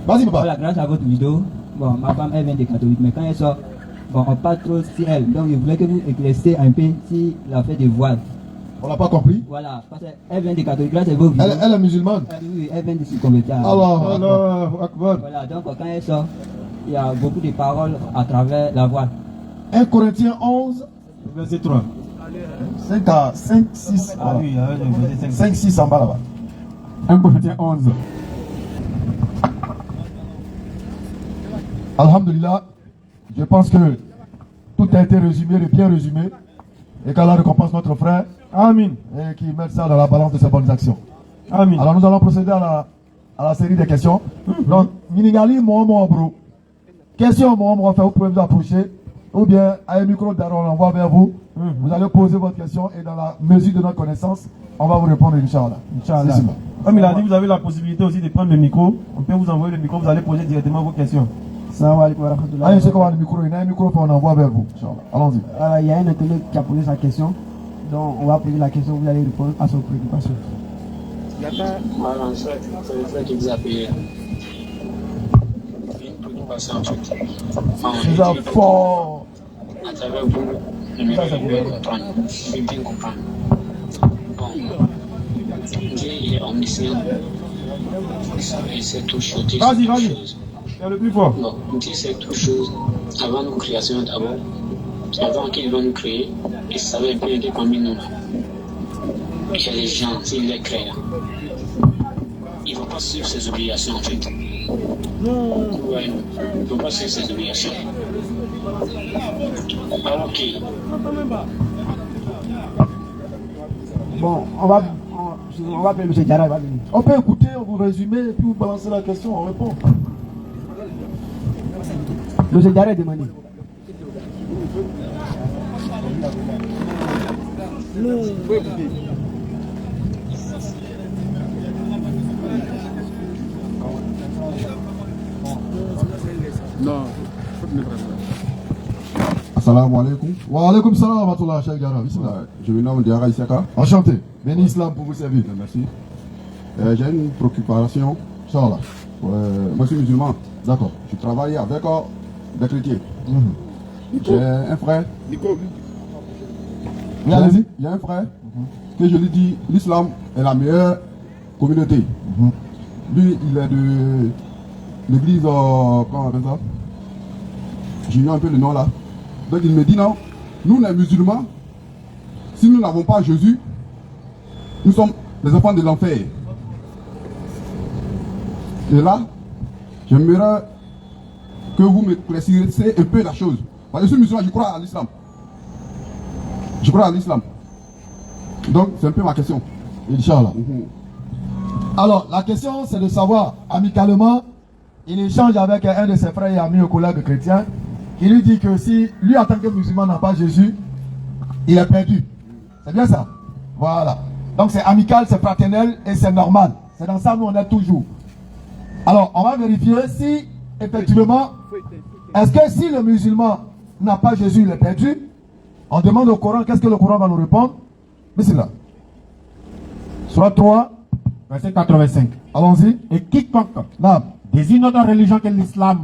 Vas-y, papa. Voilà, grâce à votre vidéo, bon, ma femme, elle vient des catholiques, mais quand elle sort, bon, on parle trop sur elle. Donc, je voulais que vous éclairiez un peu si la fait de voile. On n'a pas compris. Voilà, parce qu'elle vient des catholiques, grâce à vos vidéos. Elle est musulmane. Oui, elle vient de se convertir. Allah Akbar. Voilà, donc quand elle sort, il y a beaucoup de paroles à travers la voile. 1 Corinthiens 11, verset 3. 5, 6. Ah oui, verset 5. 5, 6 en bas là-bas. 1 Corinthiens 11. Alhamdulillah, je pense que tout a été résumé, bien résumé. Et qu'Allah récompense notre frère. Amin. Et qu'il mette ça dans la balance de ses bonnes actions. Amin. Alors nous allons procéder à la série des questions. Donc, Minigali, moi, bro. Question, moi, vous pouvez vous approcher. Ou bien, à un micro d'Aaron, on l'envoie vers vous. Vous allez poser votre question et dans la mesure de notre connaissance, on va vous répondre, Inch'Allah. Inch'Allah. Comme il a dit, vous avez la possibilité aussi de prendre le micro. On peut vous envoyer le micro, vous allez poser directement vos questions. Salam alaikum wa rahmatullah. Allez, je sais comment le micro, il y a un micro, on envoie vers vous. Allons-y. Il y a un internaute qui a posé sa question. Donc, on va poser la question, vous allez répondre à son préoccupation. Voilà, en fait, c'est le fait que vous avez une préoccupation en fait. C'est ça, fort. À travers vous, je vais comprendre. Je vais bien comprendre. Bon, Dieu il est omniscient. Il sait toutes choses. Vas-y. C'est le plus fort. Bon, Dieu sait toutes choses avant nos créations d'abord. Avant qu'il va nous créer, il savait bien que parmi nous, il y a les gens, s'il les crée, il ne va pas suivre ses obligations en fait. Ouais, il ne va pas suivre ses obligations. Alors ok. Bon, on va appeler M. Diarra, il va venir. On peut écouter, on vous résumer et puis vous balancer la question, on répond. M. Diarra est demandé. Non. Assalamu alaikum. Wa alaikum salam wa rahmatullah, Cheikh Diarra. Bismillah. Je me nomme Diarra Isaka. Enchanté. Béni Islam pour vous servir. Merci. J'ai une préoccupation. Inch'Allah. Moi, je suis musulman. D'accord. Je travaille avec des chrétiens. J'ai un frère. Oui, allez-y. Il y a un frère que je lui dis l'islam est la meilleure communauté. Lui, il est de l'église, comment on appelle ça? J'ignore un peu le nom là. Donc il me dit non, nous les musulmans, si nous n'avons pas Jésus, nous sommes les enfants de l'enfer. Et là, j'aimerais que vous me précisez un peu la chose. Parce que je suis musulman, je crois à l'islam. Je crois à l'islam. Donc, c'est un peu ma question. Inch'Allah. Alors, la question, c'est de savoir, amicalement, il échange avec un de ses frères et amis, collègues chrétiens, qui lui dit que si lui, en tant que musulman, n'a pas Jésus, il est perdu. C'est bien ça? Voilà. Donc, c'est amical, c'est fraternel et c'est normal. C'est dans ça, nous, on est toujours. Alors, on va vérifier si, effectivement, est-ce que si le musulman n'a pas Jésus, il est perdu? On demande au Coran, qu'est-ce que le Coran va nous répondre? Mais c'est là. Sourate 3, Verset 85. allons-y. Et quiconque Naam. désigne autre religion que l'islam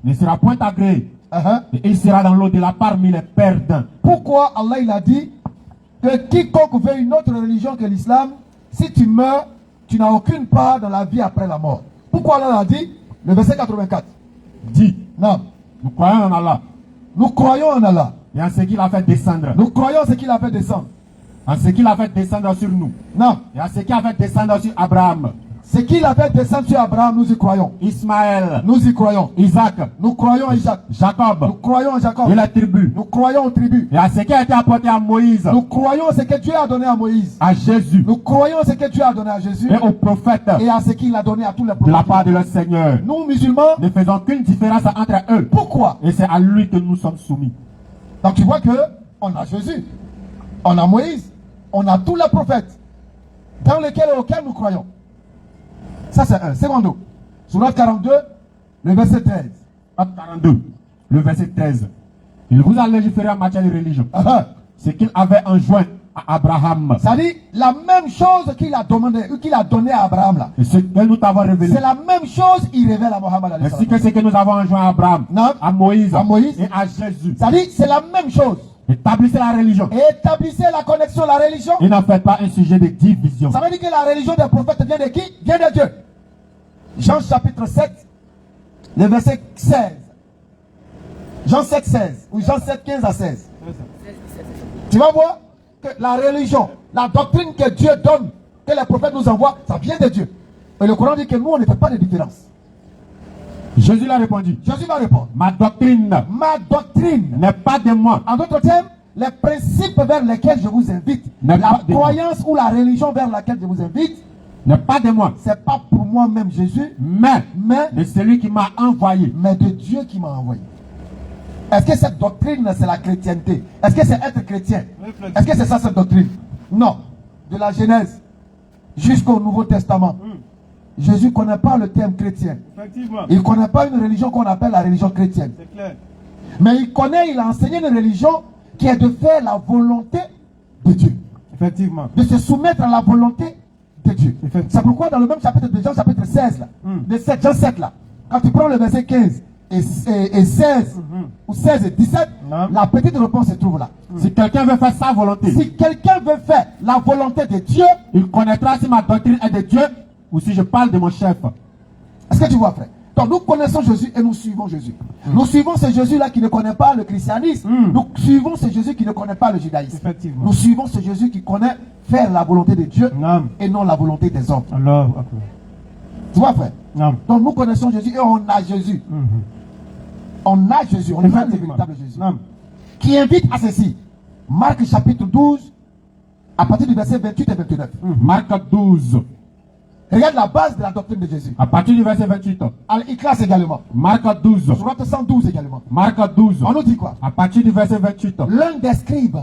ne sera point agréé. Et il sera dans l'au-delà parmi les perdants. Pourquoi Allah il a dit que quiconque veut une autre religion que l'islam, si tu meurs, tu n'as aucune part dans la vie après la mort? Pourquoi Allah l'a dit? Le verset 84. Dit, Non. nous croyons en Allah Nous croyons en Allah. et en ce qu'il a fait descendre. Nous croyons ce qu'il a fait descendre. En ce qu'il a fait descendre sur nous. Non. Et en ce qu'il a fait descendre sur Abraham, Ce qu'il a fait descendre sur Abraham, nous y croyons. Ismaël, Nous y croyons. Isaac, Nous croyons en Isaac. Nous Jacob croyons en Jacob. et les tribus. Nous croyons aux tribus. Et à ce qui a été apporté à Moïse, Nous croyons ce que Dieu a donné à Moïse. à Jésus Nous croyons ce que Dieu a donné à Jésus et aux prophètes et à ce qu'il a donné à tous les de la prophètes. part de leur Seigneur. Nous, musulmans, Ne faisons qu'une différence entre eux. pourquoi? Et c'est à lui que nous sommes soumis. Donc tu vois que on a Jésus, on a Moïse, on a tous les prophètes dans lesquels et auxquels nous croyons. Ça c'est un. Secondo, Sourate 42, le verset 13. Acte 42, le verset 13. Il vous a légiféré en matière de religion. Ce qu'il avait enjoint à Abraham. Ça dit la même chose qu'il a donné à Abraham là. Et ce que nous t'avons révélé. C'est la même chose il révèle à Mohammed alayhi Ainsi salam. que ce que nous avons enjoint à Abraham, Non. à Moïse, Et à Jésus. Ça dit c'est la même chose. Établissez la religion. Et établissez la connexion, la religion. Et n'en faites pas un sujet de division. Ça veut dire que la religion des prophètes vient de qui? Vient de Dieu. Jean chapitre 7, le verset 16. Jean 7, 16. Ou Jean 7, 15 à 16. Tu vas voir que la religion, la doctrine que Dieu donne, que les prophètes nous envoient, ça vient de Dieu. Et le Coran dit que nous, on ne fait pas de différence. Jésus l'a répondu. Jésus va répondre. Ma doctrine n'est pas de moi. En d'autres termes, les principes vers lesquels je vous invite, N'est la pas de croyance ou la religion vers laquelle je vous invite, N'est pas de moi. c'est pas pour moi-même Jésus, Mais de celui qui m'a envoyé. mais de Dieu qui m'a envoyé. Est-ce que cette doctrine, c'est la chrétienté? Est-ce que c'est être chrétien? Est-ce que c'est ça cette doctrine? Non. De la Genèse jusqu'au Nouveau Testament, Jésus ne connaît pas le terme chrétien. Il ne connaît pas une religion qu'on appelle la religion chrétienne. Mais il a enseigné une religion qui est de faire la volonté de Dieu. Effectivement. De se soumettre à la volonté de Dieu. C'est pourquoi dans le même chapitre de Jean, chapitre 16, là, de 7, Jean 7, là, quand tu prends le verset 15 et 16, ou 16 et 17, la petite réponse se trouve là. Si quelqu'un veut faire sa volonté, Si quelqu'un veut faire la volonté de Dieu, il connaîtra si ma doctrine est de Dieu ou si je parle de mon chef. est-ce que tu vois, frère? Donc nous connaissons Jésus et nous suivons Jésus. Nous suivons ce Jésus-là qui ne connaît pas le christianisme. Nous suivons ce Jésus qui ne connaît pas le judaïsme. Effectivement. Nous suivons ce Jésus qui connaît faire la volonté de Dieu et non la volonté des hommes. Alors, Tu vois, frère? non. Donc nous connaissons Jésus et on a Jésus. On a Jésus, on a le véritable Jésus. Non. Qui invite à ceci. Marc chapitre 12, à partir du verset 28 et 29. Marc 12, Regarde la base de la doctrine de Jésus. à partir du verset 28. Al-Ikhlas également. Marc 12, Sourate 112 également. Marc 12, On nous dit quoi? à partir du verset 28. L'un des scribes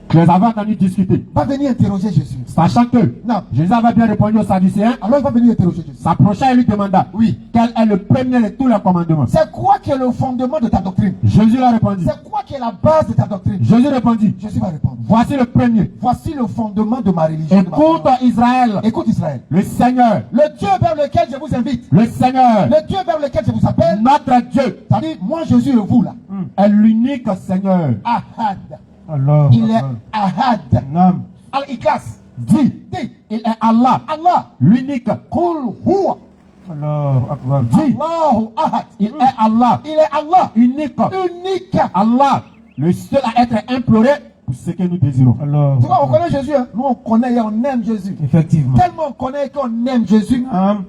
Je les avais entendus discuter, va venir interroger Jésus. sachant que Non. Jésus avait bien répondu aux Sadducéens, Alors il va venir interroger Jésus. s'approcha et lui demanda, Oui. quel est le premier de tous les commandements? C'est quoi qui est le fondement de ta doctrine? Jésus leur répondit. C'est quoi qui est la base de ta doctrine? Jésus répondit, Jésus va répondre. voici le premier. Voici le fondement de ma religion. de ma Écoute foi. Israël, Écoute Israël. le Seigneur, Le Dieu vers lequel je vous invite, le Seigneur, le Dieu vers lequel je vous appelle, notre Dieu, c'est-à-dire moi Jésus et vous là, est l'unique Seigneur. Ahad. Alors, Il est Ahad. non. Al-Ikhlas. Dis, Dis, il est Allah, Allah. l'unique. Kul huwa. Alors, Akbar. Dis, Allahu Ahad. il est Allah, Il est Allah. unique. Unique. Allah, le seul à être imploré pour ce que nous désirons. Alors, Tu vois, on connaît Jésus. Hein? Nous, on connaît et on aime Jésus. effectivement. Tellement on connaît qu'on aime Jésus, Hum.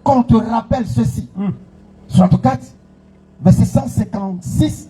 qu'on te rappelle ceci. Sourate 4, verset 156.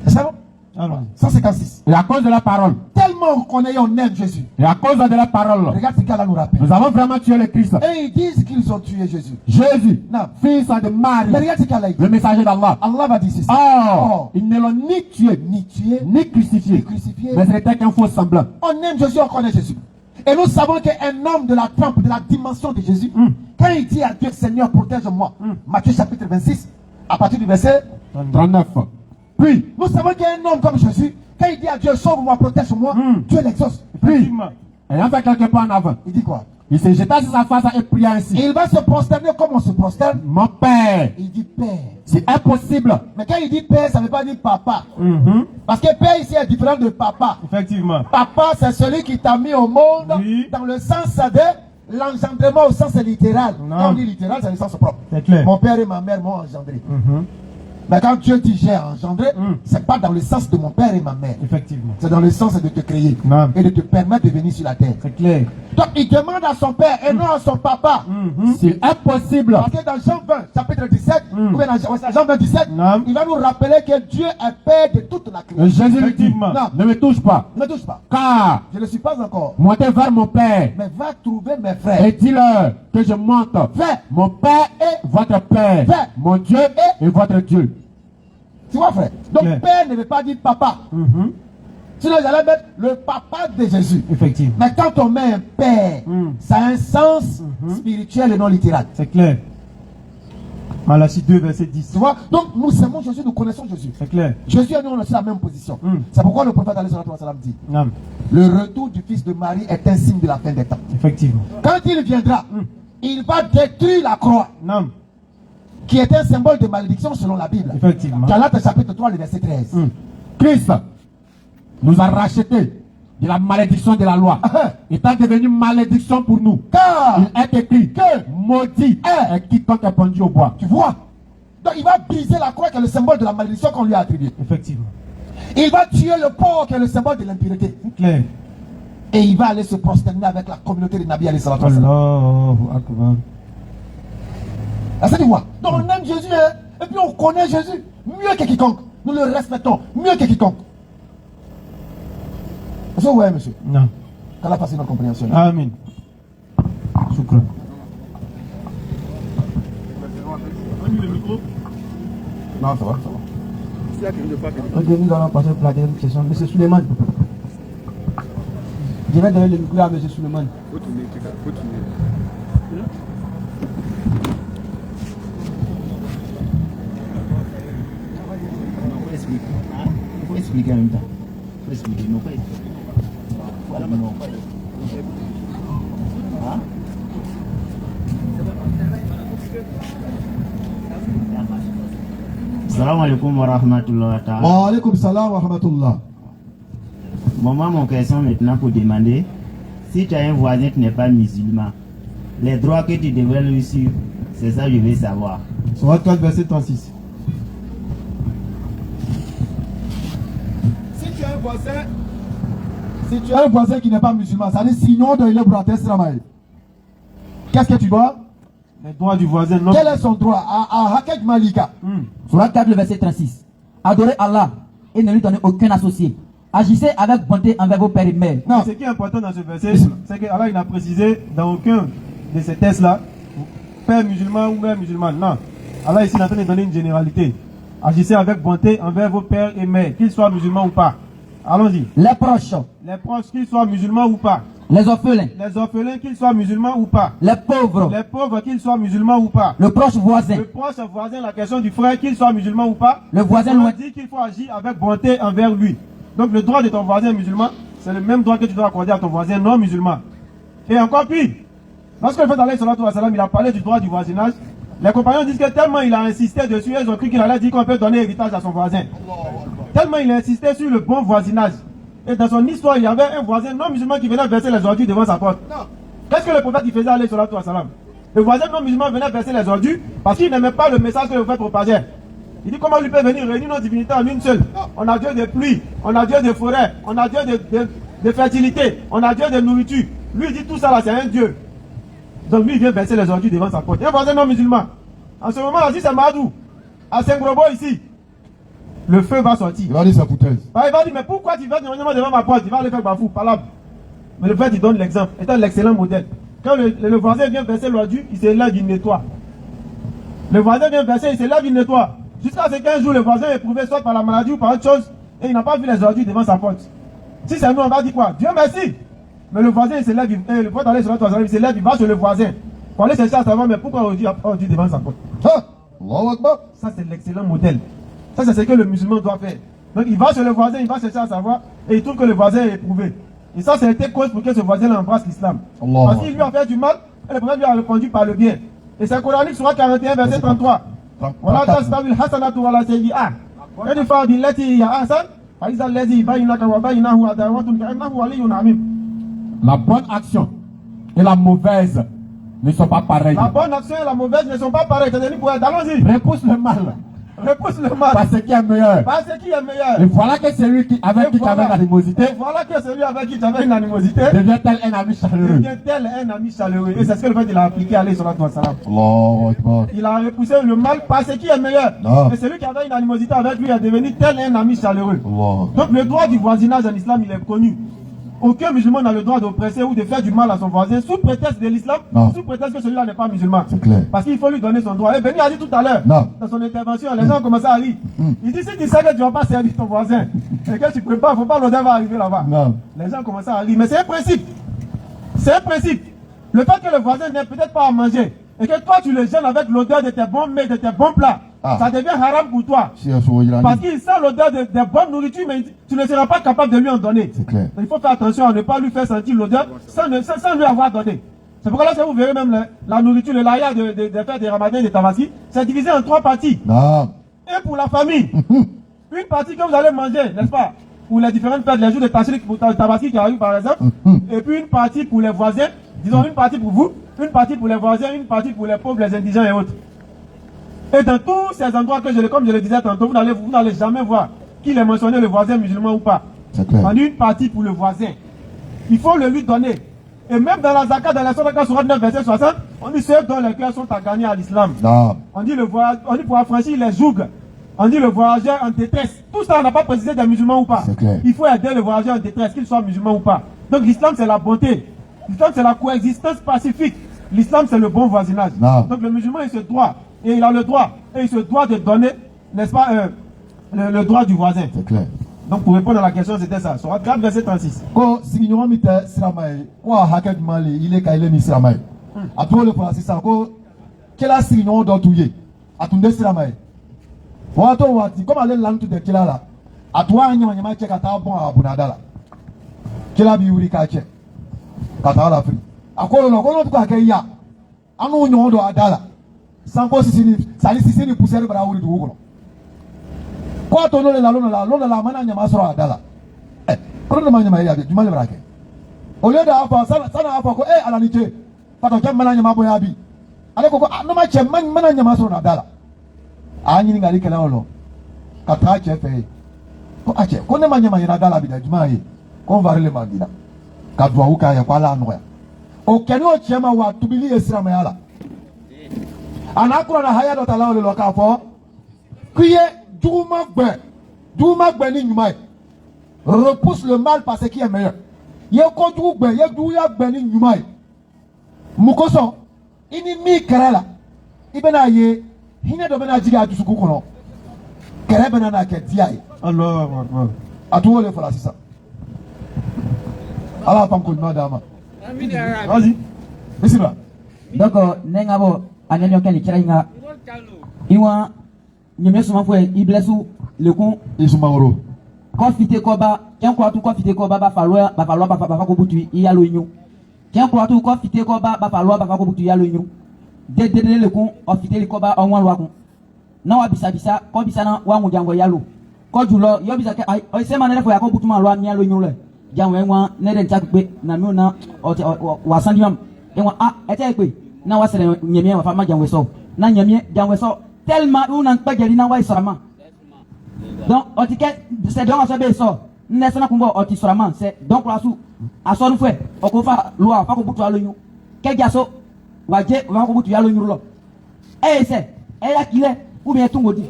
C'est ça, non? Allons. 156. Et à cause de la parole, Tellement on connaît et on aime Jésus. et à cause de la parole, Regarde ce qu'Allah nous rappelle. nous avons vraiment tué le Christ. Et ils disent qu'ils ont tué Jésus. Jésus, Non. fils de Marie, Mais regarde ce qu'Allah dit. le messager d'Allah. Allah va dire ceci. Or, ils ne l'ont ni tué, Ni tué, ni crucifié, ni crucifié. mais ce n'était qu'un faux semblant. On aime Jésus, on connaît Jésus. Et nous savons qu'un homme de la trempe, de la dimension de Jésus, quand il dit à Dieu, Seigneur, protège-moi, Matthieu chapitre 26, à partir du verset, 39. Puis, nous savons qu'il y a un homme comme Jésus, quand il dit à Dieu, sauve-moi, protège-moi, Dieu l'exauce. puis, ayant fait quelques pas en avant, Il dit quoi? il se jeta sur sa face et pria ainsi. Et il va se prosterner comme on se prosterne. Mon Père, Il dit Père. c'est impossible. Mais quand il dit Père, ça ne veut pas dire papa. Parce que Père ici est différent de papa. Effectivement. Papa, c'est celui qui t'a mis au monde Oui. dans le sens de l'engendrement au sens littéral. Non. Quand on dit littéral, c'est le sens propre. C'est clair. Mon père et ma mère m'ont engendré. Mais quand Dieu dit j'ai engendré, c'est pas dans le sens de mon père et ma mère. Effectivement. C'est dans le sens de te créer Non. et de te permettre de venir sur la terre. C'est clair. Donc il demande à son père et non à son papa. S'il est possible, Parce que dans Jean 20, chapitre 17, ou bien dans Jean 20, 17, Non. il va nous rappeler que Dieu est père de toute la et création. Jésus lui dit, Effectivement. Non. ne me touche pas, Ne touche pas. car Je ne suis pas encore. montez vers mon Père Mais va trouver mes frères. et dis-leur que je monte vers mon Père et votre Père, Vers mon Dieu et votre Dieu. Tu vois, frère? Donc, Clair. père ne veut pas dire papa. Sinon, j'allais mettre le papa de Jésus. Effectivement. Mais quand on met un père, ça a un sens spirituel et non littéral. C'est clair. Malachie 2, verset 10. Tu vois? Donc, nous aimons Jésus, nous connaissons Jésus. C'est clair. Jésus et nous, on est sur la même position. C'est pourquoi le prophète alayhi salatu wa salam dit Non. Le retour du fils de Marie est un signe de la fin des temps. Effectivement. Quand il viendra, il va détruire la croix, Non. qui est un symbole de malédiction selon la Bible. Effectivement. Galates chapitre 3, le verset 13. Christ nous a rachetés de la malédiction de la loi, étant devenu malédiction pour nous. Car, Il est écrit que maudit est quiconque est pendu au bois. tu vois, donc il va briser la croix qui est le symbole de la malédiction qu'on lui a attribuée. Effectivement. Il va tuer le porc qui est le symbole de l'impureté. C'est clair. Et il va aller se prosterner avec la communauté des Nabi alayhi salatu wassalam. Allahu Akbar. Ah, ça dit quoi? Donc on aime Jésus, hein? Et puis on connaît Jésus mieux que quiconque. Nous le respectons mieux que quiconque. Est-ce que vous voyez, monsieur? Non. Qu'Allah fasse notre compréhension. Amen. Shukran. Non, ça va, ça va. Ok, nous allons passer pour la dernière question. Monsieur Suleiman. Je vais donner le micro à Monsieur Suleiman. Il faut expliquer en même temps. Il faut expliquer. Non, pas voilà, non. Hein? Salam alaikum wa rahmatullahi wa ta'ala. Wa alaikum salam wa rahmatullah. Bon, moi, mon question maintenant pour demander, si tu as un voisin qui n'est pas musulman, les droits que tu devrais lui suivre, c'est ça que je veux savoir. Surat 4, verset 36. Si tu as un voisin qui n'est pas musulman, ça dit sinon de il est braté Sramaï. Qu'est-ce que tu dois? Les droits du voisin. Non. Quel est son droit? À Hakek Malika. Surat 4, le verset 36. Adorez Allah et ne lui donnez aucun associé. Agissez avec bonté envers vos pères et mères. Non. Ce qui est important dans ce verset, c'est qu'Allah il a précisé dans aucun de ces tests-là, père musulman ou mère musulmane. Non. Allah ici est en train de donner une généralité. Agissez avec bonté envers vos pères et mères, qu'ils soient musulmans ou pas. Allons-y. Les proches, Les proches, qu'ils soient musulmans ou pas. les orphelins, Les orphelins, qu'ils soient musulmans ou pas. les pauvres, Les pauvres, qu'ils soient musulmans ou pas. le proche voisin, Le proche voisin, la question du frère, qu'il soit musulman ou pas. le voisin On loin. dit qu'il faut agir avec bonté envers lui. Donc le droit de ton voisin musulman, c'est le même droit que tu dois accorder à ton voisin non musulman. Et encore pire, lorsque le fait d'aller sur la il a parlé du droit du voisinage, les compagnons disent que tellement il a insisté dessus, ils ont cru qu'il allait dire qu'on peut donner héritage à son voisin. Tellement il a insisté sur le bon voisinage. Et dans son histoire, il y avait un voisin non musulman qui venait verser les ordures devant sa porte. Qu'est-ce que le prophète faisait aller sur la Le voisin non musulman venait verser les ordures parce qu'il n'aimait pas le message que le prophète propageait. Il dit comment lui peut venir réunir nos divinités en une seule. On a Dieu de pluie, on a Dieu de forêt, on a Dieu de fertilité, on a Dieu de nourriture. Lui il dit tout ça là c'est un Dieu. Donc lui il vient verser les ordures devant sa porte. Il y a un voisin non musulman. En ce moment là, si c'est Madou, à Saint-Grobo ici, le feu va sortir. Il va dire sa foutaise. Il va dire mais pourquoi tu vas devant ma porte? Il va aller faire bafou, palabre. Mais le fait il donne l'exemple, étant l'excellent modèle. Quand le voisin vient verser l'ordure, il se lève, il nettoie. Le voisin vient verser, il se lève, il nettoie. Jusqu'à ce qu'un jour, le voisin est éprouvé soit par la maladie ou par autre chose, et il n'a pas vu les ordures devant sa porte. Si c'est nous, on va dire quoi? Dieu merci! Mais le voisin, il se lève, le voisin aller sur la toile, il se lève, il va sur le voisin. Pour aller chercher à savoir, mais pourquoi ordure n'a pas ordure devant sa porte? Allahu Akbar. Ça, c'est l'excellent modèle. Ça, c'est ce que le musulman doit faire. Donc, il va sur le voisin, il va chercher à savoir, et il trouve que le voisin est éprouvé. Et ça, c'est été cause pour que ce voisin embrasse l'islam. Parce qu'il lui a fait du mal, et le prophète lui a répondu par le bien. Et c'est coranique, Surat 41, verset 33. ولا تستوي الحسنة ولا سيئة ادفع بالتي هي أحسن فإذا الذي بينك وبينه عداوة كأنه ولي حميم. La bonne action et la mauvaise ne sont pas pareilles. La bonne action et la mauvaise ne sont pas pareilles. Allons-y. Repousse le mal. Repousse le mal. Parce qu'il est meilleur. Parce qu'il est meilleur. Et voilà que celui avec qui tu avais l'animosité. Voilà que celui avec qui tu avais une animosité devient-tel un ami chaleureux. Devient-tel un ami chaleureux. Et c'est ce que le fait il a appliqué à alayhi salatu wa salam. Allahu Akbar. Il a repoussé le mal parce qu'il est meilleur. Et celui qui avait une animosité avec lui est devenu tel un ami chaleureux. Donc le droit du voisinage en islam, il est connu. Aucun musulman n'a le droit d'oppresser ou de faire du mal à son voisin sous prétexte de l'islam, sous prétexte que celui-là n'est pas musulman. C'est clair. Parce qu'il faut lui donner son droit. Et Béni a dit tout à l'heure, dans son intervention, les gens ont commencé à rire. Il dit si tu sais que tu ne vas pas servir ton voisin et que tu ne prépares, il ne faut pas l'odeur va arriver là-bas. Les gens ont commencé à rire. Mais c'est un principe. C'est un principe. Le fait que le voisin n'ait peut-être pas à manger et que toi tu le gênes avec l'odeur de tes bons mets, de tes bons plats, ça devient haram pour toi. Parce qu'il sent l'odeur de bonne nourriture, mais tu ne seras pas capable de lui en donner. C'est clair. Il faut faire attention à ne pas lui faire sentir l'odeur sans lui avoir donné. C'est pourquoi là, vous verrez même la nourriture, le laya de fêtes des ramadans et des tabaski, c'est divisé en 3 parties. Non. Et pour la famille, une partie que vous allez manger, n'est-ce pas? Pour les différentes fêtes, les jours de tashrik, pour tabaski qui arrive par exemple, et puis une partie pour les voisins, disons une partie pour vous, une partie pour les voisins, une partie pour les pauvres, les indigents et autres. Et dans tous ces endroits que comme je le disais tantôt, vous n'allez jamais voir qu'il est mentionné le voisin musulman ou pas. On dit une partie pour le voisin. Il faut le lui donner. Et même dans la zakat, dans la Sourate 9, verset 60, on dit ceux dont les cœurs sont à gagner à l'islam. On dit pour affranchir les jougs. On dit le voyageur en détresse. Tout ça, on n'a pas précisé des musulmans ou pas. Il faut aider le voyageur en détresse, qu'il soit musulman ou pas. Donc l'islam, c'est la bonté. L'islam, c'est la coexistence pacifique. L'islam, c'est le bon voisinage. Donc le musulman, il se doit. Et il a le droit. Et il se doit de donner, n'est-ce pas, le droit du voisin. C'est clair. Donc pour répondre à la question, c'était ça. Sur 4, verset 36. Ko signora mite siramaye ko haka mali ile ka ile mi siramaye atole pour assistant ko kila signora do tuye atunde siramaye wato wati comme ale lantu de kila la atwa nyama nyama che kata bon abunadala kila bi yuri ka che kata la free akolo no ko no ko ka ya anu nyo do adala sanko sisini poussière bara wuri du ko ko to no le la mana nyama soro adala kono ma nyama ya jumale barake au lieu da afa sana afa ko ala ni che pato ke mana nyama bo ya bi ale ko no ma che mana nyama soro adala anyi ngali kala olo kata che fe ko ache ko ne ma nyama ya adala bi da jumaye ko varele magina ka dua uka ya kwala no ya o kenu o chema wa tubili esira ma yala anakura na haya do tala lo ka fo kuye duma gbe ni nyumaye repousse le mal par ce qui est meilleur. Yeko dugbe, ya gbe ni nyumaye. Mukoso, ini mi kerala. Ibena ye, hine do bena jiga atu suku kono. Kere bena na ke diaye. Allahu akbar. Atu wole fala sisa. Ala pam ko madama. Vas-y. Bismillah. Donc nenga bo anenyo ken kira inga. Iwa nyeme suma fo iblesu le kon isumaworo. Confité koba, tiens quoi tout confité koba ba falloir ko butu yalo nyu. Tiens quoi tout confité koba ba falloir ba ko butu yalo nyu. De le kon confité le koba on wan ko. Na wa bisa ko bisa na wa jango yalo. Ko julo yo bisa ke o se manere fo ya ko butu ma lo ami yalo nyu le. Jango enwa ne de ntak pe na mi na wa sandiam. Enwa ete pe na wa sere nyemie wa fa ma jango so. Na nyemie jango so tellement ou nan pa geli na wa isama. Donc, c'est donc à ce sort. N'est-ce pas qu'on voit c'est donc la sous. À son fait, on peut faire loi, pas qu'on peut aller nous. Quel gasso, Wadje, on va qu'on peut aller nous là. Eh, c'est, elle a qu'il est, ou bien tout le monde.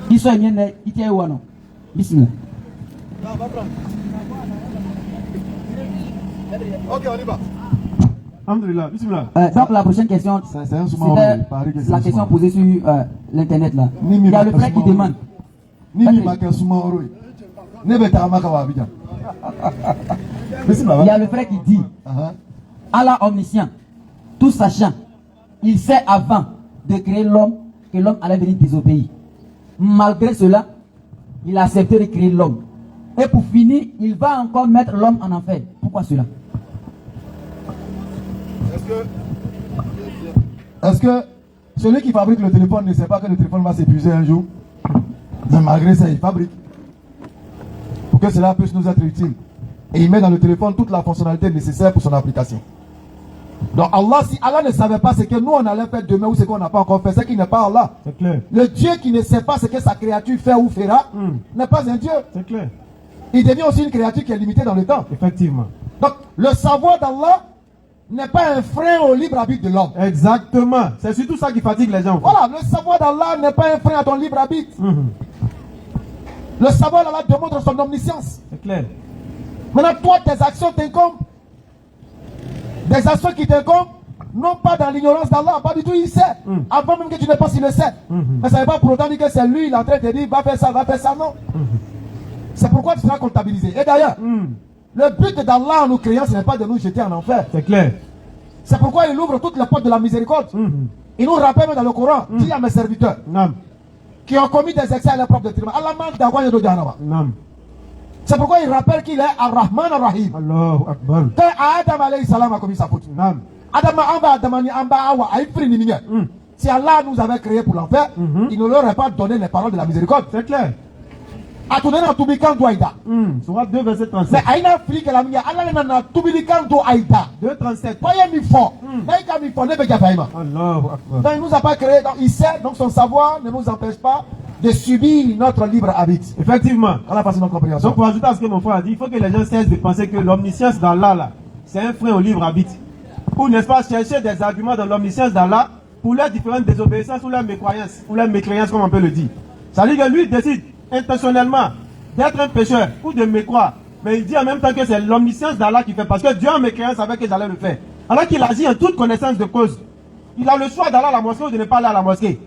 Il soit bien, il tient ou non. Bismillah. Ok, on y va. Alhamdulillah, bismillah. Donc la prochaine question, c'est la question posée sur l'internet là. Il y a le frère qui demande. Il y a le frère qui dit Allah omniscient, tout sachant, il sait avant de créer l'homme que l'homme allait venir désobéir. Malgré cela, il a accepté de créer l'homme. Et pour finir, il va encore mettre l'homme en enfer. Pourquoi cela? Est-ce que celui qui fabrique le téléphone ne sait pas que le téléphone va s'épuiser un jour? Mais malgré ça, il fabrique. Pour que cela puisse nous être utile. Et il met dans le téléphone toute la fonctionnalité nécessaire pour son application. Donc Allah, si Allah ne savait pas ce que nous on allait faire demain ou ce qu'on n'a pas encore fait, c'est qu'il n'est pas Allah. C'est clair. Le Dieu qui ne sait pas ce que sa créature fait ou fera n'est pas un Dieu. C'est clair. Il devient aussi une créature qui est limitée dans le temps. Effectivement. Donc le savoir d'Allah n'est pas un frein au libre arbitre de l'homme. Exactement. C'est surtout ça qui fatigue les gens. Voilà, le savoir d'Allah n'est pas un frein à ton libre arbitre. Le savoir d'Allah démontre son omniscience. C'est clair. Maintenant, toi, tes actions t'incombent. Des actions qui t'incombent, non pas dans l'ignorance d'Allah, pas du tout, il sait. Avant même que tu ne penses, il le sait. Mais ça ne veut pas pour autant dire que c'est lui, il est en train de te dire, va faire ça, non. C'est pourquoi tu seras comptabilisé. Et d'ailleurs, le but d'Allah en nous créant, ce n'est pas de nous jeter en enfer. C'est clair. C'est pourquoi il ouvre toutes les portes de la miséricorde. Il nous rappelle même dans le Coran, dit à mes serviteurs Nam. qui ont commis des excès à leur propre détriment. Allah m'a d'envoyer de Jahannama. Nam. C'est pourquoi il rappelle qu'il est Ar-Rahman Ar-Rahim. Allahu Akbar. Quand Adam alayhi salam a commis sa faute, Nam. Adam a demandé si Allah nous avait créé pour l'enfer, il ne leur aurait pas donné les paroles de la miséricorde. C'est clair. A tourné dans Toubikan do Aïda. Surat 2, verset Mais 37. Aïna Flique la mienne, Allah n'a Toubikan do Aïda. 2, 37. Voyez mi fort. Naïka mi fort, ne veut pas Allahu Akbar. donc il nous a pas créé, donc il sait, donc son savoir ne nous empêche pas de subir notre libre arbitre. Effectivement. Allah fasse notre compréhension. Donc pour ajouter à ce que mon frère a dit, il faut que les gens cessent de penser que l'omniscience d'Allah, là, c'est un frein au libre arbitre. Ou n'est-ce pas chercher des arguments dans l'omniscience d'Allah pour leurs différentes désobéissances ou leurs mécroyances, ou leurs mécréances comme on peut le dire. Ça veut dire que lui décide intentionnellement d'être un pécheur ou de mécroire, mais il dit en même temps que c'est l'omniscience d'Allah qui fait, parce que Dieu en mécréance savait que j'allais le faire. Alors qu'il agit en toute connaissance de cause. Il a le choix d'aller à la mosquée ou de ne pas aller à la mosquée.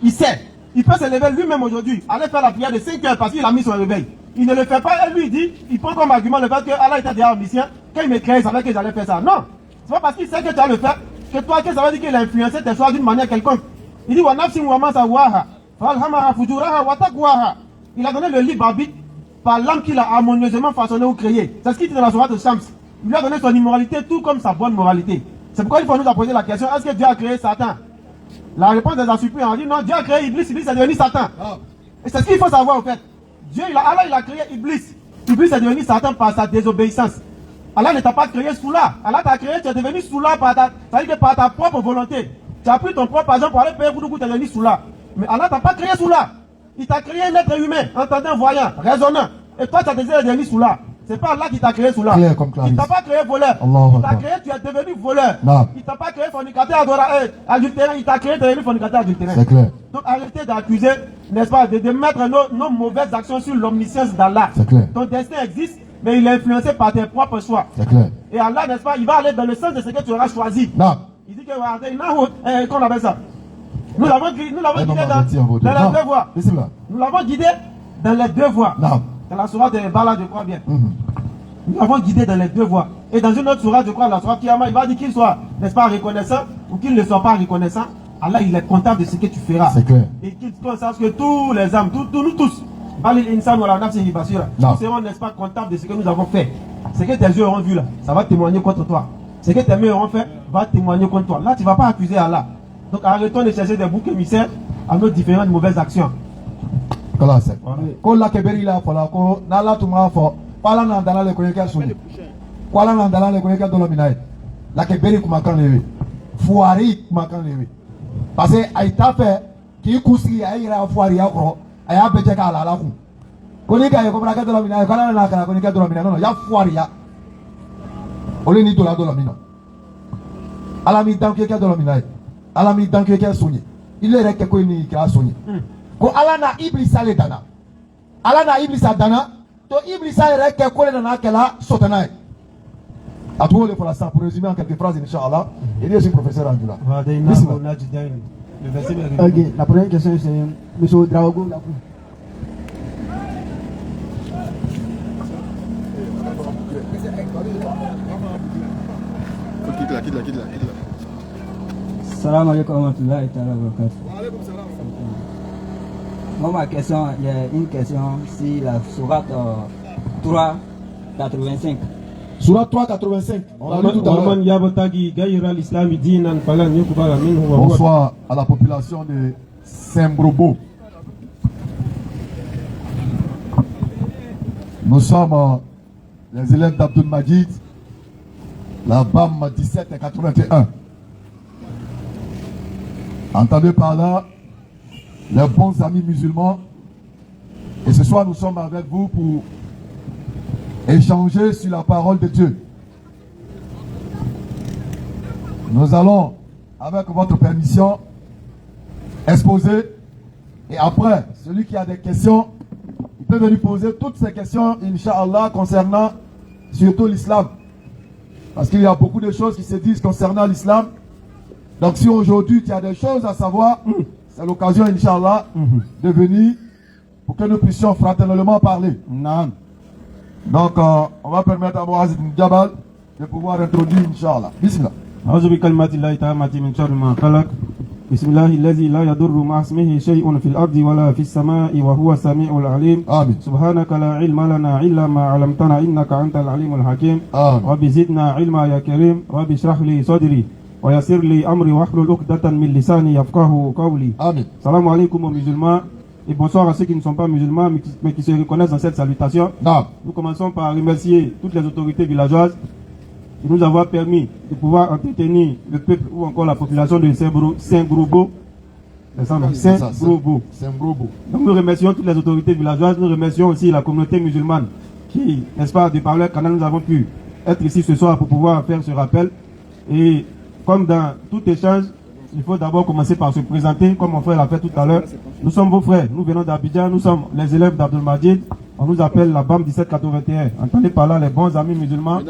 Il sait. Il peut se lever lui-même aujourd'hui, aller faire la prière de 5 heures parce qu'il a mis son réveil. Il ne le fait pas et lui il dit, il prend comme argument le fait que Allah était déjà omniscient, quand il m'écrit, il savait que j'allais faire ça. Non, c'est pas parce qu'il sait que tu vas le faire, que toi, que ça veut dire qu'il a influencé tes choix d'une manière quelconque. Il dit, wa nafsin wa ma sawaha, falhamaha fujuraha wa taqwaha. Il a donné le libre arbitre par l'âme qu'il a harmonieusement façonné ou créé. C'est ce qu'il dit dans la sourate de Shams. Il lui a donné son immoralité tout comme sa bonne moralité. C'est pourquoi il faut nous poser la question, est-ce que Dieu a créé Satan? La réponse des surpris, on dit non, Dieu a créé Iblis, Iblis est devenu Satan. Et c'est ce qu'il faut savoir au fait. Allah il a créé Iblis. Iblis est devenu Satan par sa désobéissance. Allah ne t'a pas créé sous là. Allah t'a créé, tu es devenu sous là par ta propre volonté. Tu as pris ton propre argent pour aller payer pour tu es devenu sous là. Mais Allah t'a pas créé sous là. Il t'a créé un être humain, entendant, voyant, raisonnant. Et toi, tu as déjà devenu sous là. C'est pas Allah qui t'a créé sous là. Claire comme Il t'a pas créé voleur. Allah Il t'a créé, tu es devenu voleur. Non. Il t'a pas créé fornicateur, adultérant. Il t'a créé, tu es devenu fornicateur, adultérant. C'est clair. Donc arrêtez d'accuser, n'est-ce pas, de mettre nos mauvaises actions sur l'omniscience d'Allah. C'est clair. Ton destin existe, mais il est influencé par tes propres choix. C'est clair. Et Allah, n'est-ce pas, il va aller dans le sens de ce que tu auras choisi. Non. Il dit que, qu'on appelle ça. Nous l'avons guidé dans les deux voies. Nous l'avons guidé dans les deux voies. Non. Dans la sourate de Bala, je crois bien. Nous l'avons guidé dans les deux voies. Et dans une autre sourate, je crois, la sourate Kiyama, il va dire qu'il soit, n'est-ce pas, reconnaissant ou qu'il ne soit pas reconnaissant. Allah, il est comptable de ce que tu feras. C'est clair. Et qu'il sache que tous les âmes, nous tous, nous serons, n'est-ce pas, comptables de ce que nous avons fait. Ce que tes yeux auront vu là, ça va témoigner contre toi. Ce que tes mains auront fait, va témoigner contre toi. Là, tu ne vas pas accuser Allah. Donc arrêtons de chercher des boucs émissaires à nos différentes mauvaises actions. Classe. Ko la keberi la fola ko na la tuma fo pala na ndala le koyeka suni. Kwala na ndala le koyeka dolominae. La keberi kuma kan lewe. Fuari kuma kan lewe. Parce que aita fait ki kusi ya ira fuari ya ko aya beje ka la ku. Ko ni ga ye ko bra ka dolominae kwala na ka ko ni ka dolominae no ya fuari ya. Ole ni dola dolomina. Ala mi dan ke dolominae. Ala mi dan ke suni. Il est que ko ni ka suni. Ko ala na iblisa le dana ala na iblisa dana to iblisa yɛrɛ kɛ ko le nana kɛla sotana ye a tout le pour l'instant pour résumer en quelques phrases inchallah il est aussi professeur en Dula. Ok, la première question c'est M. Draogo. Salam alaikum wa rahmatullahi wa barakatuh. Moi, ma question, il y a une question si la sourate 3:85. Sourate 3:85. On l'a lu tout à l'heure. Bonsoir à la population de Saint-Brobo. Nous sommes les élèves d'Abdul Majid, la BAM 1781. Entendez par là les bons amis musulmans. Et ce soir, nous sommes avec vous pour échanger sur la parole de Dieu. Nous allons, avec votre permission, exposer. Et après, celui qui a des questions, il peut venir poser toutes ces questions, Inch'Allah, concernant surtout l'islam. Parce qu'il y a beaucoup de choses qui se disent concernant l'islam. Donc si aujourd'hui tu as des choses à savoir, c'est l'occasion, Inch'Allah, de venir pour que nous puissions fraternellement parler. Non. Donc, on va permettre à Moaz ibn Jabal de pouvoir introduire, Inch'Allah. Bismillah. Bismillahilladzi la yadurru ma'a ismihi shay'un fil ardi wala fis sama'i wa huwa sami'ul alim. Amin. Subhanaka la ilma lana illa ma 'allamtana innaka antal alimul hakim. Amin. Rabbi zidna ilma ya karim. Rabbi shrah li sadri wa yassir li amri wahlul 'uqdatan min lisani yafqahu qawli. Amin. Salam alaikum aux musulmans et bonsoir à ceux qui ne sont pas musulmans mais qui se reconnaissent dans cette salutation. Non. Nous commençons par remercier toutes les autorités villageoises de nous avoir permis de pouvoir entretenir le peuple ou encore la population de Saint-Groubo. Saint-Groubo. Donc nous remercions toutes les autorités villageoises, nous remercions aussi la communauté musulmane qui, n'est-ce pas, de par leur canal, nous avons pu être ici ce soir pour pouvoir faire ce rappel. Et comme dans tout échange, il faut d'abord commencer par se présenter, comme mon frère l'a fait tout à l'heure. Nous sommes vos frères, nous venons d'Abidjan, nous sommes les élèves d'Abdelmajid. On nous appelle la BAM 1781. Entendez par là les bons amis musulmans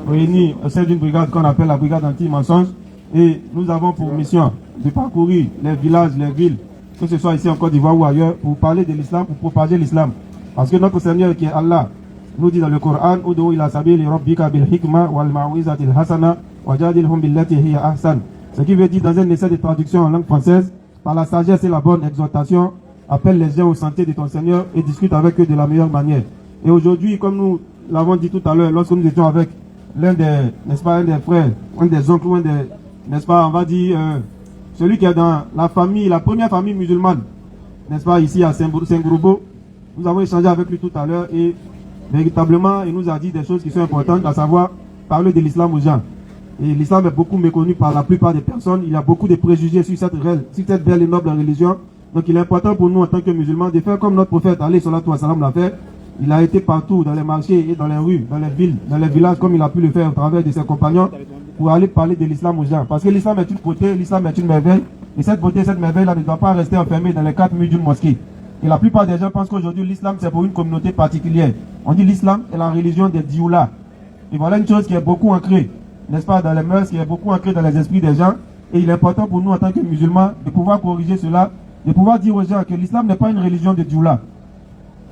réunis au sein d'une brigade qu'on appelle la brigade anti-mensonge. Et nous avons pour mission de parcourir les villages, les villes, que ce soit ici en Côte d'Ivoire ou ailleurs, pour parler de l'islam, pour propager l'islam. Parce que notre Seigneur qui est Allah nous dit dans le Coran, Udu ila sabili rabbika bil hikma wal ma'wizatil hasana wajadilhum billati hiya ahsan. Ce qui veut dire dans un essai de traduction en langue française, par la sagesse et la bonne exhortation, appelle les gens au sentier de ton Seigneur et discute avec eux de la meilleure manière. Et aujourd'hui, comme nous l'avons dit tout à l'heure, lorsque nous étions avec l'un des, n'est-ce pas, un des frères, un des oncles, un des, n'est-ce pas, on va dire, celui qui est dans la famille, la première famille musulmane, n'est-ce pas, ici à Saint-Groubo, nous avons échangé avec lui tout à l'heure et véritablement, il nous a dit des choses qui sont importantes, à savoir parler de l'islam aux gens. Et l'islam est beaucoup méconnu par la plupart des personnes. Il y a beaucoup de préjugés sur cette belle et noble religion. Donc il est important pour nous en tant que musulmans de faire comme notre prophète alayhi salatu wa salam l'a fait. Il a été partout, dans les marchés et dans les rues, dans les villes, dans les villages, comme il a pu le faire au travers de ses compagnons, pour aller parler de l'islam aux gens. Parce que l'islam est une beauté, l'islam est une merveille. Et cette beauté, cette merveille-là ne doit pas rester enfermée dans les 4 murs d'une mosquée. Et la plupart des gens pensent qu'aujourd'hui l'islam c'est pour une communauté particulière. On dit l'islam est la religion des dioula. Et voilà une chose qui est beaucoup ancrée, n'est-ce pas, dans les mœurs, qui est beaucoup ancrée dans les esprits des gens. Et il est important pour nous en tant que musulmans de pouvoir corriger cela, de pouvoir dire aux gens que l'islam n'est pas une religion de dioula.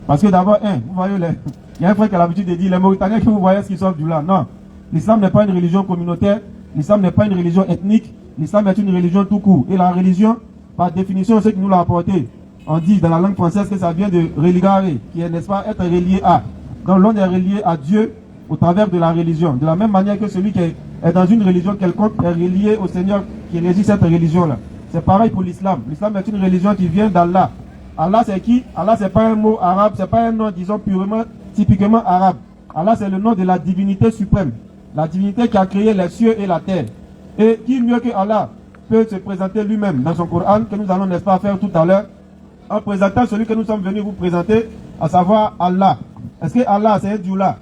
Parce que d'abord, vous voyez, il y a un frère qui a l'habitude de dire, les Mauritaniens que vous voyez ce qu'ils sont dioula. Non, l'islam n'est pas une religion communautaire, l'islam n'est pas une religion ethnique, l'islam est une religion tout court. Et la religion, par définition, c'est qui nous l'a apporté. On dit dans la langue française que ça vient de religare, qui est, n'est-ce pas, être relié à. Donc l'on est relié à Dieu au travers de la religion. De la même manière que celui qui est dans une religion quelconque est relié au Seigneur qui régit cette religion-là. C'est pareil pour l'islam. L'islam est une religion qui vient d'Allah. Allah c'est qui? Allah c'est pas un mot arabe, c'est pas un nom disons purement, typiquement arabe. Allah c'est le nom de la divinité suprême. La divinité qui a créé les cieux et la terre. Et qui mieux que Allah peut se présenter lui-même dans son Coran, que nous allons n'est-ce pas faire tout à l'heure, en présentant celui que nous sommes venus vous présenter, à savoir Allah. Est-ce que Allah c'est un dioula?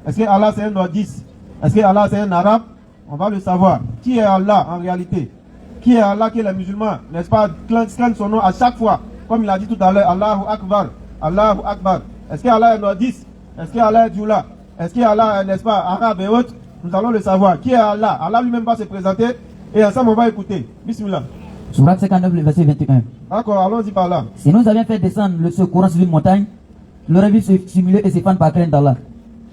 Est-ce que Allah c'est un nordiste? Est-ce que Allah c'est un arabe? On va le savoir. Qui est Allah en réalité? Qui est Allah, qui est le musulman? N'est-ce pas? Clame son nom à chaque fois. Comme il a dit tout à l'heure, Allahu Akbar. Allahu Akbar. Est-ce que Allah est nordiste? Est-ce que Allah est dioula? Est-ce que Allah est, n'est-ce pas, arabe et autres? Nous allons le savoir. Qui est Allah? Allah lui-même va se présenter et ensemble on va écouter. Bismillah. Surat 59, le verset 21. D'accord, allons-y par là. Si nous avions fait descendre ce Coran sur une montagne, il aurait vu se simuler et se fendre par crainte d'Allah.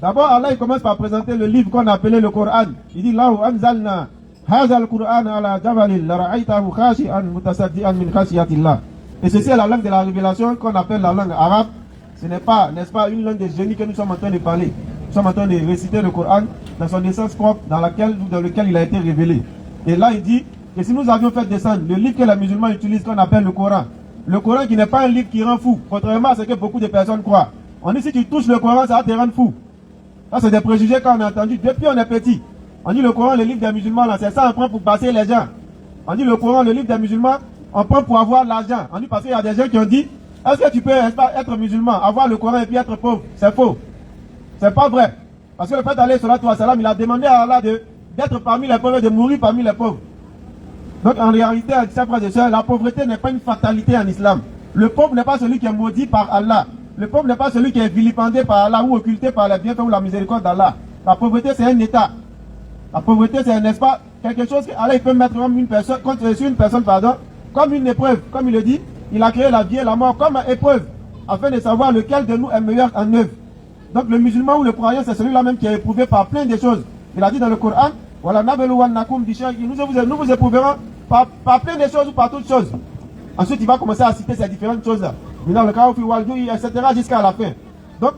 D'abord, Allah il commence par présenter le livre qu'on a appelé le Coran. Il dit Lahu anzalna hadha al-Qur'an ala jabalin la ra'aytahu khashi'an mutasaddian min khashiyatillah. Et ceci est la langue de la révélation qu'on appelle la langue arabe. Ce n'est pas, n'est-ce pas, une langue des génies que nous sommes en train de parler. Nous sommes en train de réciter le Coran dans son essence propre dans lequel il a été révélé. Et là, il dit que si nous avions fait descendre le livre que les musulmans utilisent, qu'on appelle le Coran qui n'est pas un livre qui rend fou, contrairement à ce que beaucoup de personnes croient. On dit si tu touches le Coran, ça va te rendre fou. Ça, c'est des préjugés qu'on a entendus depuis on est petit. On dit le Coran, le livre des musulmans, là, c'est ça, on prend pour passer les gens. On dit le Coran, le livre des musulmans, on prend pour avoir l'argent. On dit parce qu'il y a des gens qui ont dit, est-ce que tu peux être musulman, avoir le Coran et puis être pauvre? C'est faux. C'est pas vrai. Parce que le prophète alayhi salatu wa salam, il a demandé à Allah d'être parmi les pauvres et de mourir parmi les pauvres. Donc en réalité, chers frères et sœurs, la pauvreté n'est pas une fatalité en islam. Le pauvre n'est pas celui qui est maudit par Allah. Le pauvre n'est pas celui qui est vilipendé par Allah ou occulté par les bienfaits ou la miséricorde d'Allah. La pauvreté, c'est un état. La pauvreté, c'est, n'est-ce pas, quelque chose qu'Allah il peut mettre comme une personne, sur une personne, comme une épreuve. Comme il le dit, il a créé la vie et la mort comme une épreuve, afin de savoir lequel de nous est meilleur en œuvre. Donc le musulman ou le croyant, c'est celui-là même qui est éprouvé par plein de choses. Il a dit dans le Coran, voilà, nous vous éprouverons par plein de choses ou par toutes choses. Ensuite, il va commencer à citer ces différentes choses-là. Maintenant, le Kaoufi Waldoui, etc. jusqu'à la fin. Donc,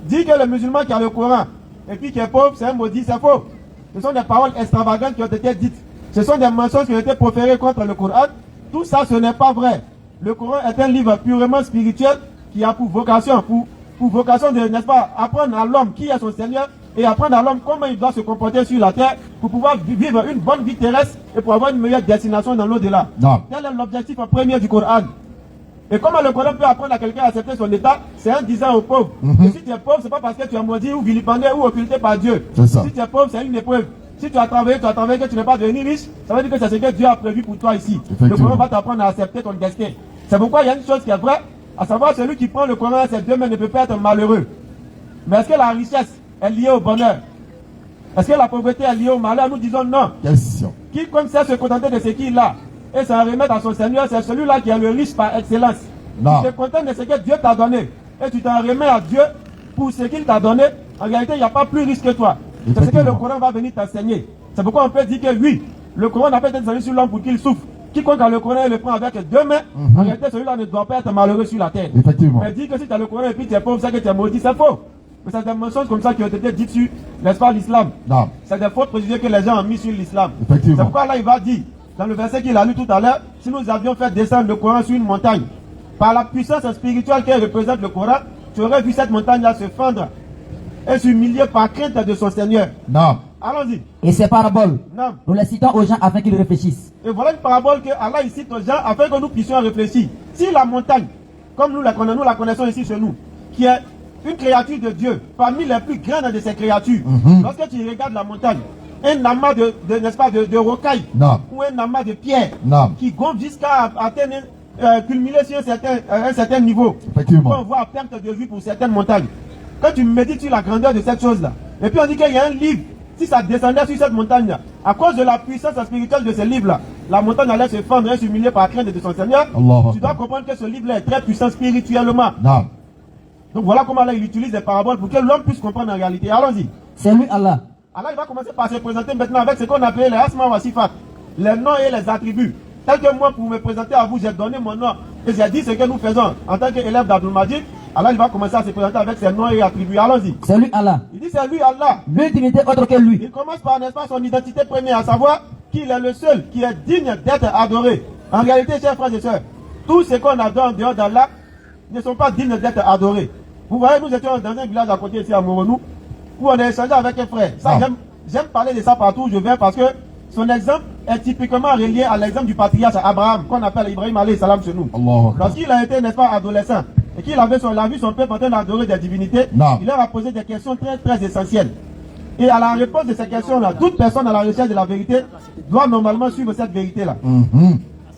dire que le musulman qui a le Coran et puis qui est pauvre, c'est un maudit, c'est faux. Ce sont des paroles extravagantes qui ont été dites. Ce sont des mensonges qui ont été proférés contre le Coran. Tout ça, ce n'est pas vrai. Le Coran est un livre purement spirituel qui a pour vocation, pour vocation de, n'est-ce pas, apprendre à l'homme qui est son Seigneur et apprendre à l'homme comment il doit se comporter sur la terre pour pouvoir vivre une bonne vie terrestre et pour avoir une meilleure destination dans l'au-delà. Tel est l'objectif premier du Coran. Et comment le Coran peut apprendre à quelqu'un à accepter son état? C'est en disant aux pauvres. Et si tu es pauvre, c'est pas parce que tu es maudit ou vilipendé ou occulté par Dieu. Si tu es pauvre, c'est une épreuve. Si tu as travaillé, que tu n'es pas devenu riche, ça veut dire que c'est ce que Dieu a prévu pour toi ici. Le Coran va t'apprendre à accepter ton destin. C'est pourquoi il y a une chose qui est vraie, à savoir celui qui prend le Coran à ses deux mains ne peut pas être malheureux. Mais est-ce que la richesse est liée au bonheur? Est-ce que la pauvreté est liée au malheur? Nous disons non. Quiconque sait se contenter de ce qu'il a et s'en remettre à son Seigneur, c'est celui-là qui est le riche par excellence. Tu te contentes de ce que Dieu t'a donné et tu t'en remets à Dieu pour ce qu'il t'a donné. En réalité, il n'y a pas plus riche que toi. C'est ce que le Coran va venir t'enseigner. C'est pourquoi on peut dire que oui, le Coran n'a pas été descendu sur l'homme pour qu'il souffre. Quiconque a le Coran et le prend avec deux mains, en réalité, celui-là ne doit pas être malheureux sur la terre. Mais dire que si tu as le Coran et puis tu es pauvre, c'est que tu es maudit, c'est faux. Mais c'est des mensonges comme ça qui ont été dites sur, n'est-ce pas, l'islam. C'est des fautes préjugés que les gens ont mis sur l'islam. C'est pourquoi là, il va dire, dans le verset qu'il a lu tout à l'heure, si nous avions fait descendre le Coran sur une montagne, par la puissance spirituelle qu'elle représente le Coran, tu aurais vu cette montagne-là se fendre et s'humilier par crainte de son Seigneur. Allons-y. Et ces paraboles, nous les citons aux gens afin qu'ils réfléchissent. Et voilà une parabole que Allah cite aux gens afin que nous puissions réfléchir. Si la montagne, comme nous la connaissons ici chez nous, qui est une créature de Dieu, parmi les plus grandes de ces créatures, lorsque tu regardes la montagne, un amas n'est-ce pas, de rocailles ou un amas de pierres qui gonfle jusqu'à atteindre, culminer sur un certain niveau, on voit à perte de vue pour certaines montagnes. Quand tu médites sur la grandeur de cette chose-là, et puis on dit qu'il y a un livre, si ça descendait sur cette montagne-là, à cause de la puissance spirituelle de ce livre-là, la montagne allait se fendre et s'humilier par crainte de son Seigneur. Tu dois comprendre que ce livre-là est très puissant spirituellement. Donc voilà comment là il utilise des paraboles pour que l'homme puisse comprendre en réalité. Allons-y. C'est lui Allah. Allah il va commencer par se présenter maintenant avec ce qu'on appelle les asma wa sifat, les noms et les attributs. Tel que moi, pour me présenter à vous, j'ai donné mon nom et j'ai dit ce que nous faisons en tant qu'élève d'Abdul Majid. Allah il va commencer à se présenter avec ses noms et attributs. Allons-y. C'est lui Allah. Il dit c'est lui Allah. Lui divinité autre que lui. Il commence par, n'est-ce pas, son identité première, à savoir qu'il est le seul qui est digne d'être adoré. En réalité, chers frères et sœurs, tous ceux qu'on adore en dehors d'Allah ne sont pas dignes d'être adorés. Vous voyez, nous étions dans un village à côté ici à Moronou, où on a échangé avec un frère. Ça, j'aime parler de ça partout où je vais parce que son exemple est typiquement relié à l'exemple du patriarche Abraham, qu'on appelle Ibrahim alayhi salam chez nous. Lorsqu'il a été, n'est-ce pas, adolescent, et qu'il avait vu son peuple en train d'adorer des divinités, il leur a posé des questions très très essentielles. Et à la réponse de ces questions-là, toute personne à la recherche de la vérité doit normalement suivre cette vérité-là.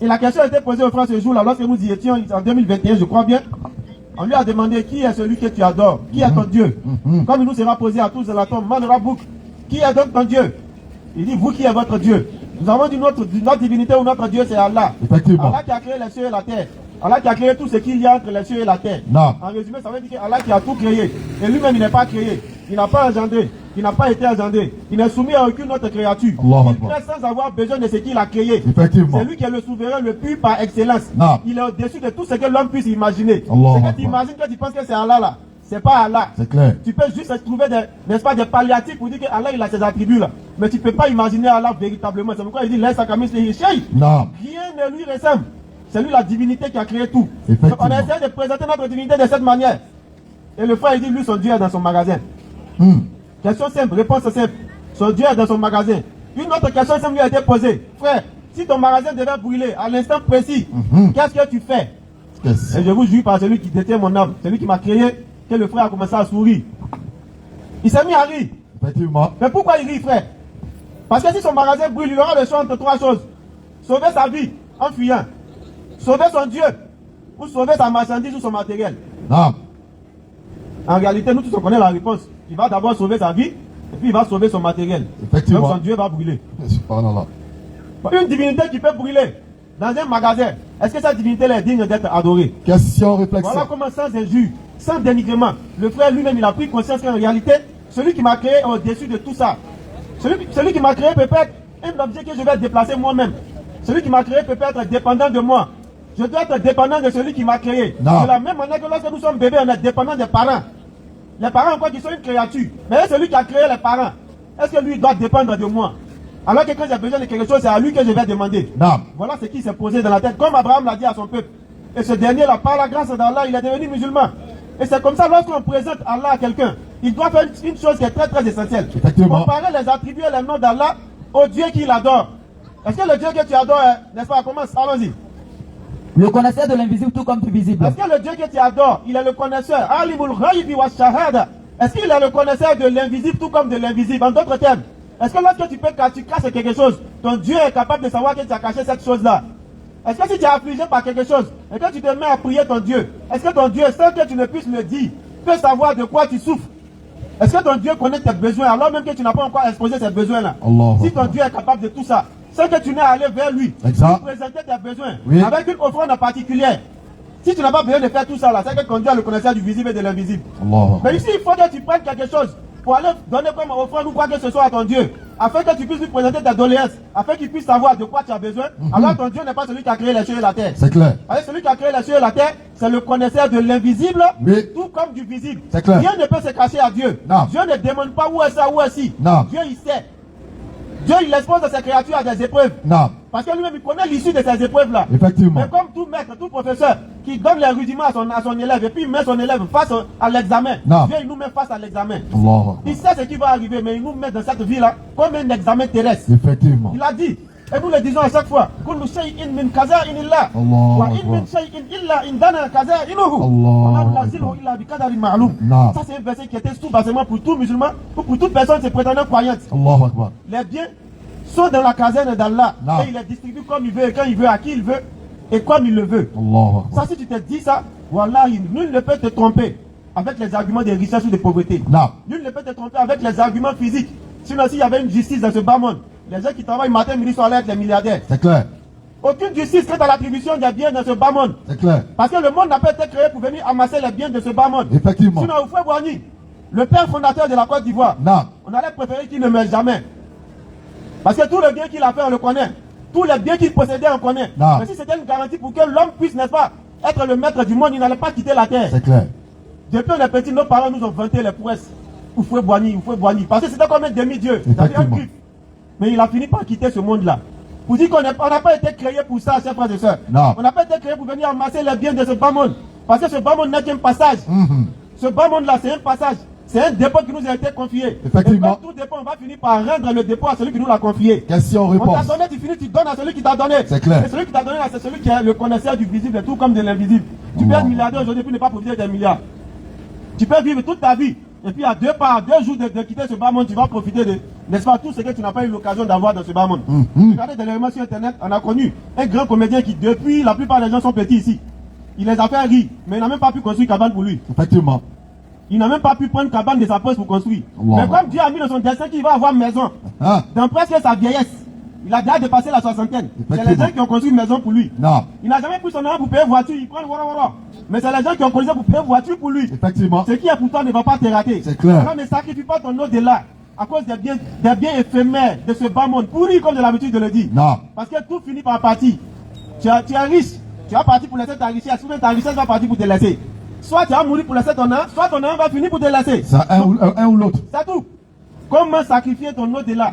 Et la question a été posée au frère ce jour-là, lorsque nous y étions en 2021, je crois bien. On lui a demandé qui est celui que tu adores, qui est ton Dieu. Comme il nous sera posé à tous de la tombe, Man Rabouk, qui est donc ton Dieu? Il dit, vous qui est votre Dieu? Nous avons dit notre divinité ou notre Dieu c'est Allah. Allah qui a créé les cieux et la terre. Allah qui a créé tout ce qu'il y a entre les cieux et la terre. En résumé, ça veut dire que Allah qui a tout créé. Et lui-même, il n'est pas créé. Il n'a pas engendré. Il n'a pas été engendré. Il n'est soumis à aucune autre créature. Il crée sans avoir besoin de ce qu'il a créé. C'est lui qui est le souverain le plus par excellence. Il est au-dessus de tout ce que l'homme puisse imaginer. C'est que tu imagines que tu penses que c'est Allah là. C'est pas Allah. C'est clair. Tu peux juste trouver des, n'est-ce pas, des palliatifs pour dire que Allah il a ses attributs là. Mais tu ne peux pas imaginer Allah véritablement. C'est pourquoi il dit laisse à Kamis les Rien ne lui ressemble. C'est lui la divinité qui a créé tout. Donc on a essayé de présenter notre divinité de cette manière. Et le frère il dit lui son Dieu est dans son magasin. Question simple, réponse simple. Son Dieu est dans son magasin. Une autre question simple lui a été posée. Frère, si ton magasin devait brûler à l'instant précis, qu'est-ce que tu fais? Et je vous jure par celui qui détient mon âme, celui qui m'a créé, que le frère a commencé à sourire. Il s'est mis à rire. Mais pourquoi il rit, frère? Parce que si son magasin brûle, il aura le choix entre trois choses. Sauver sa vie en fuyant. Sauver son Dieu. Ou sauver sa marchandise ou son matériel. En réalité, nous tous on connaît la réponse. Il va d'abord sauver sa vie, et puis il va sauver son matériel. Donc son Dieu va brûler. Une divinité qui peut brûler dans un magasin, est-ce que cette divinité est digne d'être adorée? Question réflexion. Voilà comment sans injure, sans dénigrement, le frère lui-même il a pris conscience qu'en réalité, celui qui m'a créé est au-dessus de tout ça. Celui qui m'a créé peut être un objet que je vais déplacer moi-même. Celui qui m'a créé peut pas être dépendant de moi. Je dois être dépendant de celui qui m'a créé. Non. De la même manière que lorsque nous sommes bébés, on est dépendant des parents. Les parents, quoi qu'ils soient une créature. Mais celui qui a créé les parents, est-ce que lui doit dépendre de moi? Alors que quand j'ai besoin de quelque chose, c'est à lui que je vais demander. Non. Voilà ce qui s'est posé dans la tête, comme Abraham l'a dit à son peuple. Et ce dernier-là, par la grâce d'Allah, il est devenu musulman. Et c'est comme ça, lorsqu'on présente Allah à quelqu'un, il doit faire une chose qui est très très essentielle. Effectivement. Comparer les attributs et les noms d'Allah au Dieu qu'il adore. Est-ce que le Dieu que tu adores, n'est-ce pas, commence? Allons-y. Le connaisseur de l'invisible tout comme du visible. Est-ce que le Dieu que tu adores, il est le connaisseur? Alimul ghaybi wa shahada. Est-ce qu'il est le connaisseur de l'invisible tout comme de l'invisible? En d'autres termes, est-ce que lorsque tu caches quelque chose, ton Dieu est capable de savoir que tu as caché cette chose-là? Est-ce que si tu es affligé par quelque chose et que tu te mets à prier ton Dieu, est-ce que ton Dieu, sans que tu ne puisses le dire, peut savoir de quoi tu souffres? Est-ce que ton Dieu connaît tes besoins alors même que tu n'as pas encore exposé ces besoins-là? Si ton Dieu est capable de tout ça, sans que tu n'aies à aller vers lui, Exact. lui présenter tes besoins, Oui. avec une offrande particulière. Si tu n'as pas besoin de faire tout ça là, c'est que ton Dieu est le connaisseur du visible et de l'invisible. Mais ici, il faut que tu prennes quelque chose pour aller donner comme offrande ou quoi que ce soit à ton Dieu, afin que tu puisses lui présenter tes doléances, afin qu'il puisse savoir de quoi tu as besoin. Alors ton Dieu n'est pas celui qui a créé les cieux et la terre. C'est clair. Alors, celui qui a créé les cieux et la terre, c'est le connaisseur de l'invisible, Oui. tout comme du visible. C'est clair. Rien ne peut se cacher à Dieu. Non. Dieu ne demande pas où est ça, où est ci. Non. Dieu, il sait. Dieu, il expose ses créatures à des épreuves. Non. Parce que lui-même, il connaît l'issue de ces épreuves-là. Effectivement. Mais comme tout maître, tout professeur, qui donne les rudiments à son élève, et puis il met son élève face à l'examen. Non. Dieu, il nous met face à l'examen. Allah. Il sait ce qui va arriver, mais il nous met dans cette vie-là comme un examen terrestre. Effectivement. Il a dit, et nous le disons à chaque fois, Kullu shay'in min kaza'inillah, Allah wa in Akbar. min shay'in illa indana kaza'inuhu, Allah wa la nunazziluhu illa bi qadarin ma'lum. Non. Ça c'est un verset qui était tout basement pour tout musulman, ou pour toute personne se prétendant croyante. Allahu Akbar. Les biens sont dans la caserne d'Allah, Non. et il les distribue comme il veut, et quand il veut, à qui il veut, et comme il le veut. Allahu Akbar. Ça, si tu te dis ça, wallahi, nul ne peut te tromper avec les arguments de richesse ou de pauvreté. Non. Nul ne peut te tromper avec les arguments physiques. Sinon, s'il y avait une justice dans ce bas monde, les gens qui travaillent matin, midi, soir, être les milliardaires. C'est clair. Aucune justice quant à l'attribution des biens dans ce bas monde. C'est clair. Parce que le monde n'a pas été créé pour venir amasser les biens de ce bas monde. Effectivement. Sinon, Oufoué Boigny, le père fondateur de la Côte d'Ivoire, Non. on allait préférer qu'il ne meure jamais. Parce que tout le bien qu'il a fait, on le connaît. Tous les biens qu'il possédait, on connaît. Non. Mais si c'était une garantie pour que l'homme puisse, n'est-ce pas, être le maître du monde, il n'allait pas quitter la terre. C'est clair. Depuis on est petit, nos parents nous ont vanté les prouesses. Oufoué Boigny. Parce que c'était comme un demi-dieu. Il avait un Effectivement. griffe. Mais il a fini par quitter ce monde-là. Pour dire qu'on n'a pas été créé pour ça, chers frères et sœurs. Non. On n'a pas été créé pour venir amasser les biens de ce bas monde. Parce que ce bas monde n'est qu'un passage. Mhm. Ce bas monde-là, c'est un passage. C'est un dépôt qui nous a été confié. Effectivement. Et comme tout dépôt, on va finir par rendre le dépôt à celui qui nous l'a confié. On Question-réponse. t'a donné, tu finis, tu donnes à celui qui t'a donné. C'est clair. Et celui qui t'a donné, là, c'est celui qui est le connaisseur du visible et tout comme de l'invisible. Tu peux être milliardaire aujourd'hui puis ne pas profiter des milliards. Tu peux vivre toute ta vie. Et puis à 2 jours de quitter ce bas monde, tu vas profiter de, n'est-ce pas, tout ce que tu n'as pas eu l'occasion d'avoir dans ce bas monde. Regardez dernièrement sur Internet, on a connu un grand comédien qui, depuis, la plupart des gens sont petits ici. Il les a fait rire, mais il n'a même pas pu construire cabane pour lui. Effectivement. Il n'a même pas pu prendre cabane de sa poche pour construire. Allah. Mais comme Dieu a mis dans son destin qu'il va avoir maison, Hein? dans presque sa vieillesse, il a déjà dépassé la soixantaine. C'est les Effectivement. gens qui ont construit une maison pour lui. Non. Il n'a jamais pris son argent pour payer voiture, il prend le wara. Mais c'est les gens qui ont construit pour payer voiture pour lui. Effectivement. Ce qui est pour toi ne va pas te rater. C'est clair. Alors ne sacrifie pas ton au-delà à cause des biens éphémères de ce bas monde, pourri comme j'ai l'habitude de le dire. Non. Parce que tout finit par partir. Tu es riche, tu vas partir pour laisser ta richesse, souvent ta richesse va partir pour te laisser. Soit tu vas mourir pour laisser ton âme, soit ton âme va finir pour te laisser. C'est un ou l'autre. C'est tout. Comment sacrifier ton au-delà?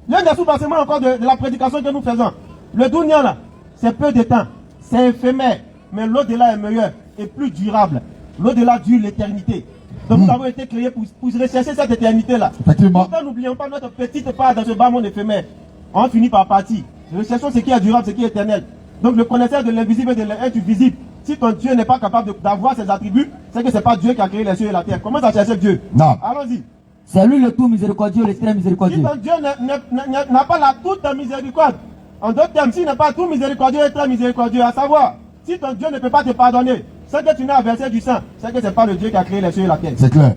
L'un des sous-bassements encore de la prédication que nous faisons. Le dunya là, c'est peu de temps, c'est éphémère, mais l'au-delà est meilleur et plus durable. L'au-delà dure l'éternité. Donc nous avons été créés pour rechercher cette éternité-là. Effectivement. Pourtant, n'oublions pas notre petite part dans ce bas monde éphémère. On finit par partir. Recherchons ce qui est durable, ce qui est éternel. Donc le connaisseur de l'invisible et du visible. Si ton Dieu n'est pas capable d'avoir ses attributs, c'est que ce n'est pas Dieu qui a créé les cieux et la terre. Comment à chercher Dieu? Non. Allons-y. C'est lui le tout miséricordieux, le très Si miséricordieux. ton Dieu n'a pas la toute miséricorde, en d'autres termes, s'il n'est pas tout miséricordieux et très miséricordieux, à savoir, si ton Dieu ne peut pas te pardonner, c'est que tu n'as versé du sang, c'est que ce n'est pas le Dieu qui a créé les cieux et la terre. C'est clair.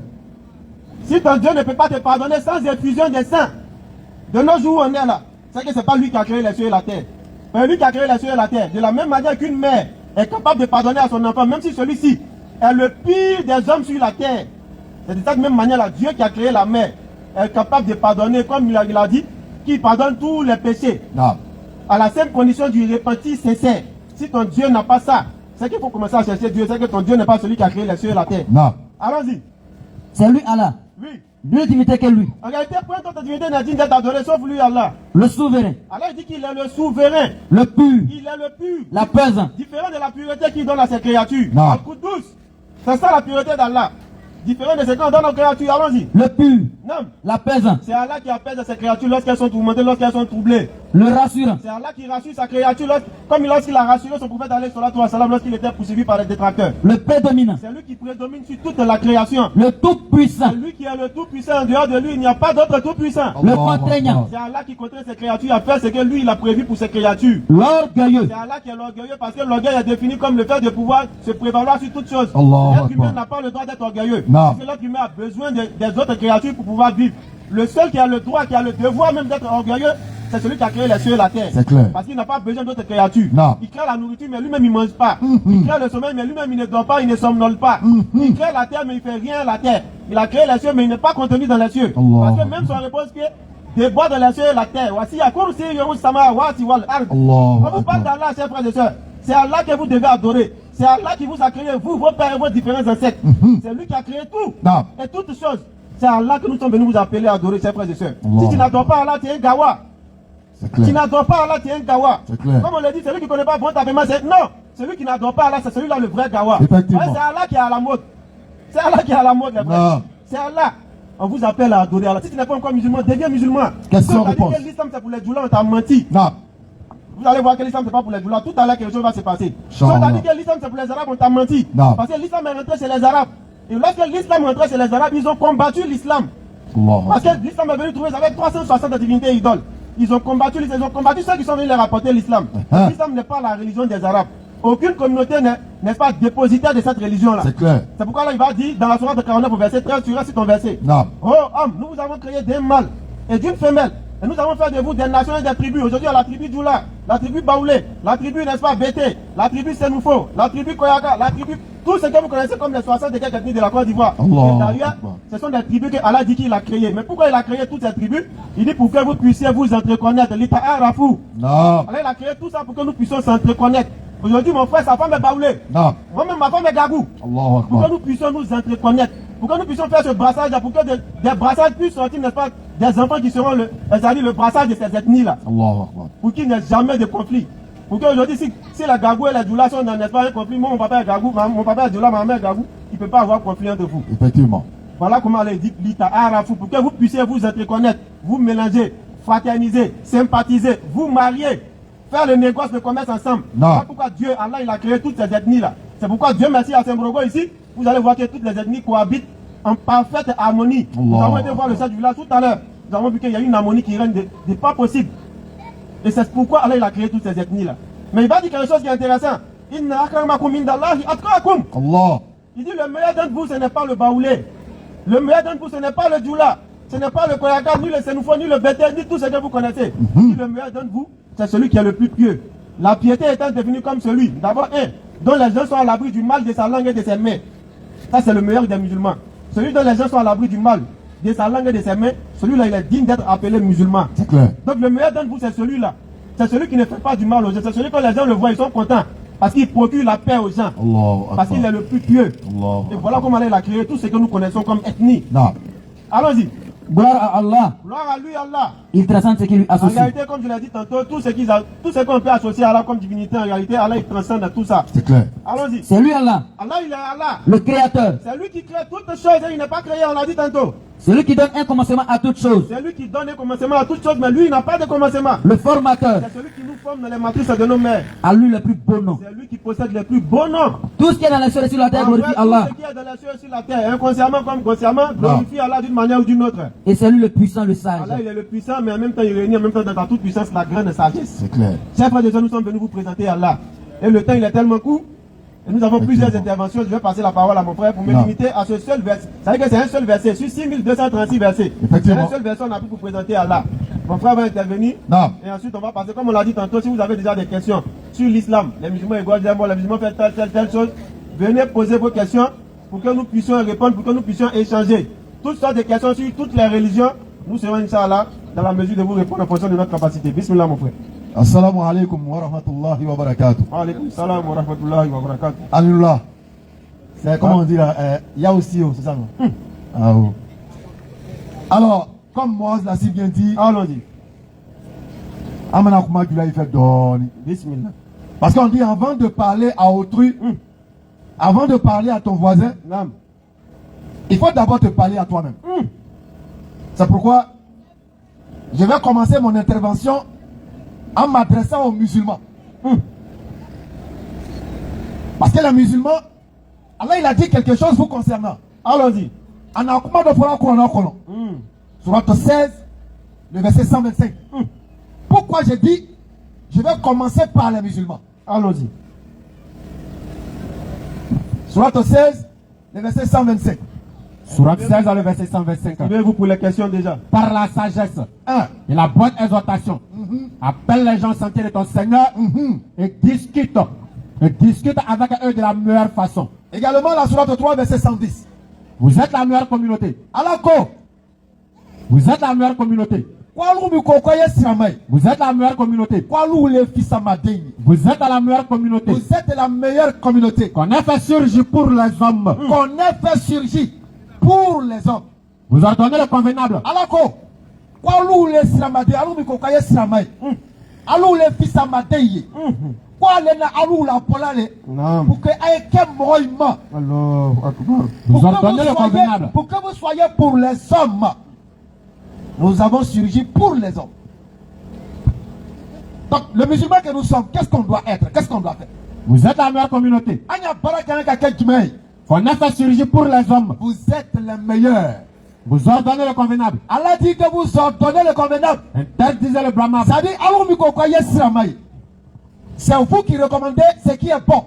Si ton Dieu ne peut pas te pardonner sans effusion des saints, de nos jours où on est là, c'est que ce n'est pas lui qui a créé les cieux et la terre. Mais lui qui a créé les cieux et la terre, de la même manière qu'une mère est capable de pardonner à son enfant, même si celui-ci est le pire des hommes sur la terre. C'est de cette même manière là, Dieu qui a créé la mer est capable de pardonner, comme il a dit, qui pardonne tous les péchés. Non. À la seule condition du repenti sincère. Si ton Dieu n'a pas ça, c'est qu'il faut commencer à chercher Dieu. C'est que ton Dieu n'est pas celui qui a créé les cieux et la terre. Non. Allons-y. C'est lui Allah. Oui. Dieu divinité que lui. En réalité, point d'autre divinité n'est digne d'être adoré sauf lui, Allah. Le souverain. Allah dit qu'il est le souverain. Le pur. Il est le pur. La pesant. Différent de la pureté qu'il donne à ses créatures. Non. Al-Quddus. C'est ça la pureté d'Allah. Différent de ce qu'on donne aux créatures. Allons-y. Le pur. Non. La pesant. C'est Allah qui apaise ses créatures lorsqu'elles sont tourmentées, lorsqu'elles sont troublées. Le rassurant. C'est Allah qui rassure sa créature, comme lorsqu'il a rassuré son prophète alayhi salatu wa salam lorsqu'il était poursuivi par les détracteurs. Le prédominant. C'est lui qui prédomine sur toute la création. Le tout-puissant. C'est lui qui est le tout-puissant. En dehors de lui, il n'y a pas d'autre tout-puissant. Le contraignant. C'est Allah qui contraint ses créatures à faire ce que lui, il a prévu pour ses créatures. L'orgueilleux. C'est Allah qui est l'orgueilleux parce que l'orgueil est défini comme le fait de pouvoir se prévaloir sur toute chose. Allah L'être humain Akbar. n'a pas le droit d'être orgueilleux. Non. Parce que l'être humain a besoin des autres créatures pour pouvoir vivre. Le seul qui a le droit, qui a le devoir même d'être orgueilleux, c'est celui qui a créé les cieux et la terre. C'est clair. Parce qu'il n'a pas besoin d'autres créatures. Non. Il crée la nourriture, mais lui-même il ne mange pas. Il crée le sommeil, mais lui-même il ne dort pas, il ne somnole pas. Il crée la terre, mais il ne fait rien à la terre. Il a créé les cieux, mais il n'est pas contenu dans les cieux. Allah. Parce que même son repose-pied déborde dans les cieux et la terre. Voici, à quoi c'est Yoru Sama, Wati Wal Ard. On vous parle d'Allah, chers frères et sœurs. C'est Allah que vous devez adorer. C'est Allah qui vous a créé, vous, vos pères et vos différents ancêtres. C'est lui qui a créé tout. Non. Et toutes choses. C'est Allah que nous sommes venus vous appeler à adorer, chers frères et sœurs. Allah. Si tu n'adores pas Allah, tu es un gawa. C'est Tu clair. n'adores pas Allah, tu es un gawa. C'est clair. Comme on l'a dit, celui qui ne connaît pas bon tapement, c'est non. Celui qui n'adore pas Allah, c'est celui-là le vrai gawa. Effectivement. Ouais, c'est Allah qui est à la mode. C'est Allah qui est à la mode, les frères. Non. C'est Allah. On vous appelle à adorer Allah. Si tu n'es pas encore musulman, deviens musulman. Question, Quand on a dit réponse. que l'islam c'est pour les djoulas, on t'a menti. Non. Vous allez voir que l'islam c'est pas pour les djoulas. Tout à l'heure quelque chose va se passer. Si Inch'Allah. on t'a dit que l'islam c'est pour les arabes, on t'a menti. Non. Parce que l'islam est rentré chez les arabes. Et lorsque l'islam est rentré chez les arabes, ils ont combattu l'islam. Allah. Parce que l'islam est venu trouver avec 360 divinités idoles. Ils ont combattu ceux qui sont venus les rapporter l'islam. L'islam n'est pas la religion des arabes. Aucune communauté n'est pas dépositaire de cette religion-là. C'est clair. C'est pourquoi là il va dire dans la sourate de 49 au verset 13, tu restes sur ton verset. Non. Oh homme, nous vous avons créé d'un mâle et d'une femelle. Et nous avons fait de vous des nations et des tribus. Aujourd'hui, il y a la tribu Djoula, la tribu Baoulé, la tribu, n'est-ce pas, Bété, la tribu Senoufo, la tribu Koyaka, la tribu, tout ce que vous connaissez comme les 60 et quelques ethnies de la Côte d'Ivoire. Allah. Et d'ailleurs, ce sont des tribus que Allah dit qu'il a créées. Mais pourquoi il a créé toutes ces tribus? Il dit pour que vous puissiez vous entreconnaître. L'Ita Arafou. Non. Allah, il a créé tout ça pour que nous puissions s'entreconnaître. Aujourd'hui, mon frère, sa femme est Baoulé. Non. Moi-même, ma femme est Gagou. Allah Pour que Akbar. nous puissions nous entreconnaître, pour que nous puissions faire ce brassage, pour que des brassages puissent sortir, n'est-ce pas, des enfants qui seront le brassage de ces ethnies-là, Allah Akbar. pour qu'il n'y ait jamais de conflit. Pour qu'aujourd'hui, si la Gagou et la Djoula sont dans, n'est-ce pas, un conflit, moi, mon papa est Gagou, mon papa est Djoula, ma mère est Gagou, il ne peut pas avoir conflit entre vous. Effectivement. Voilà comment Allah dit l'Ita Arafou, pour que vous puissiez vous entreconnaître, vous mélanger, fraterniser, sympathiser, vous marier, faire le négoce, le commerce ensemble. Non. C'est pourquoi Dieu, Allah, il a créé toutes ces ethnies-là. C'est pourquoi Dieu, merci à Saint-Brogo ici, vous allez voir que toutes les ethnies cohabitent en parfaite harmonie. Nous avons été voir le chef du village tout à l'heure. Nous avons vu qu'il y a une harmonie qui règne de pas possible. Et c'est pourquoi Allah, il a créé toutes ces ethnies-là. Mais il va dire quelque chose qui est intéressant. Inna akramakum indallahi atqakum. Allah. Il dit le meilleur d'entre vous, ce n'est pas le Baoulé. Le meilleur d'entre vous, ce n'est pas le Djoula. Ce n'est pas le Koyaka, ni le Senoufo, ni le Bété, ni tout ce que vous connaissez. Il dit le meilleur d'entre vous, c'est celui qui est le plus pieux. La piété étant devenue comme celui, d'abord dont les gens sont à l'abri du mal de sa langue et de ses mains. Ça, c'est le meilleur des musulmans. Celui dont les gens sont à l'abri du mal de sa langue et de ses mains, celui-là, il est digne d'être appelé musulman. C'est clair. Donc le meilleur d'entre vous, c'est celui-là. C'est celui qui ne fait pas du mal aux gens. C'est celui que les gens le voient, ils sont contents. Parce qu'il procure la paix aux gens. Allah Parce qu'il est Akbar. le plus pieux. Allah Et voilà comment il a créé tout ce que nous connaissons comme ethnie. Non. Allons-y. Gloire à Allah. Gloire à lui, Allah. Il transcende ce qui lui En associe. réalité, comme je l'ai dit tantôt, tout ce qu'on peut associer à Allah comme divinité, en réalité, Allah, il transcende tout ça. C'est clair. Allons-y. C'est lui Allah. Allah, il est Allah. Le créateur. C'est lui qui crée toutes choses et il n'est pas créé, on l'a dit tantôt. C'est lui qui donne un commencement à toutes choses. C'est lui qui donne un commencement à toutes choses, mais lui, il n'a pas de commencement. Le formateur. C'est celui qui nous forme dans les matrices de nos mères. À lui le plus beau nom. C'est lui qui possède les plus beaux noms. Tout ce qui est dans les cieux et sur la terre En vrai, glorifie tout Allah. ce qui est dans les cieux et sur la terre, inconsciemment comme consciemment, glorifie Allah d'une manière ou d'une autre. Et c'est lui le puissant, le sage. Allah, il est le puissant, mais en même temps, il réunit en même temps dans toute puissance la grande sagesse. C'est clair. Chers frères et sœurs, nous sommes venus vous présenter Allah. Et le temps, il est tellement court. Et nous avons plusieurs interventions. Je vais passer la parole à mon frère pour me limiter à ce seul verset. Ça veut dire que c'est un seul verset. Sur 6236 versets. C'est Effectivement. un seul verset qu'on a pu vous présenter Allah. Mon frère va intervenir. Non. Et ensuite, on va passer, comme on l'a dit tantôt, si vous avez déjà des questions sur l'islam, les musulmans égorgent, les musulmans font telle chose, venez poser vos questions pour que nous puissions répondre, pour que nous puissions échanger toutes sortes de questions sur toutes les religions Nous serons, Inch'Allah, dans la mesure de vous répondre en fonction de notre capacité. Bismillah, mon frère. Assalamu alaikum wa rahmatullahi wa barakatuh. Wa alaykum salam wa rahmatullahi wa barakatuh. Alhamdulillah. C'est comment on dit là, il y a aussi, c'est ça non? Ah, oh. Alors, comme Moaz l'a si bien dit, Allons-y. Amana Kuma Gula il fait donner. Bismillah. Parce qu'on dit avant de parler à autrui, avant de parler à ton voisin, Nam. il faut d'abord te parler à toi-même. C'est pourquoi je vais commencer mon intervention en m'adressant aux musulmans. Parce que les musulmans, Allah il a dit quelque chose vous concernant. Allons-y. Surat 16, le verset 125. Pourquoi j'ai dit, je vais commencer par les musulmans. Allons-y. Surat 16, le verset 125. Surat 16, le verset 125. Suivez-vous pour les questions déjà. Par la sagesse et la bonne exhortation, appelle les gens au sentier de ton Seigneur et discute avec eux de la meilleure façon. Également la Surat 3, verset 110. Vous êtes la meilleure communauté. Alako. Vous êtes la meilleure communauté. Vous êtes la meilleure communauté. Vous êtes la meilleure communauté. Vous êtes la meilleure communauté. Qu'on ait fait surgir pour les hommes. Qu'on ait fait surgir pour les hommes. Vous ordonnez le convenable. Alako. Alou les Sramade, alou mi kokaye Sramay. Alou les fils Amadeye. Quoi les alou la polale. Pour que aye kem moïma. Allah Akbar. Vous ordonnez le convenable. Pour que vous soyez pour les hommes. Nous avons surgi pour les hommes. Donc, le musulman que nous sommes, qu'est-ce qu'on doit être? Qu'est-ce qu'on doit faire? Vous êtes la meilleure communauté. Qu'on a fait surgir pour les hommes. Vous êtes les meilleurs. Vous ordonnez le convenable. Allah dit que vous ordonnez le convenable. Interdisez le blâmable. Ça dit, c'est vous qui recommandez ce qui est bon.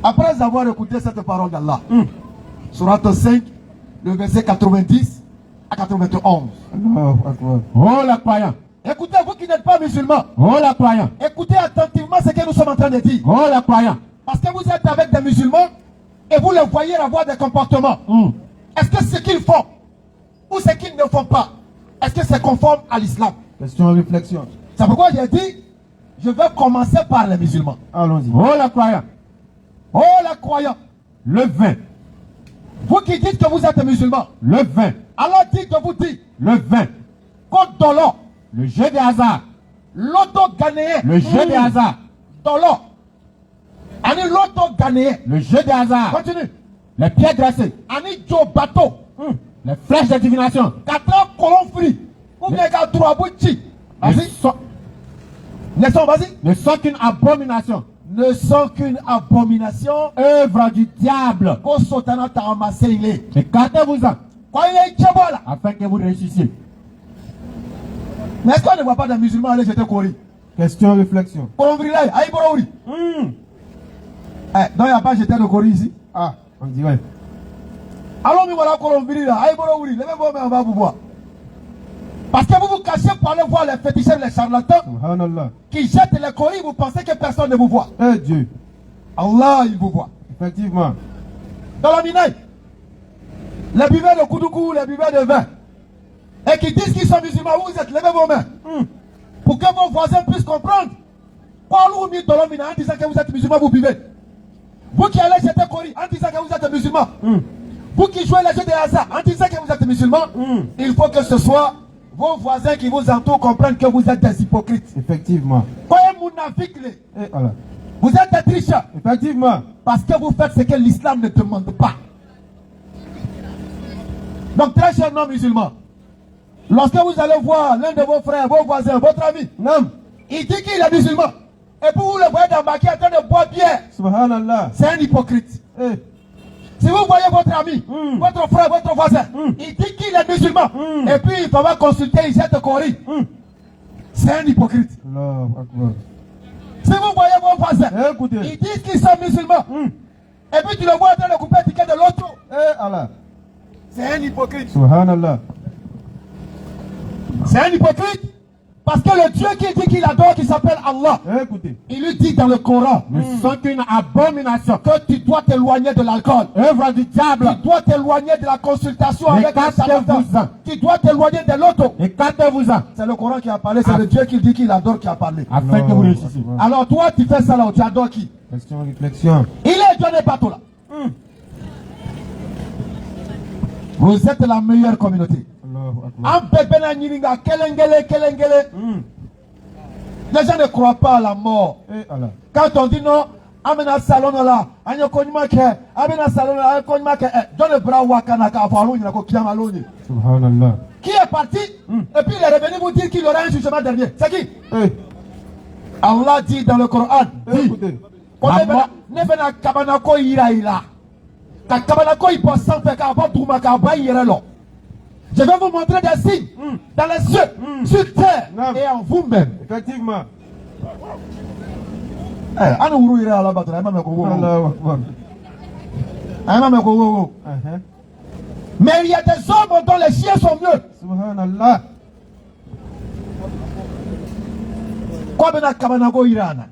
Après avoir écouté cette parole d'Allah, Surat 5, le verset 90 à 91. Oh les croyants. Écoutez, vous qui n'êtes pas musulmans. Oh les croyants. Écoutez attentivement ce que nous sommes en train de dire. Oh les croyants. Parce que vous êtes avec des musulmans et vous les voyez avoir des comportements. Est-ce que ce qu'ils font ou ce qu'ils ne font pas, est-ce que c'est conforme à l'islam? Question réflexion. C'est pourquoi j'ai dit, je vais commencer par les musulmans. Allons-y. Oh les croyants. Oh les croyants. Le vin. Vous qui dites que vous êtes musulmans. Le vin. Allah dit que vous dites. Le vin. Contre dollar. Le jeu des hasards. L'auto gagné. Le jeu des hasards. Dollar. Ani l'auto gagné. Le jeu des hasards. Continue. Les pieds dressés. Ani jo bateau. Les flèches de divination. Katra colon free. Ou bien ka droit bouti. Vas-y. Vas-y. Ne sont qu'une abomination. Ne sont qu'une abomination. Œuvre du diable. Écartez-vous-en. Afin que vous réussissiez. Mais est-ce qu'on ne voit pas des musulmans aller jeter Kori? Question réflexion. Donc il n'y a pas jeté de Kori ici. Ah, on dirait. Alors, voilà on va vous voir. Parce que vous vous cachez pour aller voir les féticheurs, les charlatans qui jettent les coris, vous pensez que personne ne vous voit. Eh Dieu. Allah, il vous voit. Effectivement. Dans la minaille, les buveurs de koudoukou, les buveurs de vin, et qui disent qu'ils sont musulmans, vous êtes, levez vos mains. Pour que vos voisins puissent comprendre. En disant que vous êtes musulmans, vous buvez. Vous qui allez jeter coris, en disant que vous êtes musulmans. Vous qui jouez les jeux de hasard, en disant que vous êtes musulmans, il faut que ce soit vos voisins qui vous entourent comprennent que vous êtes des hypocrites. Effectivement. Vous êtes des tricheurs. Effectivement. Parce que vous faites ce que l'islam ne demande pas. Donc, très chers non-musulmans, lorsque vous allez voir l'un de vos frères, vos voisins, votre ami, il dit qu'il est musulman. Et puis vous le voyez dans ma en train de boire bière. Subhanallah. C'est un hypocrite. Si vous voyez votre ami, votre frère, votre voisin, il dit qu'il est musulman, et puis il va consulter, il jette Coran. C'est un hypocrite. Si vous voyez vos voisins, ils disent qu'ils sont musulmans, et puis tu le vois en train de couper le ticket de l'autre. C'est un hypocrite. Subhanallah. C'est un hypocrite. Parce que le Dieu qui dit qu'il adore, qui s'appelle Allah, Écoutez. il lui dit dans le Coran, ne sont qu'une abomination. que tu dois t'éloigner de l'alcool. Œuvre du diable. Tu dois t'éloigner de la consultation avec un Écartez-vous-en. charlatan. Tu dois t'éloigner de l'auto. Écartez-vous-en. C'est le Coran qui a parlé, c'est le Dieu qui dit qu'il adore qui a parlé. Afin que vous réussissiez. Alors toi, tu fais ça là, tu adores qui? Question, réflexion. Il est Dieu n'est pas tout là. Vous êtes la meilleure communauté. Allahu Akbar. Les gens ne croient pas à la mort. Eh, Allah. Quand on dit non, amena salon là, anyo konyma ke, amena salon là, konyma ke, donne bras wakana ka falu ni ko kiyama loni. Subhanallah. Qui est parti et puis il est revenu vous dire qu'il aura un jugement dernier. C'est qui? Eh, Allah dit dans le Coran, dit, écoutez. on ne vena kabana ko ira ila. Ka kabana ko ipo sans faire ka ba duma ka ba ira lo. Je vais vous montrer des signes dans les cieux, sur terre et en vous-même. Effectivement. Anu wuru ira ala batra, ma me ko wo. Allahu Akbar. Ma me ko wo. Mais il y a des hommes dont les chiens sont mieux. Subhanallah. Quoi bena kabana ko irana.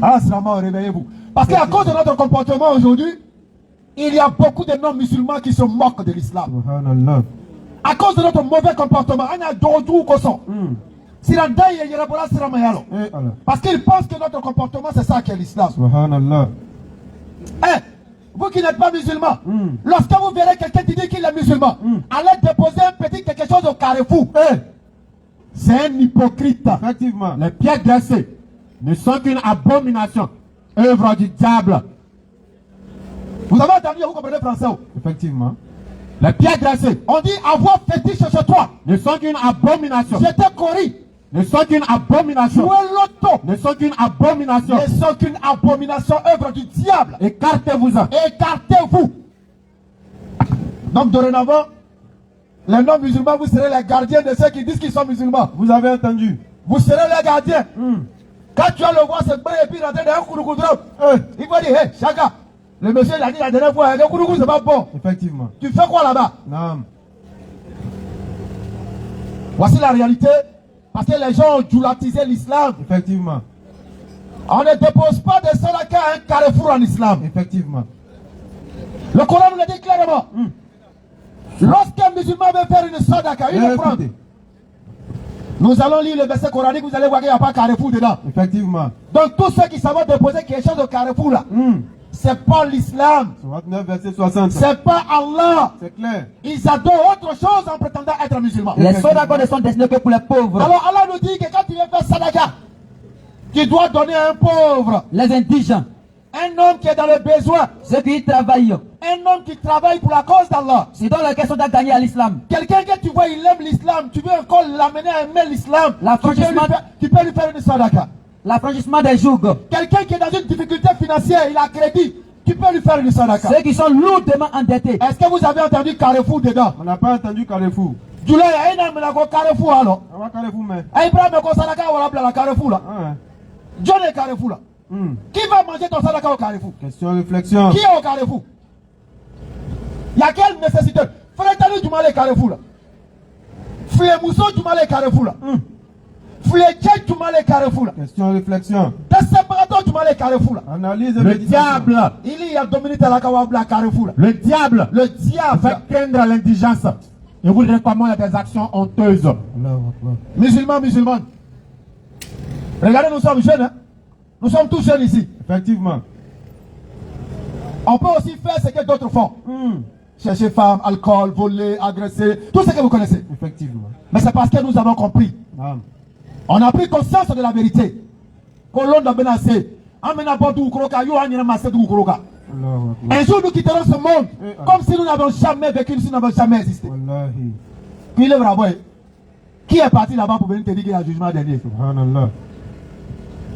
Ah, seulement réveillez-vous. Parce qu'à cause de notre comportement aujourd'hui, il y a beaucoup de non-musulmans qui se moquent de l'islam. Subhanallah. À cause de notre mauvais comportement, on a d'autres koso. Eh, Allah. Parce qu'ils pensent que notre comportement, c'est ça qui est l'islam. Subhanallah. Eh, vous qui n'êtes pas musulman, lorsque vous verrez quelqu'un qui dit qu'il est musulman, allez déposer un petit quelque chose au carrefour. Eh, c'est un hypocrite. Effectivement. Les pierres glacées ne sont qu'une abomination. Œuvre du diable. Vous avez entendu, vous comprenez français? Effectivement. Les pierres glacées On dit avoir fétiche chez toi. ne sont qu'une abomination. J'étais Cori. Ne sont qu'une abomination. Jouer l'auto. Ne sont qu'une abomination. Ne sont qu'une abomination, œuvre du diable. Écartez-vous-en. Écartez-vous. Donc dorénavant, les non-musulmans, vous serez les gardiens de ceux qui disent qu'ils sont musulmans. Vous avez entendu. Vous serez les gardiens. Quand tu vas le voir se prendre et puis rentrer dans un kouroukoudrop, il va dire, hé, Chaka, le monsieur l'a dit la dernière fois, le kouroukou c'est pas bon. Effectivement. Tu fais quoi là-bas? Naam. Voici la réalité. Parce que les gens ont djoulatisé l'islam. Effectivement. On ne dépose pas de sadaka à un carrefour en islam. Effectivement. Le Coran nous le dit clairement. Lorsqu'un musulman veut faire une sadaka, une offrande, Écoutez. nous allons lire le verset coranique, vous allez voir qu'il n'y a pas carrefour dedans. Effectivement. Donc tous ceux qui savent déposer quelque chose au carrefour là, c'est pas l'islam, 69 verset 60. c'est pas Allah. C'est clair. Ils adorent autre chose en prétendant être musulmans. Les sadaka ne sont destinés que pour les pauvres. Alors Allah nous dit que quand tu viens faire sadaka, tu dois donner à un pauvre, Les indigents, un homme qui est dans le besoin, ceux qui travaillent, un homme qui travaille pour la cause d'Allah. c'est dans la question de gagner à l'islam. Quelqu'un que tu vois, il aime l'islam, tu veux encore l'amener à aimer l'islam, L'affranchissement- tu peux lui faire une sadaka. L'affranchissement des jougs, Quelqu'un qui est dans une difficulté financière, il a crédit, tu peux lui faire une sadaka. ceux qui sont lourdement endettés. Est-ce que vous avez entendu Carrefour dedans? On n'a pas entendu Carrefour. Dula ya ina mena ko Carrefour alors. On va Carrefour, mais. Ibrahim ko sadaka wala bla la Carrefour là. Ah, John est Carrefour là. Qui va manger ton sadaka au Carrefour? Question, réflexion. Qui est au Carrefour? Il y a quelle nécessité? Frère du mal Carrefour là. Frère Mousso du mal Carrefour là. Frère Tchèque du mal Carrefour là. Question, réflexion. Des séparateurs du mal Carrefour là. Analyse et Le méditation. diable. Il y a Dominique Talakawabla Carrefour là. Le diable Le diable. fait craindre l'indigence. Et vous recommande des actions honteuses. Allahu Akbar. Musulmans, musulmanes. Regardez, nous sommes jeunes. Hein? Nous sommes tous jeunes ici. Effectivement. On peut aussi faire ce que d'autres font. Chercher femmes, alcool, voler, agresser, tout ce que vous connaissez. Effectivement. Mais c'est parce que nous avons compris. Naam. On a pris conscience de la vérité. Allahu Akbar. Un jour nous quitterons ce monde comme si nous n'avions jamais vécu, si nous n'avions jamais existé. Wallahi. Qui est vrai? Qui est parti là-bas pour venir te dire qu'il y a un jugement dernier? Subhanallah.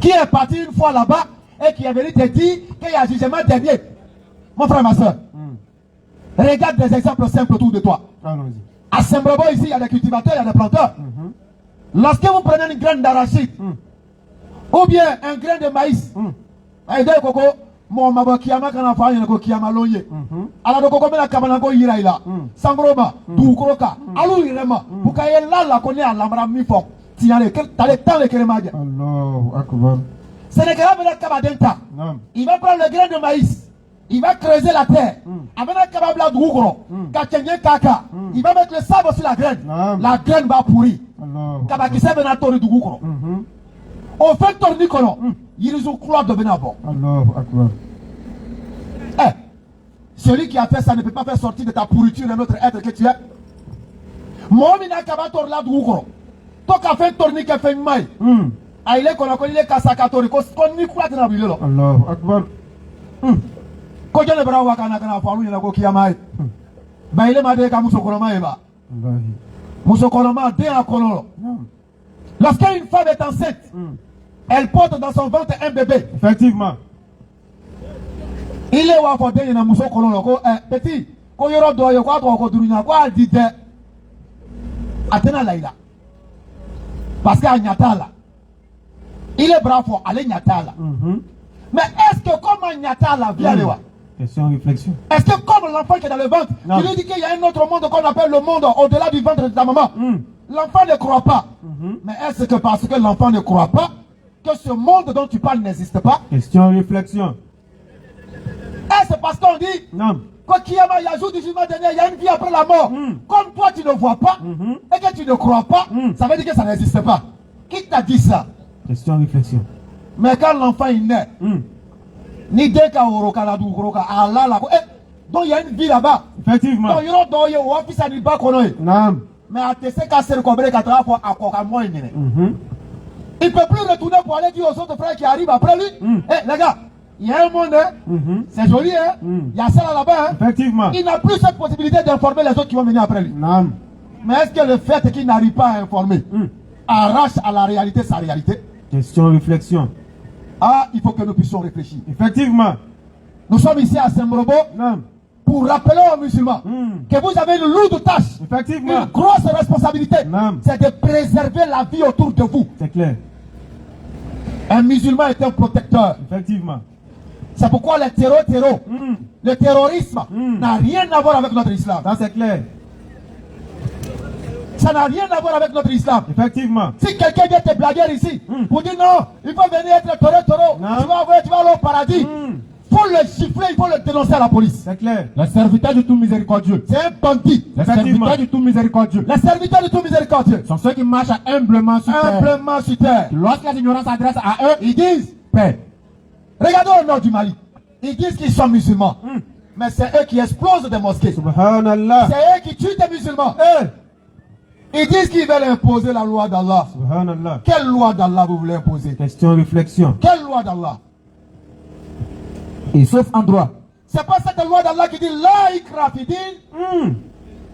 Qui est parti une fois là-bas et qui est venu te dire qu'il y a un jugement dernier? Mon frère, ma soeur, regarde des exemples simples autour de toi. Allons-y. À Saint-Brabo, ici, il y a des cultivateurs, il y a des planteurs. Lorsque vous prenez une graine d'arachide, ou bien un grain de maïs, un de coco, Mon mabo kiyama kana fa yana ko kiyama loye. Ala do ko mena kabana ko yira ila. Sangroba, du kroka, alu irema. Bukaye la ko ne alamra mi fo. Tiale quel tale tale keremaja. Allahu Akbar. Sénégal va kabadenta. Il va prendre le grain de maïs. Il va creuser la terre. Avec un kababla dougro, kaka. Il va mettre le sable sur la graine. La graine va pourrir. Kabakise benatori dougro. On fait tourner kono. Ils ont croix de benabo. Allahu Akbar. Eh, celui qui a fait ça ne peut pas faire sortir de ta pourriture un autre être que tu es. Moi, je n'ai pas tourné la dougro. Toi qui as fait tourner qui a fait une maille. Il est qu'on a connu les kasakatori. Qu'on n'y croit pas. Allahu Akbar. Ko jole bra wa kana faru ina ko kiyama ba ile ma de ka muso koloma eba muso koloma de a kololo. Lorsqu'une femme est enceinte, elle porte dans son ventre un bébé. Effectivement. Il est wa fo de ina muso kololo ko petit ko yoro do yo ko durunya ko adite atena laila parce que anyatala il est bravo aller nyatala. Mais est-ce que comme anyatala vient le wa? Question, réflexion. Est-ce que comme l'enfant qui est dans le ventre, tu lui dis qu'il y a un autre monde qu'on appelle le monde au-delà du ventre de ta maman, l'enfant ne croit pas. Mais est-ce que parce que l'enfant ne croit pas, que ce monde dont tu parles n'existe pas? Question, réflexion. Est-ce parce qu'on dit Non. qu'il y a jour du jugement dernier, il y a une vie après la mort. Comme toi tu ne vois pas et que tu ne crois pas, ça veut dire que ça n'existe pas. Qui t'a dit ça? Question, réflexion. Mais quand l'enfant est né, ni dès qu'à Oroka, Allah, donc il y a une vie là-bas. Effectivement. Donc il y a un office à l'Iba Konoé. Non. Mais à tes cas, c'est le combien qu'à trois fois à Kokamoy. Il ne peut plus retourner pour aller dire aux autres frères qui arrivent après lui. Eh, les gars, il y a un monde, c'est joli, hein. Il y a ça là-bas, hein. Effectivement. Il n'a plus cette possibilité d'informer les autres qui vont venir après lui. Non. Mais est-ce que le fait qu'il n'arrive pas à informer arrache à la réalité sa réalité? Question, réflexion. Ah, il faut que nous puissions réfléchir. Effectivement. Nous sommes ici à Saint-Morobo pour rappeler aux musulmans que vous avez une lourde tâche, Effectivement. une grosse responsabilité. C'est de préserver la vie autour de vous. C'est clair. Un musulman est un protecteur. Effectivement. C'est pourquoi le le terrorisme n'a rien à voir avec notre islam. Ça c'est clair. Ça n'a rien à voir avec notre islam. Effectivement. Si quelqu'un vient te blaguer ici, pour dire non, il faut venir être taureau, tu vas aller au paradis. Il faut le gifler, il faut le dénoncer à la police. C'est clair. Le serviteur du tout miséricordieux. C'est un bandit. Les serviteurs du tout miséricordieux. Les serviteurs du tout miséricordieux sont ceux qui marchent humblement sur terre. Humblement sur terre. Lorsque l'ignorance s'adresse à eux, ils disent paix. Regardez au nord du Mali. Ils disent qu'ils sont musulmans. Mais c'est eux qui explosent des mosquées. Subhanallah. C'est eux qui tuent des musulmans. Ils disent qu'ils veulent imposer la loi d'Allah. Subhanallah. Quelle loi d'Allah vous voulez imposer? Question, réflexion. Quelle loi d'Allah? Et sauf en droit. C'est pas cette loi d'Allah qui dit la ikra fi din.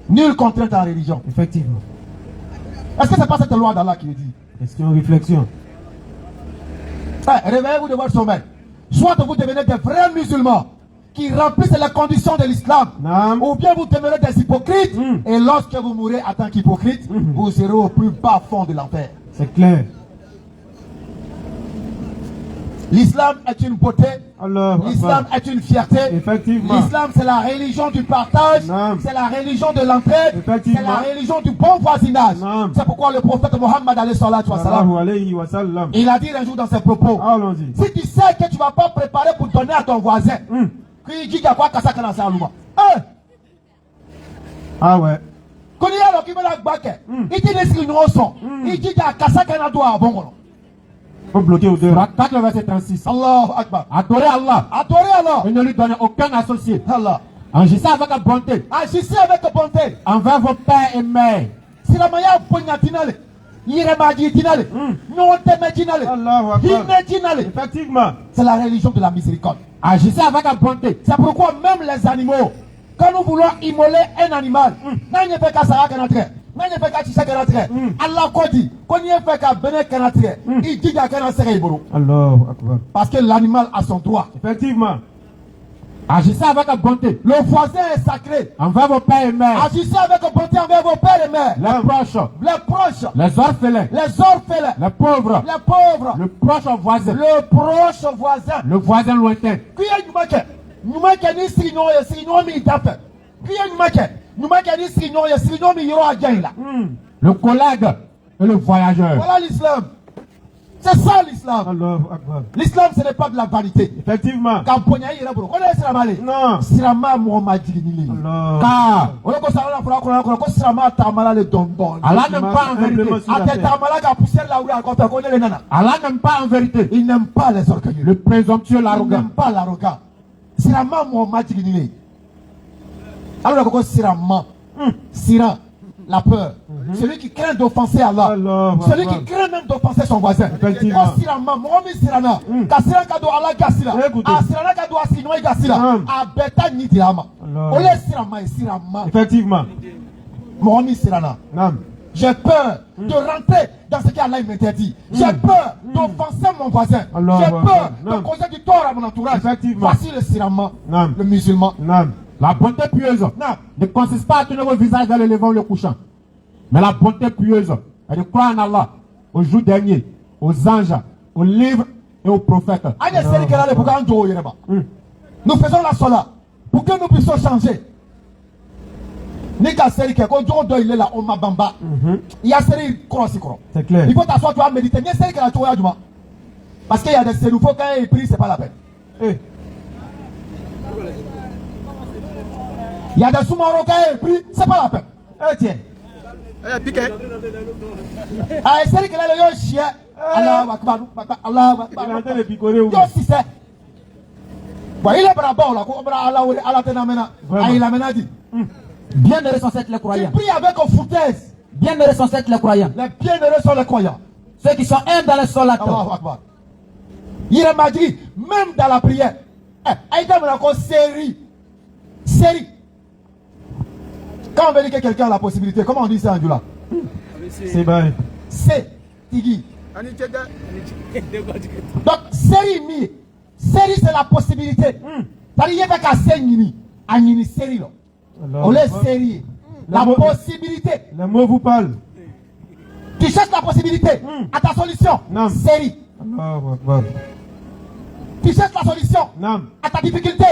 Nulle contrainte en religion. Effectivement. Est-ce que c'est pas cette loi d'Allah qui le dit? Question, réflexion. Réveillez-vous de votre sommeil. Soit vous devenez des vrais musulmans qui remplissent les conditions de l'islam, ou bien vous devenez des hypocrites, et lorsque vous mourrez en tant qu'hypocrite, vous serez au plus bas fond de l'enfer. C'est clair. L'islam est une beauté, l'islam est une fierté, effectivement. L'islam c'est la religion du partage, c'est la religion de l'entraide, c'est la religion du bon voisinage. C'est pourquoi le prophète Mohammed il a dit un jour dans ses propos, si tu sais que tu ne vas pas préparer pour donner à ton voisin, il dit quoi ah ouais. Quand il y a le qui me l'a baqué, il dit les signes il dit qu'il y a Kassakana doit à bon. Faut bloquer au dehors. 4 le verset 36. Allah Akbar. Adorez Allah. Adorez Allah. Et ne lui donnez aucun associé. Allah. Agissez avec bonté. Agissez avec bonté. Envers vos pères et mères. Si la maya pognatinale, yiremagitinale, non temetinale, himetinale. Effectivement. C'est la religion de la miséricorde. Agissez avec bonté. C'est pourquoi même les animaux, quand nous voulons immoler un animal, n'a pas qu'à ça qu'à Allah dit, qu'on y fait qu'à Benek il dit qu'à Allah. Akbar. Parce que l'animal a son droit. Effectivement. Agissez avec bonté. Le voisin est sacré. Envers vos pères et mères. Agissez avec bonté envers vos pères et mères. Les proches. Les proches. Les orphelins. Les orphelins. Les pauvres. Les pauvres. Le proche voisin. Le proche voisin. Le voisin lointain. Qui est numake ni signor ya signor mi tape. Qui est numake ni signor ya signor mi yoro ajaila. Le collègue et le voyageur. Voilà l'islam. C'est ça l'islam. Allahu Akbar. L'islam ce n'est pas de la vanité. Effectivement. Kamponya yira bro. Connais sirama le? Non. Sirama Muhammad jigini le. Allah. Car On ko sala fura ko sirama tamala le dondon. Allah n'aime pas en vérité. Ate tamala ka poussière la oula ko ta ko le nana. Allah n'aime pas en vérité. Il n'aime pas les orgueilleux. Le présomptueux, Il l'arrogant. n'aime pas l'arrogant. Sirama Muhammad jigini le. Alors ko sirama. Sira. La peur. Celui qui craint d'offenser Allah. Allah. Celui qui craint même d'offenser son voisin. Effectivement. Oh sirama, Mohamed sirana. Kasira kado Allah gasila. Écoutez. Ah sirana kado asinoi gasila. Ah beta ni dirama. Allah. Ole sirama et sirama. Effectivement. Mohamed sirana. Nam. J'ai peur de rentrer dans ce qu'Allah m'interdit. J'ai peur d'offenser mon voisin. Allah. J'ai peur de Nam. causer du tort à mon entourage. Effectivement. Voici le sirama, Nam. le musulman. Nam. La bonté pieuse ne consiste pas à tourner vos visages vers le levant ou le couchant. Mais la bonté pieuse est de croire en Allah, au jour dernier, aux anges, aux livres et aux prophètes. Nous faisons la sola pour que nous puissions changer. Il y a C'est clair. il faut t'asseoir, tu vas méditer. Parce qu'il y a des sénoufos, quand ils prient, c'est pas la peine. Eh. Il y a des sous-marins, quand ils prient, c'est pas la peine. Eh tiens. Ah, c'est que là, le yo chien. Allah Akbar, Allah Il est en train Akbar. de picorer où? Yo si c'est. Bon, il est bravo là, Allah te namena. Ah, il amena dit. Bienheureux sont les Tu croyants. pries avec foutaise. Bienheureux sont les croyants. Les bienheureux sont les croyants. Ceux qui sont humbles dans les sols. Allahu Akbar. Il m'a dit, même dans la prière. Aïda me raconte série. Série. Quand on veut dire que quelqu'un a la possibilité, comment on dit ça en Djoula? C'est vrai. C'est Tigui. Donc, série mi. Série, c'est la possibilité. C'est-à-dire, il y a qu'à série. À une série. On est série. La possibilité. Les mots vous parlent. Tu cherches la possibilité à ta solution. Non. Série. Allahu Akbar. Tu cherches la solution Non. à ta difficulté.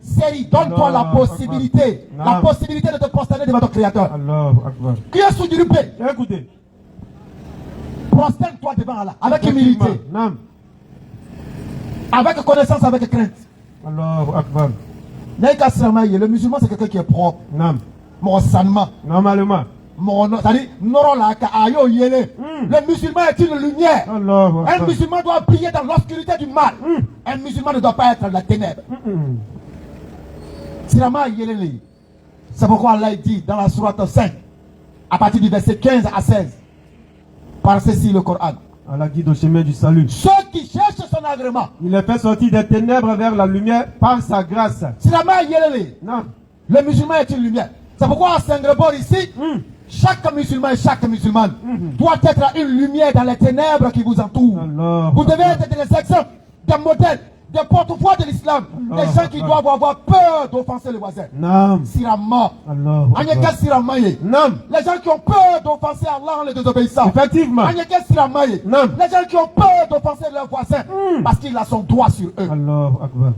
Série, donne-toi la possibilité. Non. La possibilité de te prosterner devant ton Créateur. Allahu Akbar. Qui est sous du rupé? Écoutez. Prosterne-toi devant Allah. Avec humilité. Non. Avec connaissance, avec crainte. Allahu Akbar. Le musulman, c'est quelqu'un qui est propre. Non. Mon sanma. Normalement. C'est-à-dire, le musulman est une lumière. Allahu Un Akbar. musulman doit briller dans l'obscurité du mal. Un musulman ne doit pas être dans la ténèbre. C'est pourquoi Allah dit dans la sourate 5, à partir du verset 15 à 16, par ceci le Coran. Allah guide au chemin du salut. Ceux qui cherchent son agrément. Il est fait sortir des ténèbres vers la lumière par sa grâce. Non. Le musulman est une lumière. C'est pourquoi à Saint-Grégoire ici, chaque musulman et chaque musulmane doit être une lumière dans les ténèbres qui vous entourent. Allah. Vous devez être des exemples, des modèles, des porte-voix de l'islam. Des gens qui doivent avoir peur d'offenser le voisin. Non. Sirama. Allahu Akbar. Non. Les gens qui ont peur d'offenser Allah en les désobéissant. Effectivement. Non. Les gens qui ont peur d'offenser leurs voisins parce qu'il a son droit sur eux. Allahu Akbar.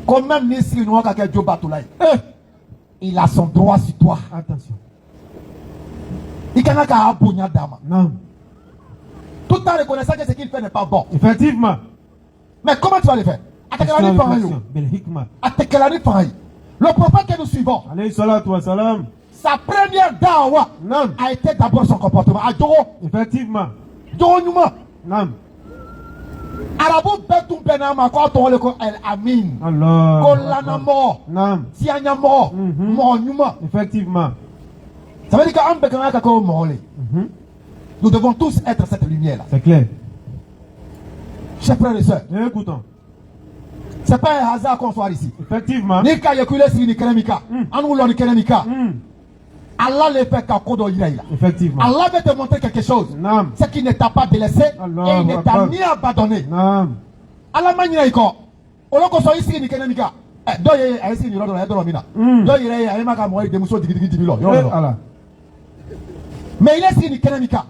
Comme même Nisri Noaka Joe Batulay. Il a son droit sur toi. Attention. Il n'a qu'à abonner dama. Non. Tout en reconnaissant que ce qu'il fait n'est pas bon. Effectivement. Mais comment tu vas le faire? Le prophète que nous suivons, Alayhi salatu wa salam. sa première dawa a été d'abord son comportement. Effectivement. Non. Arabu betum benama ko to le ko el amin. Allah. Ko lanamo. Non. Tianyamo. Mo nyuma. Effectivement. Ça veut dire qu'en bekana ka ko molé. Nous devons tous être cette lumière là. C'est clair. Chers frères et sœurs, Écoutons. c'est pas un hasard qu'on soit ici. Effectivement. Ni ka yekule si ni kenemika. Anu lo ni kenemika. Allah le fait qu'à kodo iraïla. Effectivement. Allah veut te montrer quelque chose. Non. C'est qu'il ne t'a pas délaissé Allah et il ne t'a ni abandonné. Non. Allah m'a dit quoi? Oloko so ici ni kenemika. Do ye ay si ni rodo la do mina. Do ye ay ma ka mo de muso digi digi lo. Mais il est signé Kenemika.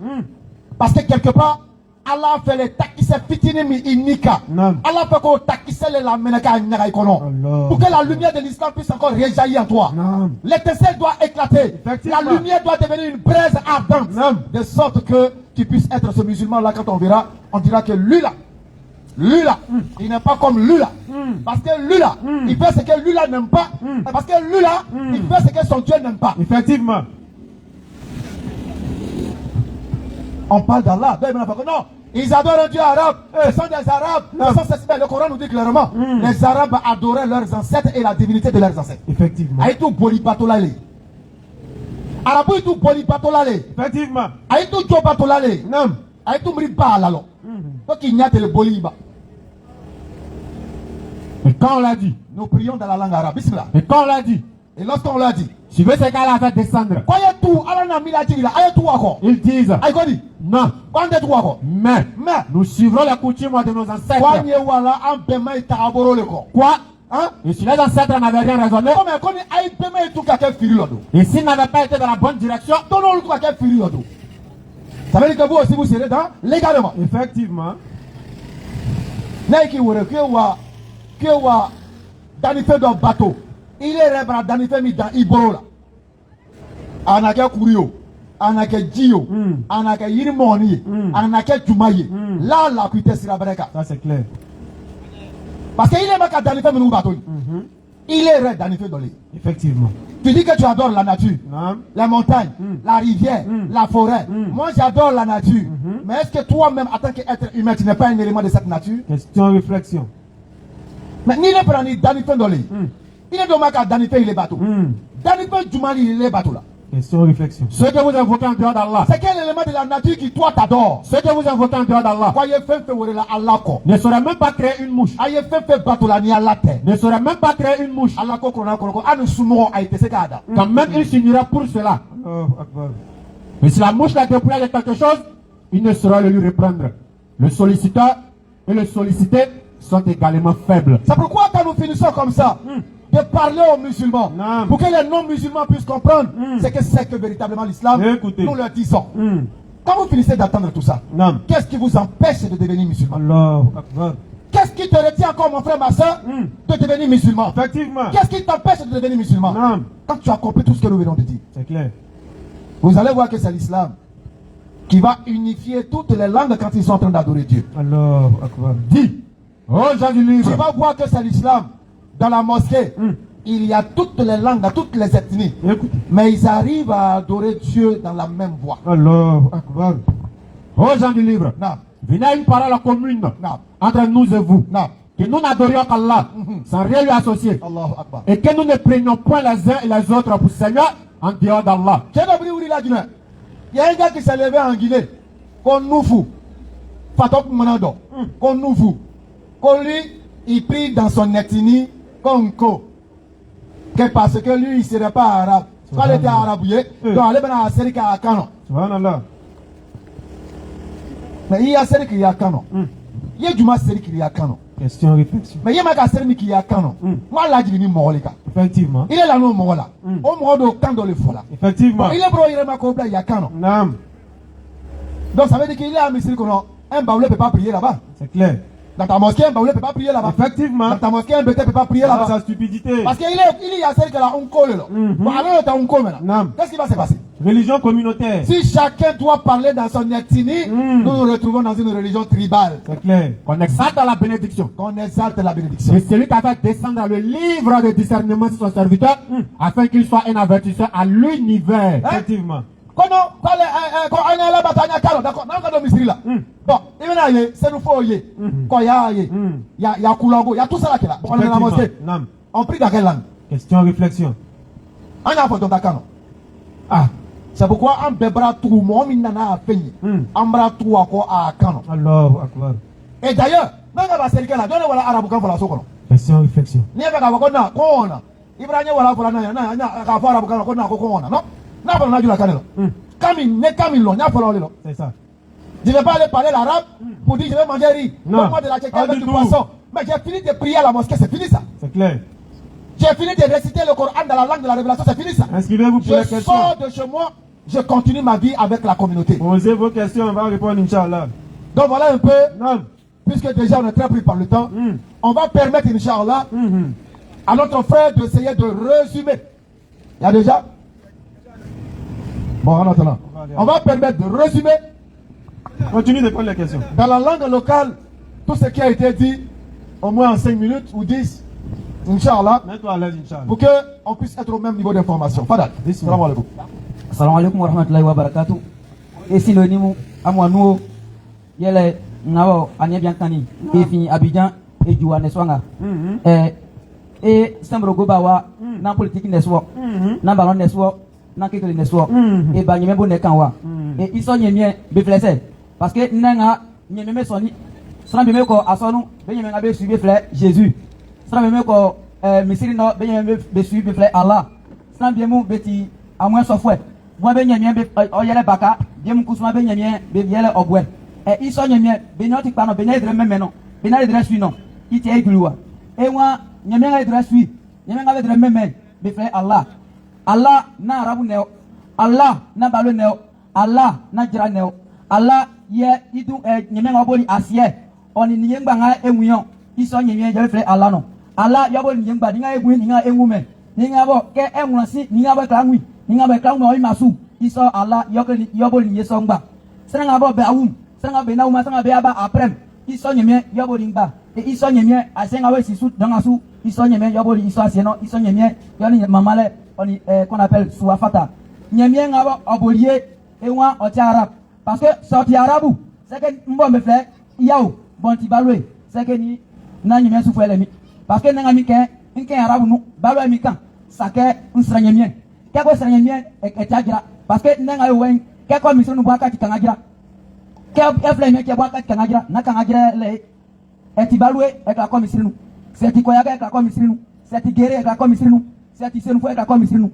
Parce que quelque part, Allah fait les takise fitinim inika. Allah fait qu'on takise la menaka nyaka ikono. Pour que la lumière de l'islam puisse encore réjaillir en toi. L'étincelle doit éclater. La lumière doit devenir une braise ardente. De sorte que tu puisses être ce musulman là quand on verra, on dira que lui là, il n'est pas comme lui là. Parce que lui là, il fait ce que lui là n'aime pas. Parce que lui là, il fait ce que son Dieu n'aime pas. Effectivement. On parle d'Allah. Non, ils adorent un Dieu arabe. Ce sont des arabes. Le Coran nous dit clairement. Les arabes adoraient leurs ancêtres et la divinité de leurs ancêtres. Effectivement. Aïtou Bolibatolale. Arabou Itou Bolibatolale. Effectivement. Aïtou Djobatolale. Non. Aïtou Mriba Lalo. Donc il n'y a que le Boliba. Et quand on l'a dit, nous prions dans la langue arabe. Bismillah. Et quand on l'a dit, et lorsqu'on l'a dit, tu veux ce qu'Allah va descendre. Ils disent non. Mais nous suivrons la coutume de nos ancêtres. Quoi? Et si les ancêtres n'avaient rien raisonné, et s'ils n'avaient pas été dans la bonne direction, ça veut dire que vous aussi vous serez dans légalement. Effectivement. Bateau. Il est rébra dans Iboro là. Anaka Kurio, Anaka Gio, Anaka Yirimoni, Anaka Jumaye. Là, la cuité sera breka. Ça c'est clair. Parce qu'il est pas dans les femmes bateau. Il est raide dans les femmes. Effectivement. Tu dis que tu adores la nature, la montagne, la rivière, la forêt. Moi j'adore la nature. Mais est-ce que toi-même, en tant qu'être humain, tu n'es pas un élément de cette nature? Question réflexion. Mais ni le prendre dans les femmes. Il est dommage qu'à Danifé il est bateau. Danifé Djoumali il est bateau là. Question réflexion. Ce que vous invoquez en dehors d'Allah. C'est quel élément de la nature qui toi t'adore? Ce que vous invoquez en dehors d'Allah. Ne saurait même pas créer une mouche. Ne saurait même pas créer une mouche. Quand même il s'unira pour cela. Mais si la mouche l'a dépouillé de quelque chose, il ne saura le lui reprendre. Le solliciteur et le sollicité sont également faibles. C'est pourquoi quand nous finissons comme ça, de parler aux musulmans, pour que les non-musulmans puissent comprendre c'est que véritablement l'islam, nous leur disons. Quand vous finissez d'attendre tout ça, qu'est-ce qui vous empêche de devenir musulman? Qu'est-ce qui te retient encore, mon frère, ma soeur, de devenir musulman? Effectivement. Qu'est-ce qui t'empêche de devenir musulman? Quand tu as compris tout ce que nous venons de dire, c'est clair. Vous allez voir que c'est l'islam qui va unifier toutes les langues quand ils sont en train d'adorer Dieu. Allah Akbar. Dis. Oh, j'ai du livre. Tu vas voir que c'est l'islam. Dans la mosquée, il y a toutes les langues, toutes les ethnies. Mais ils arrivent à adorer Dieu dans la même voie. Allah Akbar. Oh, gens du livre. Venez à une parole commune entre nous et vous. Que nous n'adorions qu'Allah sans rien lui associer. Allah Akbar. Et que nous ne prenions point les uns et les autres pour Seigneur en dehors d'Allah. Il y a un gars qui s'est levé en Guinée. Qu'on nous fout. Fatok Manado. Qu'on nous fout. Qu'on lui, il prie dans son ethnie comme ko. Que parce que lui, il ne serait pas arabe. Quand il était arabouillé, donc il est dans la série qui a canon. Subhanallah. Mais il y a série qui a canon. Il y a du mal série qui a canon. Question réflexion. Mais il y a ma série qui a canon. Moi, là, je dis Morolika. Effectivement. Il est là, non, Morola. Au Morodo, quand dans le fola. Effectivement. Il est bro, il est ma copine, il y a canon. Donc ça veut dire qu'il est à Misri, un baoulé ne peut pas prier là-bas. C'est clair. Dans ta mosquée, un baoulé ne peut pas prier là-bas. Effectivement. Dans ta mosquée, un bêté ne peut pas prier là-bas. C'est sa stupidité. Parce qu'il y a celle qui a un col là. Bon, alors tu as un col maintenant. Qu'est-ce qui va se passer? Religion communautaire. Si chacun doit parler dans son ethnie, nous nous retrouvons dans une religion tribale. C'est clair. Qu'on exalte la bénédiction. Qu'on exalte la bénédiction. Et celui qui a fait descendre le livre de discernement sur son serviteur, afin qu'il soit un avertisseur à l'univers. Effectivement. Quand on est là, d'accord, dans le Misri là. Bon, c'est nous faut y quand il y a Koulago, il y a tout ça là qui est là. On est dans la mosquée. On prie dans quelle langue? Question réflexion. On a fait dans Dakar. Ah, c'est pourquoi on bébra tout, mon minana a fini. On bra tout à quoi à Kano. Allahu Akbar. Et d'ailleurs, dans la série là, donnez voilà arabe quand voilà sokolo. Question réflexion. N'y a pas qu'à voir qu'on Ibrahim voilà voilà na qu'à voir arabe quand on a non. N'a pas la canne. Camille, n'a pas l'eau. C'est ça. Je ne vais pas aller parler l'arabe pour dire je vais manger riz. Non. Moi de la tchéquette du poisson. Mais j'ai fini de prier à la mosquée, c'est fini ça. C'est clair. J'ai fini de réciter le Coran dans la langue de la révélation, c'est fini ça. Inscrivez-vous pour les Je questions. sors de chez moi, je continue ma vie avec la communauté. Posez vos questions, on va répondre, Inch'Allah. Donc voilà un peu, Non. puisque déjà on est très pris par le temps, on va permettre, Inch'Allah, à notre frère d'essayer de résumer. Il y a déjà? Bon, en attendant, on va permettre de résumer Continue de prendre les questions. dans la langue locale tout ce qui a été dit, au moins en 5 minutes ou 10, Inch'Allah, Mets-toi à l'aise, Inch'Allah. pour qu'on puisse être au même niveau d'information. Fadal, salam alaikum. Assalamu alaikum warahmatullahi wabarakatuh. Et si le niveau à moi nous yele ngao anya bien kani et fini Abidjan et Johannesburg. Et sembro go bawa na politique neswo na ballon neswo na kekele neswo et ba nyeme bonne kanwa et iso nyemie be flese parce que nanga nyeme soni sra be me ko asonu be nyeme ngabe suivre frère Jésus sra be me ko misiri no be nyeme be suivre frère Allah sra be mu beti amwe sofwe moi be nyemie be oyele baka be mu kusuma be nyemie be yele obwe et iso nyemie be nyoti pano be nyedre memeno be na edre suino ite egluwa et moi nyemie nga edre sui nyemie nga edre memen be frère Allah Allah na arabu neo Allah na balo neo Allah na jira neo Allah ye idu nyemie nga oboli asie oni nyemba nga enwion iso nyemie je frère Allah no Allah yoboli nyemba ninga egwi ninga enwume ninga bo ke enwusi ninga bo klanwi ninga bo klanwi o imasu iso Allah yoboli nyeso ngba senga bo be awum senga be na uma senga be aba aprem iso nyemie yoboli ngba e iso nyemie asenga we sisu dangasu iso nyemie yoboli iso asieno iso nyemie yoni mamale oni qu'on appelle Souafata. Nyemie ngabo obolie ewa oti arabe parce que sorti arabu c'est que mbo me fait yao bonti balwe c'est que ni na nyemie soufu elemi parce que nga mi ke nke arabu no balwe mi kan sake nsra nyemie ke ko sra nyemie e tagira parce que nga yo wen ke ko mi sunu baka tikangagira ke efle mi ke baka tikangagira na kangagira le eti balwe e ka ko mi sinu c'est ti ko ya ka ko mi sinu c'est ti gere e ka ko mi sinu c'est ici nous faut être comme nous.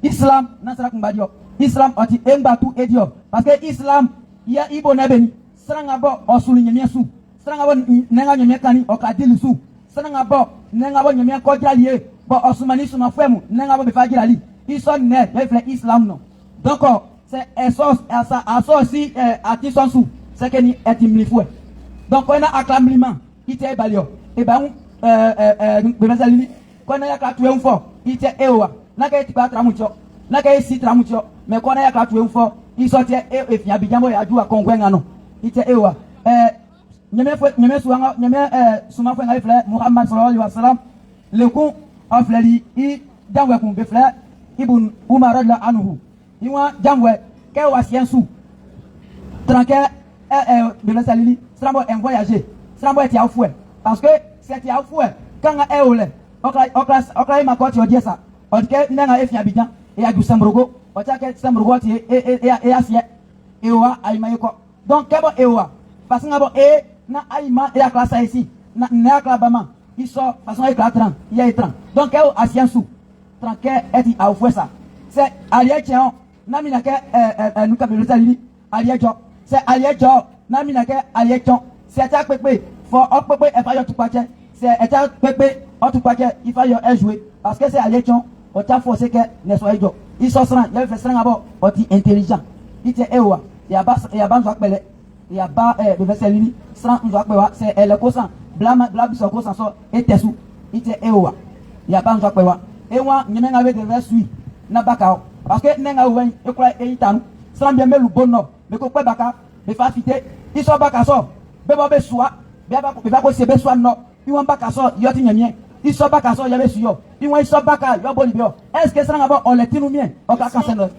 Islam nasara kumbadio. Islam oti embatu edio parce que Islam ya ibo nebeni. Sranga bo osulu nyemie su. Sranga bo nenga nyemie kani okadili su. Sranga bo nenga bo nyemie kodjalie bo osumani suma femu nenga bo befagirali. Ison ne refle Islam no. Donc c'est esos asa asosi atison su. C'est que ni etimlifwe. Donc on a acclamement ite balio. E ba bemesalini kona ya katu enfo ite ewa naka etipa tramucho naka esi tramucho me kona ya katu enfo isote efi abijambo ya jua kongwenga no ite ewa nyeme suanga nyeme suma fenga ifle Muhammad sallallahu alaihi wasallam le ku aflali I jamwe ku befle ibn Umar radhiyallahu anhu iwa jamwe ke wasiensu tranque bemesalili strambo en voyager strambo eti afue parce que c'est afue kanga eole okra ma ko ti odiesa odke nanga efi Abidjan e adu sambrogo otake sambrogo ti e asie ewa aymayiko donc kebo ewa parce ngabo na ayma e akla ici na akla bama iso façon e 4 ans il y a 30 donc e asiensu tranque eti awfuesa c'est alietien na minake nu kabelo salili aliejo c'est aliejo na minake aliejon c'est ta pepe fo opepe e fa yo tupache c'est eta pepe tu crois qu'il faut y jouer parce que c'est à l'étion on t'a forcé que ne soit idiot ils sont strang il fait strang d'abord on dit intelligent il était ewa il y a pas belé il y a pas de vaisselle strang on doit c'est le cosan blâme sur cosan so et tesu il était ewa il y a pas on ewa ni menga avec des suivi na baka parce que nenga wen e croit e itanu strang bien melu bonno mais ko baka me fa fité ils sont baka so bebo be soa be ko se be soa no iwan baka so yoti nyamie iso baka so yabe suyo iwan iso baka yo bolibio est-ce que ça ngabo on le tinu mien o ka kanseno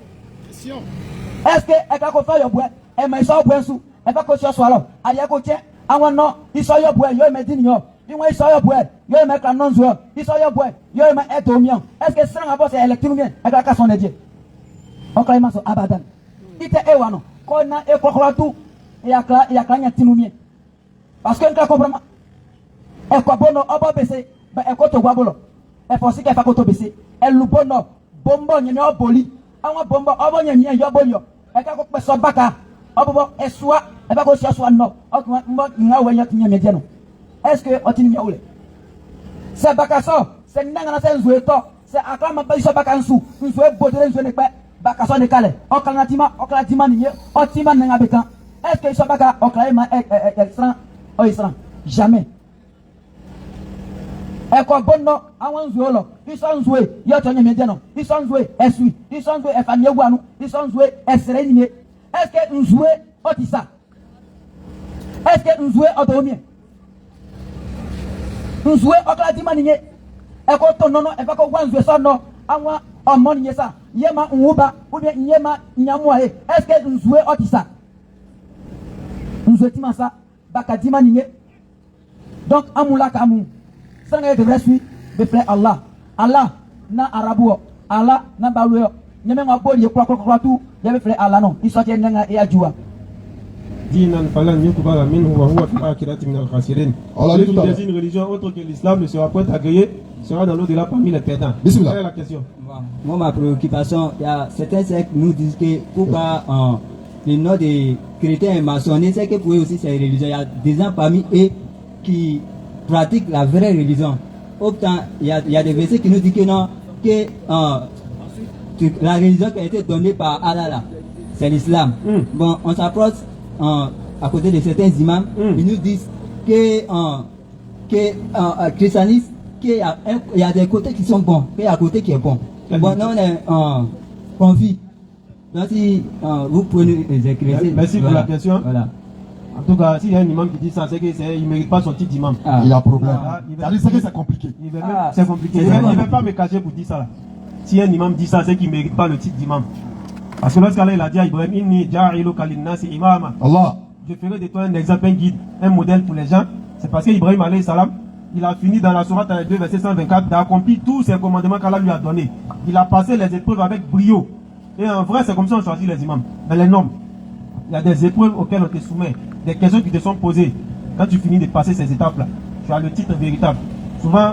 est-ce que e ka ko fa yo bwe e ma iso bwe su e fa ko so so alo aye ko che awon no iso yo bwe yo me dini yo iwan iso yo bwe yo me ka nonzo yo iso yo bwe yo me eto mien est-ce que ça ngabo c'est le tinu mien e ka kanseno die o ka ima so abadan ite ewa no ko na e ko tu e akla nya tinu mien parce que nka comprendre e ko bono obo bese ba e ko to gwabolo e fo sike fa ko to bese e lu bono bombo nyeme oboli awon bombo obo nyeme yo bolio e ka ko pe so baka obo esua e ba ko si asua no o mbo nga we nyat nyeme je no est-ce que o tin mi ole se baka so c'est nangana c'est nzoué to, c'est akama ba iso baka nsu, nzoué bodere nzoué nekpe, baka so nekale, okalatima niye, otima nanga bekan. Est-ce que iso baka okalema extra, jamais. Eko bonno awon nzoué lo, iso nzoué, yo tonye mediano, iso nzoué esui, iso nzoué efanye wanu, iso nzoué esere niye. Est-ce que nzoué otisa? Est-ce que nzoué otomie? Nzoué okalatima niye. Eko to nono efako wanzoué so no, awa omo niye sa. Yema nwuba ou bien yema nyamwa e. Est-ce que nzoué otisa? Nzoué tima sa, baka dima niye. Donc amula kamu. Sanga devrait suivre de faire Allah. Allah na arabu, Allah na baluyo. Nyame ngaboli ye kwa tout, yebe faire Allah non. Il sortait nanga et adjoua. Dinan falan yukbala minhu wa huwa fil akhirati min al-khasirin. Celui qui désigne une religion autre que l'islam ne sera point agréé, sera dans l'au-delà parmi les perdants. Bismillah. Quelle est la question? Moi, ma préoccupation, il y a certains sectes nous disent que pourquoi le nom des chrétiens est maçonné, c'est que pour eux aussi c'est une religion. Il y a des gens parmi eux qui pratiquent la vraie religion. Autant, il y a des versets qui nous disent que non, que la religion qui a été donnée par Allah, c'est l'islam. Bon, on s'approche à côté de certains imams, ils nous disent que christianisme, qu'il y a des côtés qui sont bons, qu'il y a un côté qui est bon. Bon, nous on est confus. Donc si vous pouvez nous écrire. Merci pour la question. Voilà. En tout cas, s'il y a un imam qui dit ça, c'est qu'il ne mérite pas son titre d'imam. Il a un problème. C'est que c'est compliqué. C'est compliqué. Il ne va pas me cacher pour dire ça. Là. Si un imam dit ça, c'est qu'il ne mérite pas le titre d'imam. Parce que lorsqu'Allah il a dit à Ibrahim, Inni ja'iluka linnasi imama. Allah. Je ferai de toi un exemple, un guide, un modèle pour les gens. C'est parce qu'Ibrahim alayhi salam, il a fini dans la sourate 2, verset 124, d'accomplir tous ces commandements qu'Allah lui a donnés. Il a passé les épreuves avec brio. Et en vrai, c'est comme ça qu'on choisit les imams. Dans les normes, il y a des épreuves auxquelles on te soumet, des questions qui te sont posées. Quand tu finis de passer ces étapes-là, tu as le titre véritable. Souvent,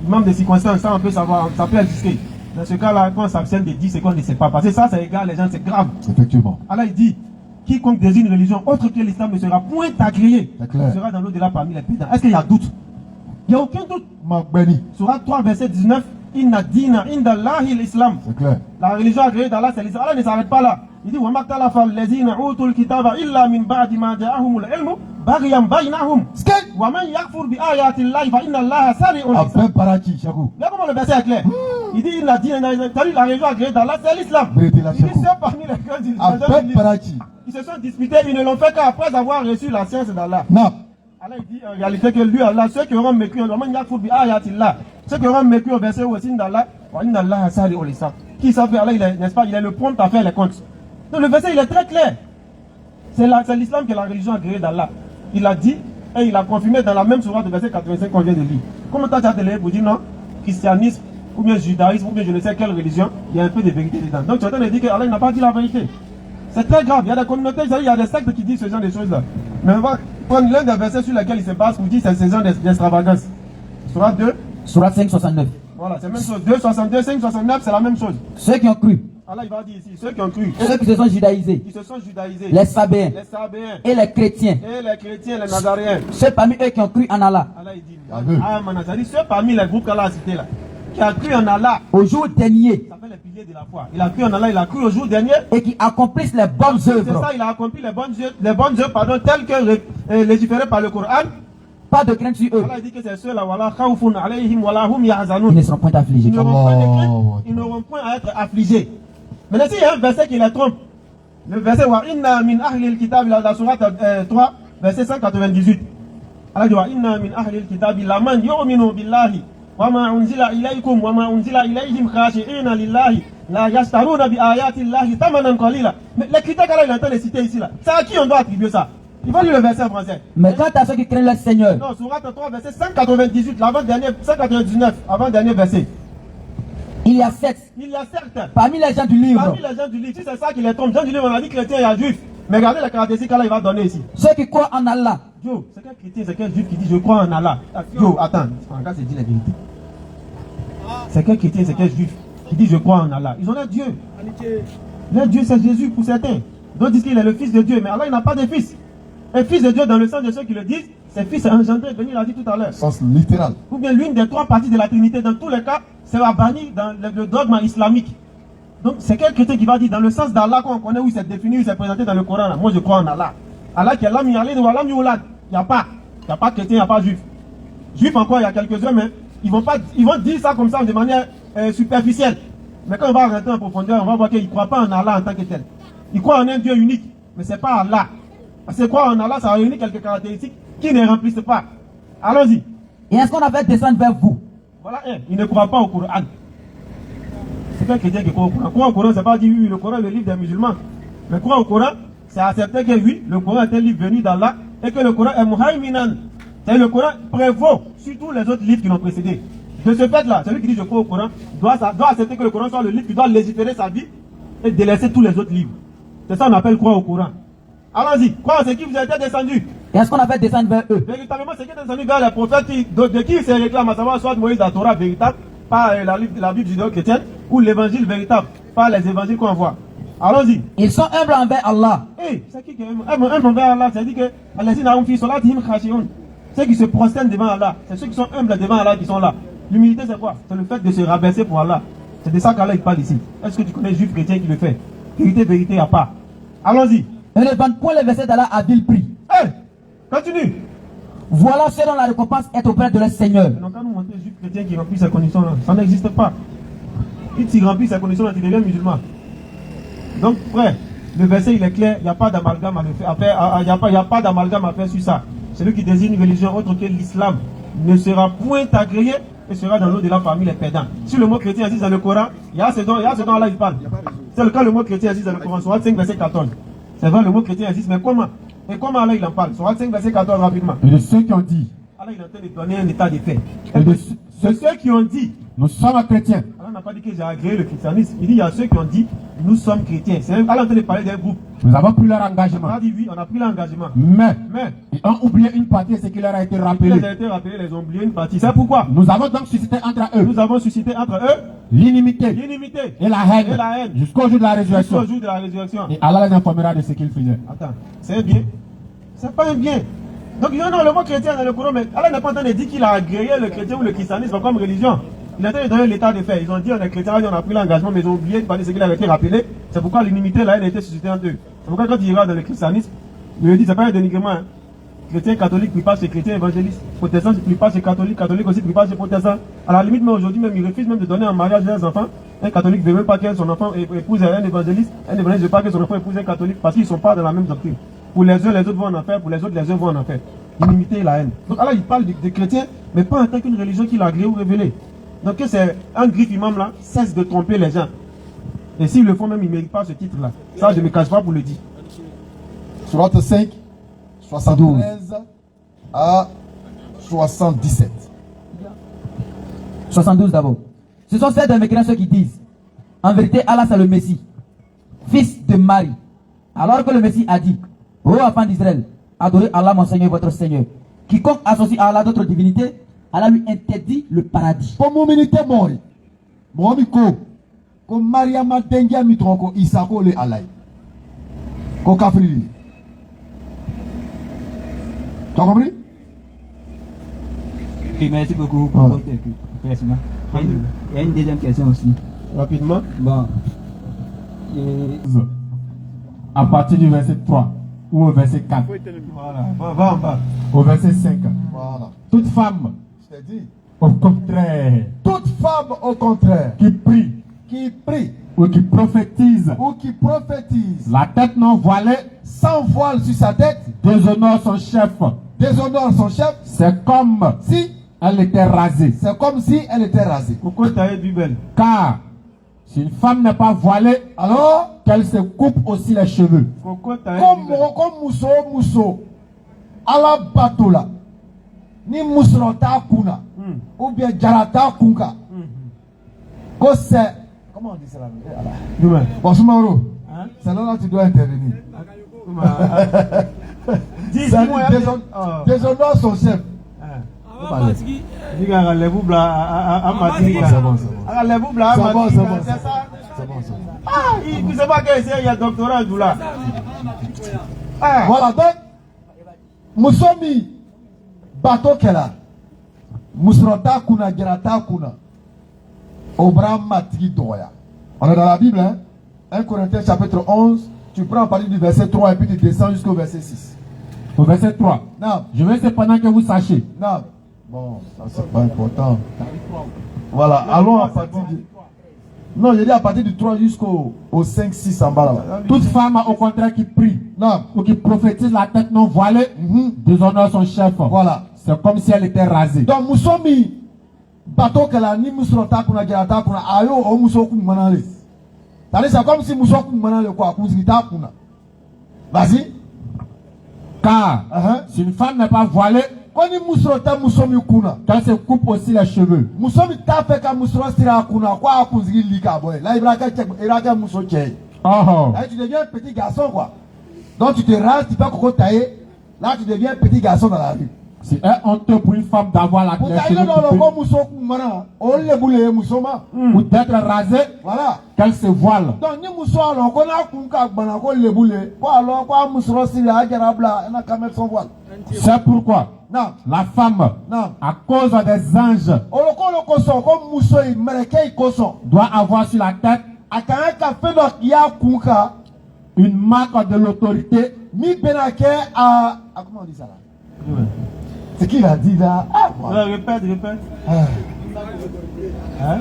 l'imam de circonstances, ça on peut savoir, ça peut exister. Dans ce cas-là, quand on s'abstient de 10 secondes, on ne sait pas. Parce que ça égale les gens, c'est grave. Effectivement. Allah il dit, quiconque désigne une religion autre que l'islam ne sera point agréé. Il sera dans l'au-delà parmi les pédants. Est-ce qu'il y a doute? Il n'y a aucun doute. Surat 3, verset 19, Inna dina inda Allahi l'islam. C'est clair. La religion agréée d'Allah, c'est l'islam. Allah ne s'arrête pas là. Il dit, wa maktalafa allazina utul kitaba illa min ba'di ma ja'ahumul ilmu bagyan bainahum. Wa man yakfur bi ayati Allahi fa inna Allaha sari'ul hisab. Après Parachi, Chakou. Là comment le verset est clair. Il dit, la religion agréée d'Allah, c'est l'islam. Il dit, c'est parmi les gens qui se sont disputés, ils ne l'ont fait qu'après avoir reçu la science d'Allah. Allah il dit en réalité que lui, Allah, ceux qui auront mécru, ceux qui auront mécru au verset où aussi d'Allah, qui savent Allah, n'est-ce pas, il est le prompt à faire les comptes. Donc le verset il est très clair. C'est l'islam qui est la religion agréée d'Allah. Il a dit et il a confirmé dans la même sourate de verset 85 qu'on vient de lire. Comment tu as télé pour dire non, christianisme, ou bien judaïsme, ou bien je ne sais quelle religion, il y a un peu de vérité dedans. Donc tu es en train de dire qu'Allah n'a pas dit la vérité. C'est très grave. Il y a des communautés, il y a des sectes qui disent ce genre de choses-là. Mais on va prendre l'un des versets sur lesquels il se base pour dire que c'est ce genre d'extravagance. Surat 2. Surat 5, 69. Voilà, c'est la même chose. 2, 62, 5, 69, c'est la même chose. Ceux qui ont cru. Allah il va dire ici, ceux qui ont cru. Ceux qui se sont judaïsés. Les Sabéens. Et les chrétiens. Les Nazaréens. Ceux parmi eux qui ont cru en Allah. Allah il dit, ceux parmi les groupes qu'Allah a cités là, qui a cru en Allah au jour dernier. Ça fait les piliers de la foi. Il a cru en Allah, il a cru au jour dernier. Et qui accomplissent les bonnes œuvres. C'est ça, il a accompli les bonnes œuvres, telles que légiférées par le Coran. Pas de crainte sur eux. Allah dit que c'est ceux-là, wala khawfun alayhim wala hum yahzanun. Ils ne seront point affligés. Ils n'auront point de crainte, ils n'auront point à être affligés. Maintenant, s'il y a un verset qui les trompe, le verset wa inna min ahli al-kitab, la sourate 3, verset 198. Allah dit wa inna min ahli al-kitab laman yu'minu billahi wa ma unzila ilaykum wa ma unzila ilayhim khashi'ina lillahi la yashtaruna bi ayati Allahi thamanan qalila. Mais les critères qu'Allah est en train de citer ici là, c'est à qui on doit attribuer ça? Il faut lire le verset en français. Mais quant à ceux qui craignent le Seigneur. Non, sourate 3, verset 198, l'avant-dernier, 199, avant-dernier verset. Il y a certes. Parmi les gens du livre. Parmi les gens du livre, si c'est ça qui les trompe, gens du livre, on a dit chrétien et juif. Mais regardez les caractéristiques qu'Allah va donner ici. Ceux qui croient en Allah. Yo, c'est quel chrétien, c'est quel juif qui dit je crois en Allah. Yo, attends, regarde, c'est dit la vérité. C'est quel chrétien, c'est quel juif qui dit je crois en Allah. Ils ont leur Dieu. Leur Dieu c'est Jésus pour certains. D'autres disent qu'il est le fils de Dieu, mais Allah il n'a pas de fils. Un fils de Dieu dans le sens de ceux qui le disent, ses fils engendrés, Béni l'a dit tout à l'heure. Sens littéral. Ou bien l'une des trois parties de la Trinité. Dans tous les cas, c'est banni dans le dogme islamique. Donc c'est quel chrétien qui va dire dans le sens d'Allah qu'on connaît, où il s'est défini, où il s'est présenté dans le Coran. Là. Moi je crois en Allah. Allah qui est l'âme yalid ou Allah youlad. Il n'y a pas. Il n'y a pas de chrétien, il n'y a pas de juif. Juif encore, il y a quelques-uns, mais ils vont dire ça comme ça de manière superficielle. Mais quand on va rentrer en profondeur, on va voir qu'ils ne croient pas en Allah en tant que tel. Ils croient en un Dieu unique, mais ce n'est pas Allah. Parce que croire en Allah, ça réunit quelques caractéristiques qui ne remplissent pas. Allons-y. Et est-ce qu'on a fait descendre vers vous? Voilà, ils ne croient pas au Coran. C'est quel chrétien qui croit au Coran? Croire au Coran, c'est pas dire oui, le Coran est le livre des musulmans. Mais croire au Coran, c'est accepter que oui, le Coran est un livre venu d'Allah et que le Coran est muhaiminan. C'est-à-dire le Coran prévaut sur tous les autres livres qui l'ont précédé. De ce fait-là, celui qui dit je crois au Coran doit accepter que le Coran soit le livre qui doit légiférer sa vie et délaisser tous les autres livres. C'est ça qu'on appelle croire au Coran. Allons-y, croire ce qui vous a été descendu. Et est-ce qu'on a fait descendre vers eux? Véritablement, ce qui est descendu vers les prophètes de qui se réclame, à savoir soit Moïse, la Torah véritable, par la Bible judéo-chrétienne, ou l'évangile véritable, par les évangiles qu'on voit. Allons-y. Ils sont humbles envers Allah. C'est qui est humble envers Allah? C'est-à-dire que ceux qui se prosternent devant Allah, c'est ceux qui sont humbles devant Allah qui sont là. L'humilité, c'est quoi? C'est le fait de se rabaisser pour Allah. C'est de ça qu'Allah il parle ici. Est-ce que tu connais juif chrétien qui le fait? Vérité, à part. Allons-y. Et ne vendent point les versets d'Allah à vil prix. Continue. Voilà ce dont la récompense est auprès de leur Seigneur. Donc quand nous montrons juif chrétien qui remplit ces conditions-là, ça n'existe pas. Si tu remplis ces conditions-là, tu deviens musulman. Donc frère, le verset il est clair, il n'y a pas d'amalgame à faire. Il n'y a pas d'amalgame à faire sur ça. Celui qui désigne une religion autre que l'islam ne sera point agréé et sera dans l'eau de la famille les perdants. Si le mot chrétien existe dans le Coran, il y a ce dont Allah il parle. C'est le cas le mot chrétien existe dans le Coran, Sourate 5 verset 14. C'est vrai le mot chrétien existe, mais comment? Et comment Allah il en parle? Sourate 5 verset 14 rapidement. Et de ceux qui ont dit. Allah il est en train de donner un état de fait. Et de ceux qui ont dit. Nous sommes chrétiens. Allah n'a pas dit que j'ai agréé le christianisme. Il dit il y a ceux qui ont dit nous sommes chrétiens. C'est Allah est en train de parler d'un groupe. Nous avons pris leur engagement. On a dit oui, on a pris l'engagement. Mais ils ont oublié une partie, ce qui leur a été rappelé. Ils ont été rappelés, ils ont oublié une partie. C'est pourquoi nous avons donc suscité entre eux. Nous avons suscité entre eux l'inimité et la haine. Jusqu'au jour de la résurrection. Jusqu'au jour de la résurrection. Et Allah les informera de ce qu'ils faisaient. Attends, c'est un bien? C'est pas un bien. Donc il y a le mot chrétien dans le Coran, mais Allah n'est pas en train de dire qu'il a agréé le chrétien ou le christianisme comme religion. Il a en train de donner l'état de fait. Ils ont dit on est chrétien, on a pris l'engagement, mais ils ont oublié de parler de ce qu'il a été rappelé. C'est pourquoi l'inimité, la haine a été suscitée entre eux. C'est pourquoi quand il ira dans le christianisme, il lui dit c'est pas un dénigrement. Hein. Chrétien catholique ne prie pas chez chrétien évangéliste. Protestant ne prie pas chez catholique. Catholique aussi ne prie pas chez protestant. À la limite, mais aujourd'hui même, il refuse même de donner en mariage leurs enfants. Un catholique ne veut même pas que son enfant épouse un évangéliste. Un évangéliste ne veut pas que son enfant épouse un catholique parce qu'ils ne sont pas dans la même doctrine. Pour les uns, les autres vont en enfer. Pour les autres, les uns vont en enfer. L'inimité et la haine. Donc Allah, il parle des chrétiens, mais pas en tant qu'une religion qu'il a agréée ou révélée. Donc que c'est un griffe imam là, cesse de tromper les gens. Et s'ils le font même, ils ne méritent pas ce titre-là. Ça, je ne me cache pas pour le dire. Sourate 5, 72 à 77. 72 d'abord. Ce sont celles des mécréants ceux qui disent en vérité, Allah c'est le Messie, fils de Marie. Alors que le Messie a dit ô enfants d'Israël, adorez Allah mon Seigneur et votre Seigneur. Quiconque associe à Allah d'autres divinités, Allah lui interdit le paradis. Pour mon militaire mort, mon amico, comme Mariama Dengia Mitronko, Isako le Alay. Kokafri. Tu as compris? Oui, merci beaucoup pour votre éclaircissement. Il y a une deuxième question aussi. Rapidement. Bon. À partir du verset 3 ou au verset 4. Voilà, va en bas. Au verset 5. Voilà. Toute femme, Je t'ai dit. au contraire, Toute femme, au contraire, qui prie qui prie ou qui prophétise, ou qui prophétise, la tête non voilée, sans voile sur sa tête, déshonore son chef. déshonore son chef, C'est comme si elle était rasée. c'est comme si elle était rasée. Pourquoi tu as du bel? Car si une femme n'est pas voilée, Alors, qu'elle se coupe aussi les cheveux. Pourquoi tu as comme Mousso, à la bateau là, ni Mousrota Kuna, ou bien Jarata Kunka, que c'est. Comment on dit ça là? Bon, Soumaro, c'est là que tu dois intervenir. Dis-moi, déshonore son chef. C'est pas qu'il y a doctorat là. Voilà, donc, Moussomi, bateau qu'elle a. Musrota kuna gerata kuna. Obra matri doya. On est dans la Bible, hein? 1 Corinthiens chapitre 11. Tu prends à partir du verset 3 et puis tu descends jusqu'au verset 6. Au verset 3. Non. Je veux cependant que vous sachiez. Non. Bon, ça c'est pas important. Voilà, allons à partir du... Non, j'ai dit à partir du 3 jusqu'au 5, 6 en bas là-bas. Toute femme, au contraire, qui prie Non. ou qui prophétise la tête non voilée, déshonore son chef. Voilà. C'est comme si elle était rasée. Donc, Moussomi, bateau qu'elle a ni Mousrota kuna gerata kuna ayo o Moussoku manale. C'est comme si Moussoku manale quoi, Kouzrita kuna. Vas-y. Car si une femme n'est pas voilée, Quand ni Mousrota Moussomi kuna, qu'elle se coupe aussi les cheveux. Moussomi t'a fait qu'à Mousrota sira kuna, quoi, Kouzri lika boy. Là, il va Mousso tchè. Oh. Là, tu deviens un petit garçon quoi. Donc, tu te rases, tu peux coco tailler. Là, tu deviens un petit garçon dans la rue. C'est honteux pour une femme d'avoir la Pour les tailler cheveux dans le coupés corps Moussoku mana, on le boule Moussoma. ou d'être rasée, Voilà. qu'elle se voile. Donc, ni Mousso alors, qu'on a kunka bana, qu'on le boule. Quoi alors, quoi Moussoro sira, agarabla, on a qu'à mettre son voile. C'est pourquoi Non. la femme, Non. à cause des anges, Oloko le koson, comme Mousso, il mereke koson. doit avoir sur la tête A quand un café donc, il y a kunka, une marque de l'autorité. mi benake à. Ah, comment on dit ça là? C'est qui l'a dit là? Ah, moi. Répète. Ah. Hein?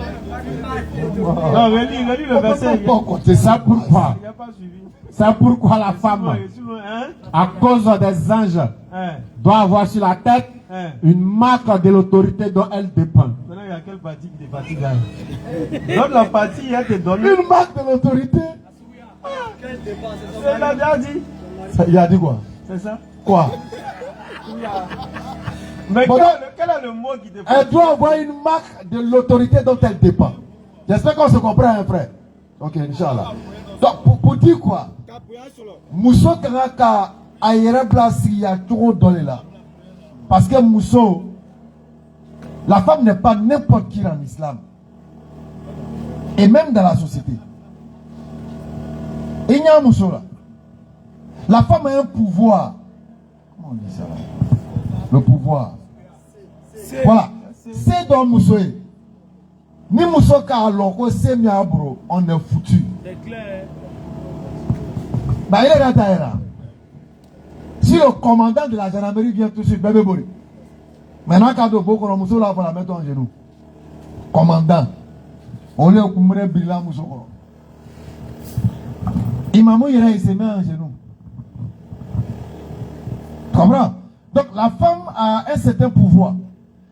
Non, relis le verset. C'est ça pourquoi. Il n'a pas suivi. C'est pourquoi la femme, Hein? à cause des anges, Hein? doit avoir sur la tête Hein? une marque de l'autorité dont elle dépend. Maintenant, il y a quelle partie qui te fatigue là? Donne la partie, elle te donne. Une marque de l'autorité. Il a déjà dit. Il a dit quoi? C'est ça? Quoi? Mais Bon, quel est le mot qui te Elle fatigue? doit avoir une marque de l'autorité dont elle dépend. J'espère qu'on se comprend, hein, frère. Ok, Inch'Allah. Donc, pour dire quoi? Mousso Kanaka a yere blasi ya trop donné là. Parce que Mousso, la femme n'est pas n'importe qui en islam. Et même dans la société. Il y a un Mousso là. La femme a un pouvoir. Comment on dit ça là? Le pouvoir. Voilà. C'est dans Mousso. Ni Mousso ka loko c'est miabro, on est foutu. C'est clair. Bah, il est là, Taïra. Si le commandant de la gendarmerie vient tout de suite, bébé Bori. Maintenant, quand on va Mousso là, on va la mettre en genou. Commandant. On est au Koumre Bila Mousso. Imamou, il se met en genou. Tu comprends? Donc, la femme a un certain pouvoir.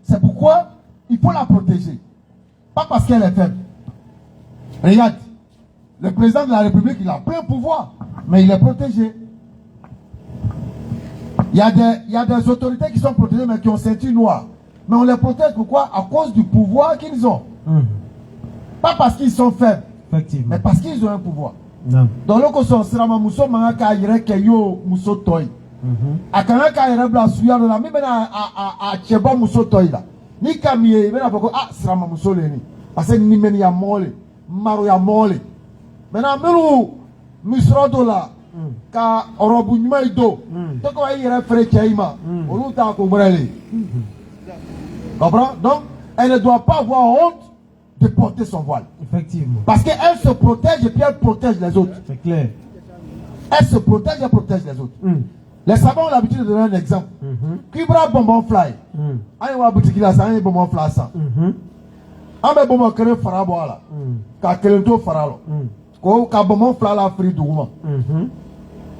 C'est pourquoi il faut la protéger. Pas parce qu'elle est faible. Regarde. Le président de la République, il a plein pouvoir, mais il est protégé. Il y a des autorités qui sont protégées, mais qui ont ceinture noire. Mais on les protège pourquoi? À cause du pouvoir qu'ils ont. Pas parce qu'ils sont faibles, Effectivement. mais parce qu'ils ont un pouvoir. Non. Dans le cas où Srama Mousso Mangaka yere keyo Mousso Toy. A Kanaka yere bla suya la mi bena a Chebo Mousso Toy la. Ni kamiye bena boko Srama Mousso leni. Parce que ni meni ya mole, maro ya mole. Maintenant, nous, Misrodo là, ka orobu nyuma ido, toko wa yere frère Chaima, oluta ko brele. Comprends? Donc, elle ne doit pas avoir honte de porter son voile. Effectivement. Parce qu'elle se protège et puis elle protège les autres. C'est clair. Elle se protège et protège les autres. Les savants ont l'habitude de donner un exemple. Kibra bonbon fly. Aïe wa boutique là, ça un bonbon fly ça. Ambe bonbon kere farabo là. Ka kelento faralo. Ko ka bonbon fly la free douma.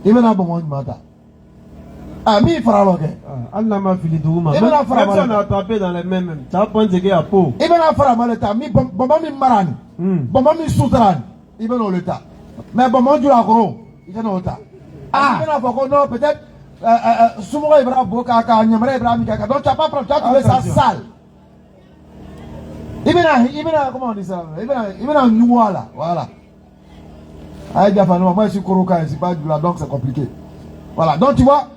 Ibena bonbon mata. Ah mi faralo ke. Allah m'a filé douma. Et Même maintenant, Farah si on a attrapé dans les mains même. Ça va prendre ce qu'il y a peau. Ibena faramo le ta mi bonbon mi marani. Bonbon mi soutrani. Ibena le ta. Mais bonbon du la gros. Ibena le ta. Ah, ibena foko non peut-être Soumou Ibra Boka Nyamara Ibra Mikaka. Donc tu n'as pas trouvé ça sale. Ibena, comment on dit ça? Ibena noua là. Voilà. Aïe, moi je suis Koroka, je suis pas du là, donc c'est compliqué. Voilà. Donc tu vois,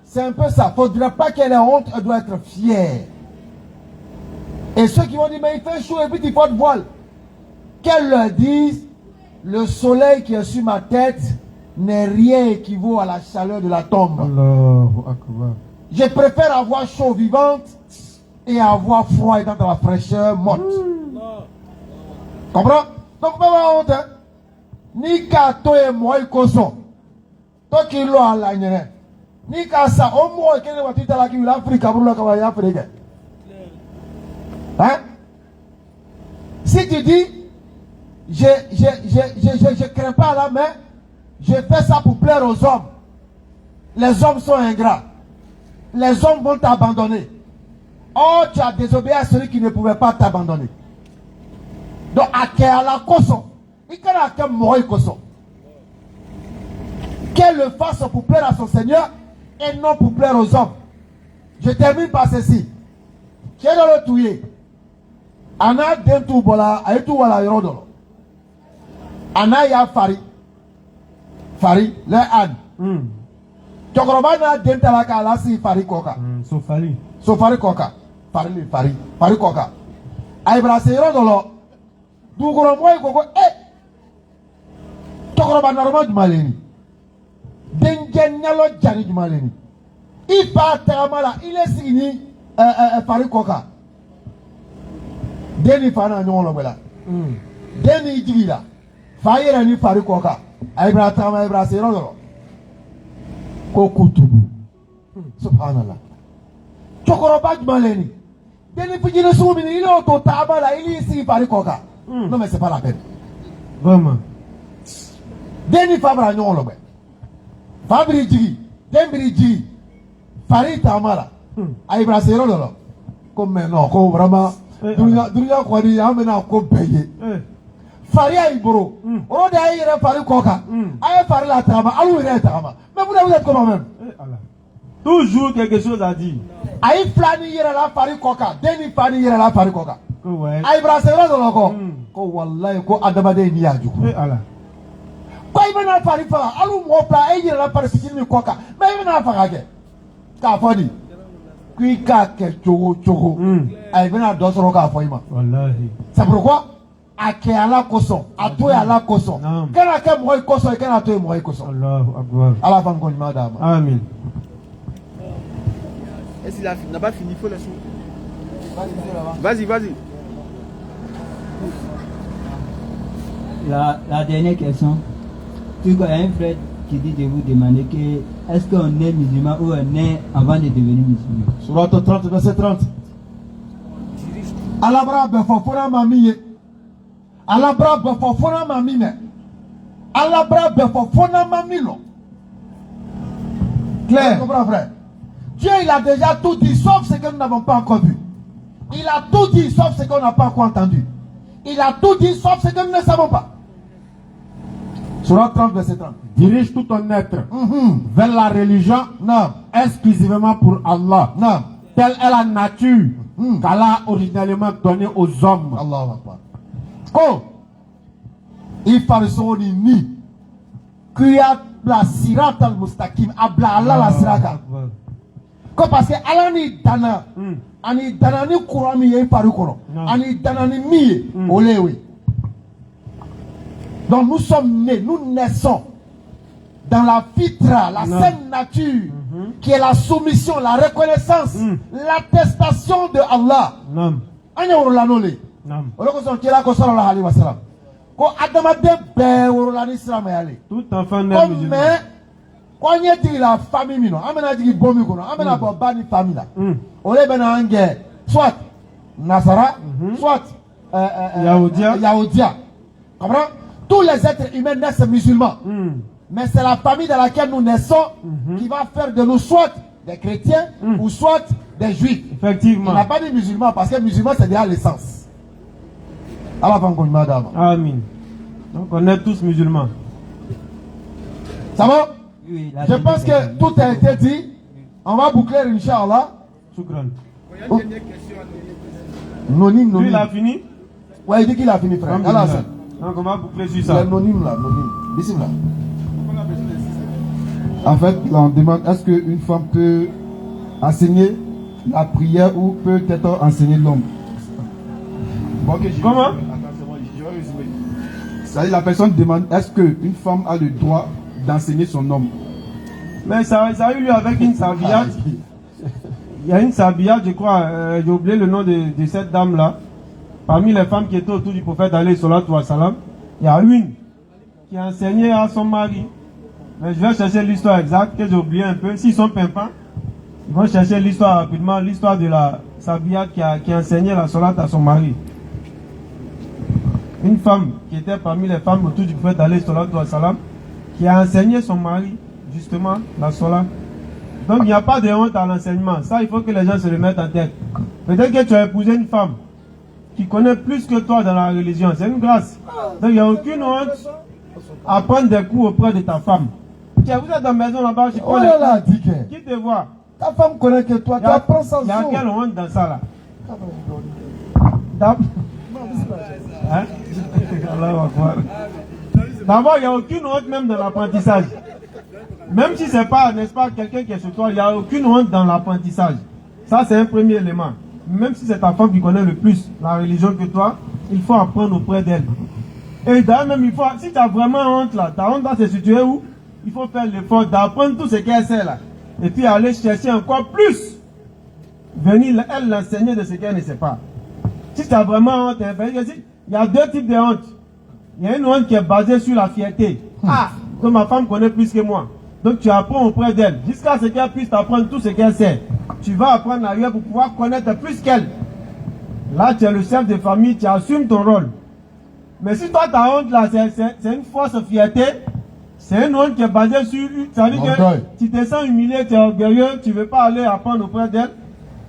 c'est un peu ça. Il ne faudrait pas qu'elle ait honte, elle doit être fière. Et ceux qui vont dire, mais il fait chaud et puis il faut de voile. Qu'elle leur dise, le soleil qui est sur ma tête n'est rien équivaut à la chaleur de la tombe. Allahu Akbar. Je préfère avoir chaud vivante et avoir froid étant dans la fraîcheur morte. Comprends? Donc, pas honte. Ni ka to e moi koso. To ki lo ala nyere. Ni ka sa o mo e kene watita la ki l'Afrique pour la ka ya Afrique. Hein? Si tu dis je crains pas là, mais je fais ça pour plaire aux hommes. Les hommes sont ingrats. Les hommes vont t'abandonner. Oh, tu as désobéi à celui qui ne pouvait pas t'abandonner. Donc, à la koso. Qu'elle le fasse pour plaire à son Seigneur et non pour plaire aux hommes. Je termine par ceci. Qui est dans le touye? Ana dentu bola aitu wala yorodolo. Ana ya fari. Fari le an. Chokoroba na denta la ka la si fari koka. So fari koka. Fari koka. Ay brase yorodolo. Du goro moy koko Chokoroba normal jumaleni. Dengen nyalo jani jumaleni. Ipa tamala ile signi fari koka. Deni fana nyolo bela. Deni jigila. Fayera ni fari koka. Aibra tama aibra sero. Ko kutubu. Subhanallah. Chokoroba jumaleni. Deni fujine sumini ile auto tabala ili si fari koka. Non mais c'est pas la peine. Vraiment. Deni fabra nyolo be. Fabri jigi, dembri jigi. Fari tamala. Aibra sero lolo. Comme non, ko vraiment dunia kwa ni amena ko beye. Fari aiboro. O de ayire fari koka. Aye fari la trama, alu ire trama. Mais vous êtes comment même? Toujours quelque chose à dire. Aye flani yire la fari koka, deni flani yire la fari koka. Ouais. Aye brasera do ko. Ko wallahi ko adamade ni yaju. Ko ibena fari fa, alu mo pla ayire la fari fikini koka. Mais ibena fa kage. Ka fodi. Kuika ke chogo. Aye bena dosoro ka foima. Wallahi. C'est pourquoi ake ala koso, atoe ala koso. Kana ke moi koso et kana atoe moi koso. Allahu Akbar. Allah va me madame. Amen. Est-ce qu'il n'a pas fini? Il faut les choses. Vas-y. La dernière question. Tu vois, il y a un frère qui dit de vous demander que est-ce qu'on est musulman ou on est avant de devenir musulman? Surat 30, verset 30. Alabra befofona mamiye. Alabra befofona mamine. Alabra befofona mamilo. Claire, comprends frère. Dieu il a déjà tout dit sauf ce que nous n'avons pas encore vu. Il a tout dit sauf ce qu'on n'a pas encore entendu. Il a tout dit sauf ce que nous ne savons pas. Surat 30, verset 30. Dirige tout ton être vers la religion exclusivement pour Allah. Telle est la nature qu'Allah a originellement donnée aux hommes. Allahu Akbar. Oh, il faut ni kuya la sirat al mustaqim abla Allah la siraka. Ko parce que Allah ni dana ani dana ni Quran mi yé paru kono ani dana ni mi olewe. Donc nous sommes nés, nous naissons dans la fitra, la saine nature, qui est la soumission, la reconnaissance, l'attestation de Allah. Anya worola nole. Oloko son kila ko sallallahu alaihi wasallam. Ko adama de be worola ni islam yale. Tout enfant né musulman. Mais quand y a la famille mino, amena digi bomi kono, amena bo bani famille là. Ole bena ange soit Nasara, soit Yahudia. Comprends? Tous les êtres humains naissent musulmans. Mais c'est la famille dans laquelle nous naissons qui va faire de nous soit des chrétiens ou soit des juifs. Effectivement. Il n'a pas dit musulmans parce que musulman c'est déjà l'essence. Allah va encore madame. Amen. Donc on est tous musulmans. Ça va? Oui, Je pense que tout a été dit. On va boucler Inch'Allah. Shukran. Nonim. Lui il a fini? Ouais, il dit qu'il a fini frère. Allah ça. Donc on va boucler sur ça. L'anonyme là, l'anonyme. Bismillah. En fait, là, on demande est-ce qu'une femme peut enseigner la prière ou peut-être enseigner l'homme? Bon, Comment? Attends, c'est bon, je vais résumer. C'est-à-dire, la personne demande est-ce qu'une femme a le droit d'enseigner son homme? Mais ça a eu lieu avec une serviette. Il y a une Sabia, je crois, j'ai oublié le nom de cette dame-là. Parmi les femmes qui étaient autour du prophète alayhi salatu wa salam, il y a une qui a enseigné à son mari. Mais je vais chercher l'histoire exacte, que j'ai oublié un peu. S'ils sont pimpants, ils vont chercher l'histoire rapidement, l'histoire de la Sabia qui a enseigné la salat à son mari. Une femme qui était parmi les femmes autour du prophète alayhi salatu wa salam, qui a enseigné son mari, justement, la salat. Donc il n'y a pas de honte à l'enseignement. Ça, il faut que les gens se le mettent en tête. Peut-être que tu as épousé une femme qui connaît plus que toi dans la religion. C'est une grâce. Donc il n'y a aucune honte à prendre des coups auprès de ta femme. Tiens, vous êtes dans la maison là-bas, je Oh là là, Dick. qui te voit? Ta femme connaît que toi, tu apprends sans Il y a son. quelle honte dans ça là? Hein? D'abord, il n'y a aucune honte même dans l'apprentissage. Même si ce n'est pas, n'est-ce pas, quelqu'un qui est chez toi, il n'y a aucune honte dans l'apprentissage. Ça, c'est un premier élément. Même si c'est ta femme qui connaît le plus la religion que toi, il faut apprendre auprès d'elle. Et d'ailleurs, même, il faut, si tu as vraiment honte là, ta honte doit se situer où? Il faut faire l'effort d'apprendre tout ce qu'elle sait là. Et puis aller chercher encore plus. Venir, elle, l'enseigner de ce qu'elle ne sait pas. Si tu as vraiment honte, il y a deux types de honte. Il y a une honte qui est basée sur la fierté. Ah, donc ma femme connaît plus que moi. Donc tu apprends auprès d'elle, jusqu'à ce qu'elle puisse t'apprendre tout ce qu'elle sait. Tu vas apprendre à lui pour pouvoir connaître plus qu'elle. Là, tu es le chef de famille, tu assumes ton rôle. Mais si toi, ta honte là, c'est une fausse fierté, c'est une honte qui est basée sur... Ça veut dire que tu te sens humilié, tu es orgueilleux, tu ne veux pas aller apprendre auprès d'elle.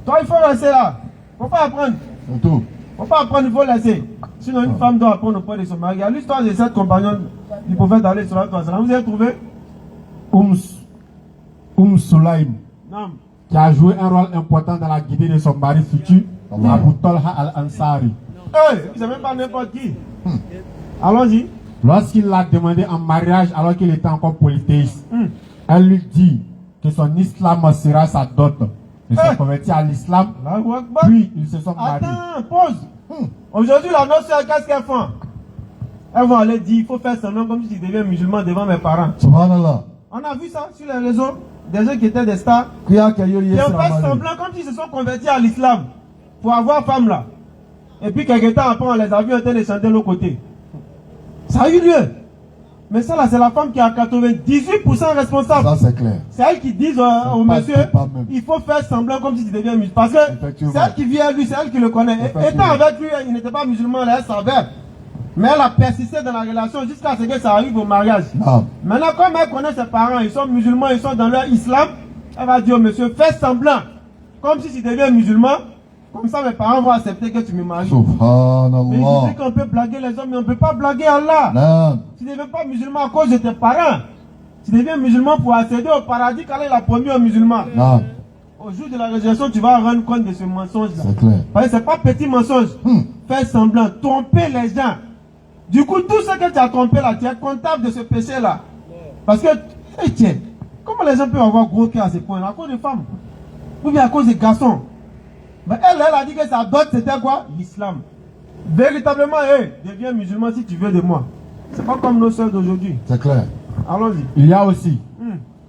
Toi, il faut rester là. Il ne faut pas apprendre. Il ne faut pas apprendre, il faut laisser. Sinon, une femme doit apprendre auprès de son mari. Il y a l'histoire de cette compagnonne du prophète alayhi salatu wa salam. Vous avez trouvé? Sulaim, qui a joué un rôle important dans la guidée de son mari futur, Abu Talha al-Ansari. C'est même pas n'importe qui. Allons-y. Lorsqu'il l'a demandé en mariage alors qu'il était encore polythéiste, elle lui dit que son islam sera sa dot. Il s'est converti à l'islam, puis ils se sont mariés. Attends, pause. Aujourd'hui, la noce, qu'est-ce qu'elles font? Elles vont aller dire, il faut faire semblant comme si je deviens musulman devant mes parents. Subhanallah. On a vu ça sur les réseaux, des gens qui étaient des stars, qui ont fait semblant comme s'ils se sont convertis à l'islam pour avoir femme là. Et puis quelques temps après, on les a vus en train de chanter de l'autre côté. Ça a eu lieu. Mais ça là, c'est la femme qui a 98% responsable. Ça c'est clair. C'est elle qui dit au monsieur, il faut faire semblant comme si tu deviens musulman. Parce que c'est elle qui vit à lui, c'est elle qui le connaît. Étant avec lui, il n'était pas musulman, elle savait. Mais elle a persisté dans la relation jusqu'à ce que ça arrive au mariage. Maintenant, comme elle connaît ses parents, ils sont musulmans, ils sont dans leur islam, elle va dire au monsieur, fais semblant, comme si tu deviens musulman, comme ça mes parents vont accepter que tu me maries. Subhanallah. Mais je sais qu'on peut blaguer les hommes, mais on ne peut pas blaguer Allah. Non. Tu ne deviens pas musulman à cause de tes parents. Tu deviens musulman pour accéder au paradis qu'Allah a promis aux musulmans. Non. Au jour de la résurrection, tu vas rendre compte de ce mensonge-là. C'est clair. Parce que ce n'est pas petit mensonge. Faire semblant, tromper les gens. Du coup, tout ce que tu as trompé là, tu es comptable de ce péché-là. Parce que, tiens, comment les gens peuvent avoir gros cœur à ce point-là? À cause des femmes. Ou bien à cause des garçons. Mais elle a dit que sa dot, c'était quoi? L'islam. Véritablement, deviens musulman si tu veux de moi. C'est pas comme nos soeurs d'aujourd'hui. C'est clair. Allons-y. Il y a aussi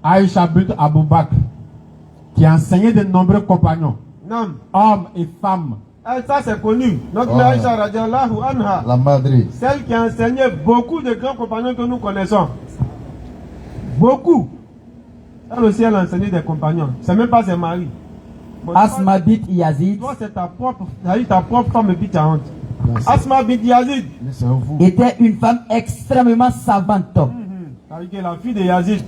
Aïcha bint Abu Bakr, qui a enseigné de nombreux compagnons, hommes et femmes. Ça c'est connu. Notre mère Aïcha radiallahu anha, la madre, celle qui a enseigné beaucoup de grands compagnons que nous connaissons. Beaucoup. Elle aussi, elle a enseigné des compagnons. C'est même pas ses maris. Bon, Asma bint Yazid. Toi, c'est ta propre femme et puis tu as honte. Asma bint Yazid était une femme extrêmement savante. C'est la fille de Yazid,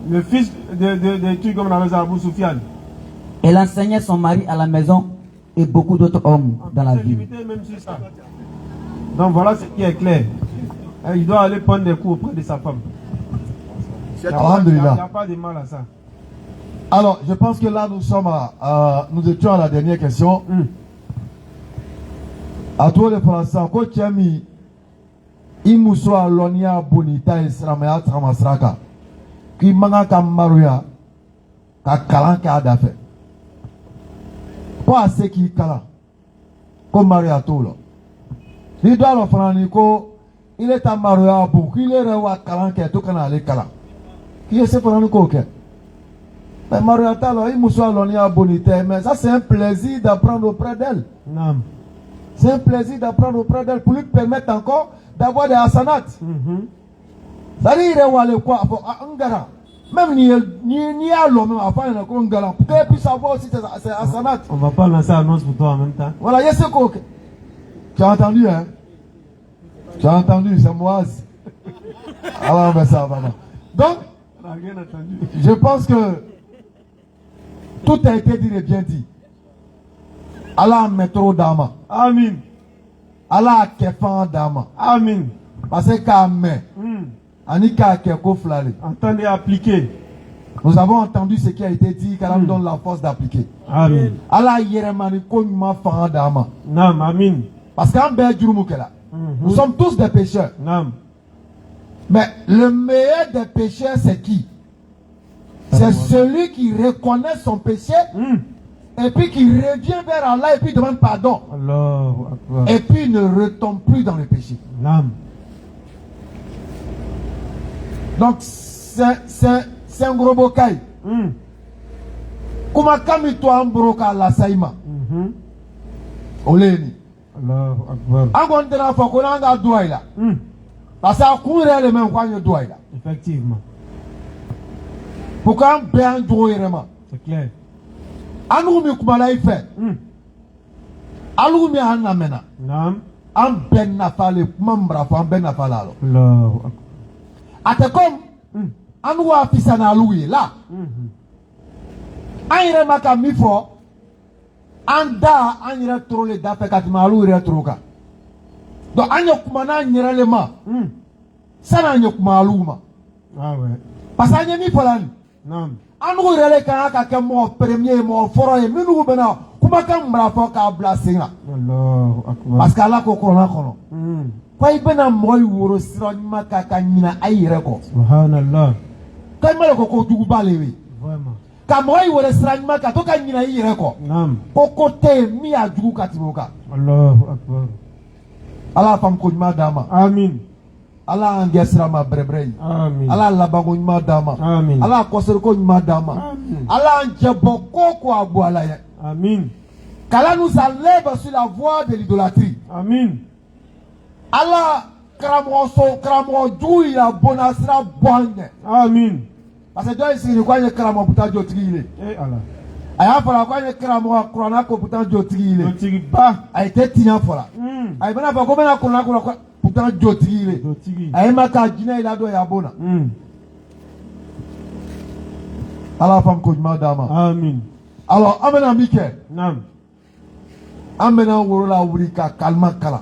le fils de trucs comme la maison Abu Sufyan. Elle enseignait son mari à la maison et beaucoup d'autres hommes dans la ville. Même sur ça. Donc voilà ce qui est clair. Il doit aller prendre des coups auprès de sa femme. Il n'y a pas de mal à ça. Alors, je pense que là, nous étions à la dernière question. À toi de Français, quand tu as mis Imuswa Lonia Bonita Islamaya Tramasraka, qui manga Kamaruya, Kakalanka Dafe. Quoi, c'est qui Kala? Comme Maria Tolo. Il doit le Franco, il est à Maruya pour qu'il est à Kalanka, tout canal Kala. Qui est ce Franco? Mais Mariata, il me soit l'on a bonité, mais ça c'est un plaisir d'apprendre auprès d'elle. Naam. C'est un plaisir d'apprendre auprès d'elle pour lui permettre encore d'avoir des asanats. C'est-à-dire, il va aller quoi? Même ni à l'homme, enfin, il y a un galant. Pour qu'elle puisse savoir aussi ses asanats. On va pas lancer l'annonce pour toi en même temps. Voilà, il y a ce qu'on. Tu as entendu, hein? Tu as entendu, c'est Moaz. Alors, ben ça va. Donc, on n'a rien entendu. je pense que tout a été dit et bien dit. Allah mettra d'ama. Amin. Allah kefan d'ama. Amin. Parce qu'à me, Anika keko flale. Entendre et appliquer. Nous avons entendu ce qui a été dit, qu'Allah nous donne la force d'appliquer. Amin. Allah yeremani konyuma fan d'ama. Naam, amin. Parce qu'en Bédjourmoukela, nous sommes tous des pécheurs. Naam. Mais le meilleur des pécheurs, c'est qui? C'est celui qui reconnaît son péché et puis qui revient vers Allah et puis demande pardon. Allahu Akbar. Et puis ne retombe plus dans le péché. Naam. Donc c'est un gros bocaille. Comment kami toi un broca la saïma? Oleni. Allahu Akbar. Angon tena fakona anga douaïla. Parce que courir les mêmes quand douaïla. Effectivement. Pourquoi un bien douaïrement? C'est clair. Anoumi kumala ife. Anoumi anamena. Naam. An ben nafale mambra fo an ben nafala lo. Allahu Akbar. Ate comme anu wa fisa na louye là. An yɛrɛ ma ka min fɔ an da an yɛrɛ toro le da fɛ ka tɛmɛ alu yɛrɛ toro kan. Donc an ye kuma n'an yɛrɛ le ma san'an ye kuma alu ma. Ah ouais. Parce que an ye min fɔ la nin. Naam. An n'u yɛrɛ le kan ka kɛ mɔgɔ premier ye mɔgɔ fɔlɔ ye minnu bɛna kumakan mara fɔ k'a bila sen kan. Allahu Akbar. Parce que Ala ko kuranna kɔnɔ. Ko i bɛna mɔgɔ yi woro sira ɲuman kan ka ɲina a yɛrɛ kɔ. Subhanallah. Ko i ma le ko kojuguba le ye. Vraiment. Ka mɔgɔ yi woro sira ɲuman kan to ka ɲina i yɛrɛ kɔ. Naam. Ko ko tɛ yen min y'a jugu ka tɛmɛ o kan. Allahu Akbar. Ala y'a faamu ko ɲuman d'an ma. Amin. Ala y'an gɛ sira ma bɛrɛbɛrɛ ye. Amin. Ala y'a laban ko ɲuman d'an ma. Amin. Ala y'a kɔsɛri ko ɲuman d'an ma. Amin. Ala y'an jɛbɔ ko ko a bɔ ala ye. Amin. Qu'Allah nous enlève sur la voie de l'idolâtrie. Amin. Ala karamɔgɔ jugu yira bona sira bɔ an ɲɛ. Amin. Parce que dɔ in sigi ko an ye karamɔgɔ puta jotigi ye. Eh Allah. A y'a fɔra ko an ye karamɔgɔ kuranna ko puta jotigi ye. Jotigi ba. A ye tɛ tiɲɛ fɔra. A ye bɛna fɔ ko bɛna kuranna ko puta jotigi ye. Jotigi. A ye ma k'a jinɛ yi la dɔ y'a bona. Ala faamu ko ɲuman d'an ma. Amin. Alors an bɛna min kɛ. Naam. An bɛna woro la wuli ka kalima kalan.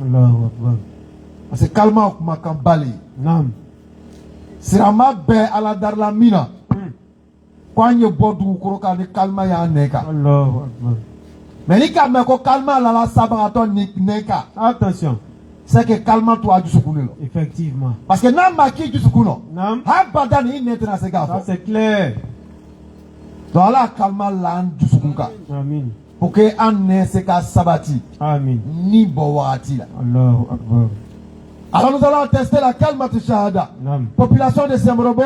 Allahu Akbar. Parce que kalima kumakan ba le ye. Naam. Sirama bɛɛ ala darila min na. Ko an ye bɔ dugukolo kan ni kalima y'an nɛ kan. Allahu Akbar. Mais ni k'a mɛn ko kalima lala sabagatɔ nɛ kan. Attention. C'est que kalima to a dusukun de la. Effectivement. Parce que n'a ma k'i dusukun na. Naam. Abadan i nɛ tɛna se k'a Ça fɔ. c'est clair. Donc ala y'a kalima la an dusukun kan. Amin. Pour que an nɛ se ka sabati. Amin. Ni bɔ wagati la. Allahu Akbar. Alors nous allons tester la kalmatu shahada. Naam. Population de Sembrobo,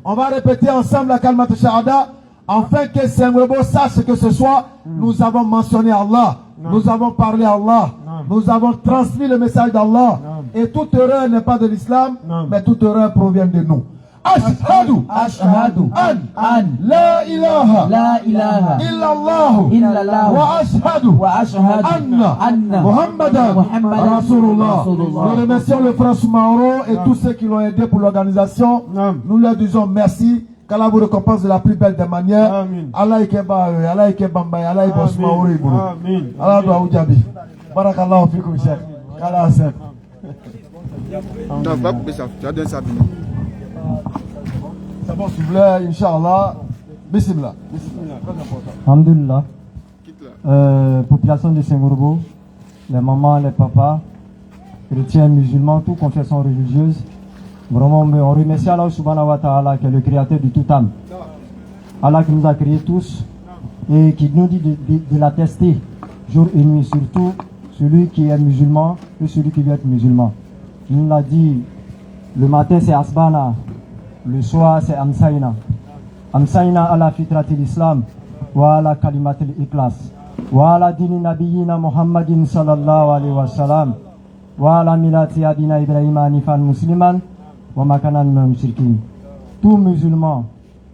on va répéter ensemble la kalmatu shahada afin que Sembrobo sache que ce soir nous avons mentionné Allah, nous avons parlé à Allah, nous avons transmis le message d'Allah. Et toute erreur n'est pas de l'islam, mais toute erreur provient de nous. Ashhadu an la ilaha illallah wa ashhadu anna Muhammadan Rasulullah. Nous remercions le frère Soumaoro et tous ceux qui l'ont aidé pour l'organisation. Nous leur disons merci. Qu'Allah vous récompense de la plus belle des manières. Allah ikeba, Allah ikebamba, Allah ibo Soumaoro iburu. Allah doit vous jabi. Barakallahu fikum Cheikh. Kala Cheikh. Non, va couper ça. Tu as donné ça. C'est bon, s'il vous plaît, Inch'Allah. Bismillah. Alhamdulillah. Population de Sengorbo, les mamans, les papas, chrétiens, musulmans, toute confession religieuse. Vraiment, on remercie Allah subhanahu wa ta'ala qui est le créateur de toute âme. Allah qui nous a créés tous et qui nous dit de l'attester jour et nuit, surtout celui qui est musulman et celui qui veut être musulman. Il nous l'a dit, le matin c'est Asbana, le soir c'est Amsaïna. أمسينا على فطرة الإسلام وعلى كلمة الإخلاص وعلى دين نبينا محمد صلى الله عليه وسلم وعلى ملة أبينا إبراهيم حنيفا مسلما وما كان من المشركين. Tous musulmans,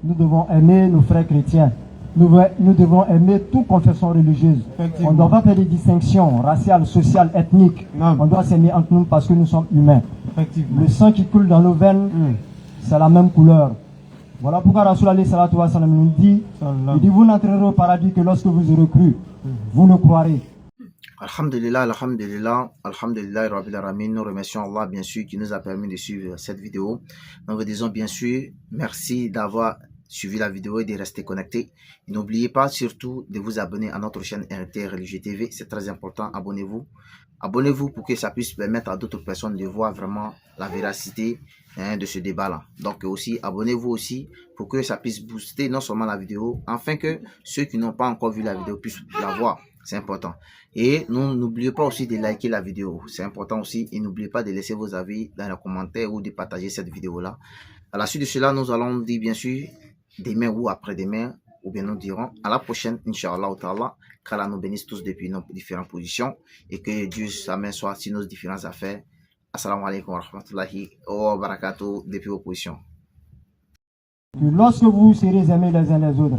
nous devons aimer nos frères chrétiens. Nous devons aimer toute confession religieuse. On ne doit pas faire des distinctions raciales, sociales, ethniques. On doit s'aimer entre nous parce que nous sommes humains. Le sang qui coule dans nos veines, c'est la même couleur. Voilà pourquoi Rasoul alayhi salatu wa salam nous dit, il dit, vous n'entrerez au paradis que lorsque vous aurez cru. Vous le croirez. Alhamdulillah, alhamdulillah, alhamdulillah, rabbil alamin. Nous remercions Allah, bien sûr, qui nous a permis de suivre cette vidéo. Nous vous disons, bien sûr, merci d'avoir suivi la vidéo et de rester connecté. Et n'oubliez pas surtout de vous abonner à notre chaîne RT Religieux TV. C'est très important, abonnez-vous. Abonnez-vous pour que ça puisse permettre à d'autres personnes de voir vraiment la véracité de ce débat-là. Donc aussi, abonnez-vous aussi pour que ça puisse booster non seulement la vidéo, afin que ceux qui n'ont pas encore vu la vidéo puissent la voir. C'est important. Et n'oubliez pas aussi de liker la vidéo. C'est important aussi. Et n'oubliez pas de laisser vos avis dans les commentaires ou de partager cette vidéo-là. À la suite de cela, nous allons dire bien sûr demain ou après-demain, ou bien nous dirons à la prochaine, Inch'Allah ta'ala, qu'Allah nous bénisse tous depuis nos différentes positions et que Dieu sa main soit sur nos différentes affaires. Assalamu alaikum wa rahmatullahi wa barakatuh depuis vos positions. Lorsque vous serez aimés les uns les autres,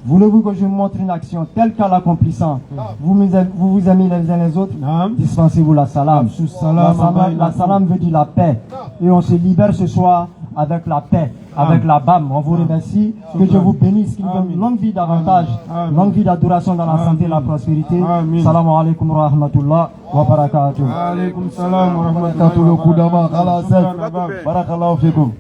voulez-vous que je vous montre une action telle qu'à l'accomplissant, vous vous aimez les uns les autres, dispensez-vous la salam. La salam veut dire la paix. Et on se libère ce soir avec la paix, avec la BAM. On vous remercie, que Dieu vous bénisse, qu'il vous donne longue vie d'avantage, longue vie d'adoration dans la santé et la prospérité. Salam alaikum wa rahmatullah wa barakatuh. Alaikum salam wa rahmatullah Barakallahu fikum.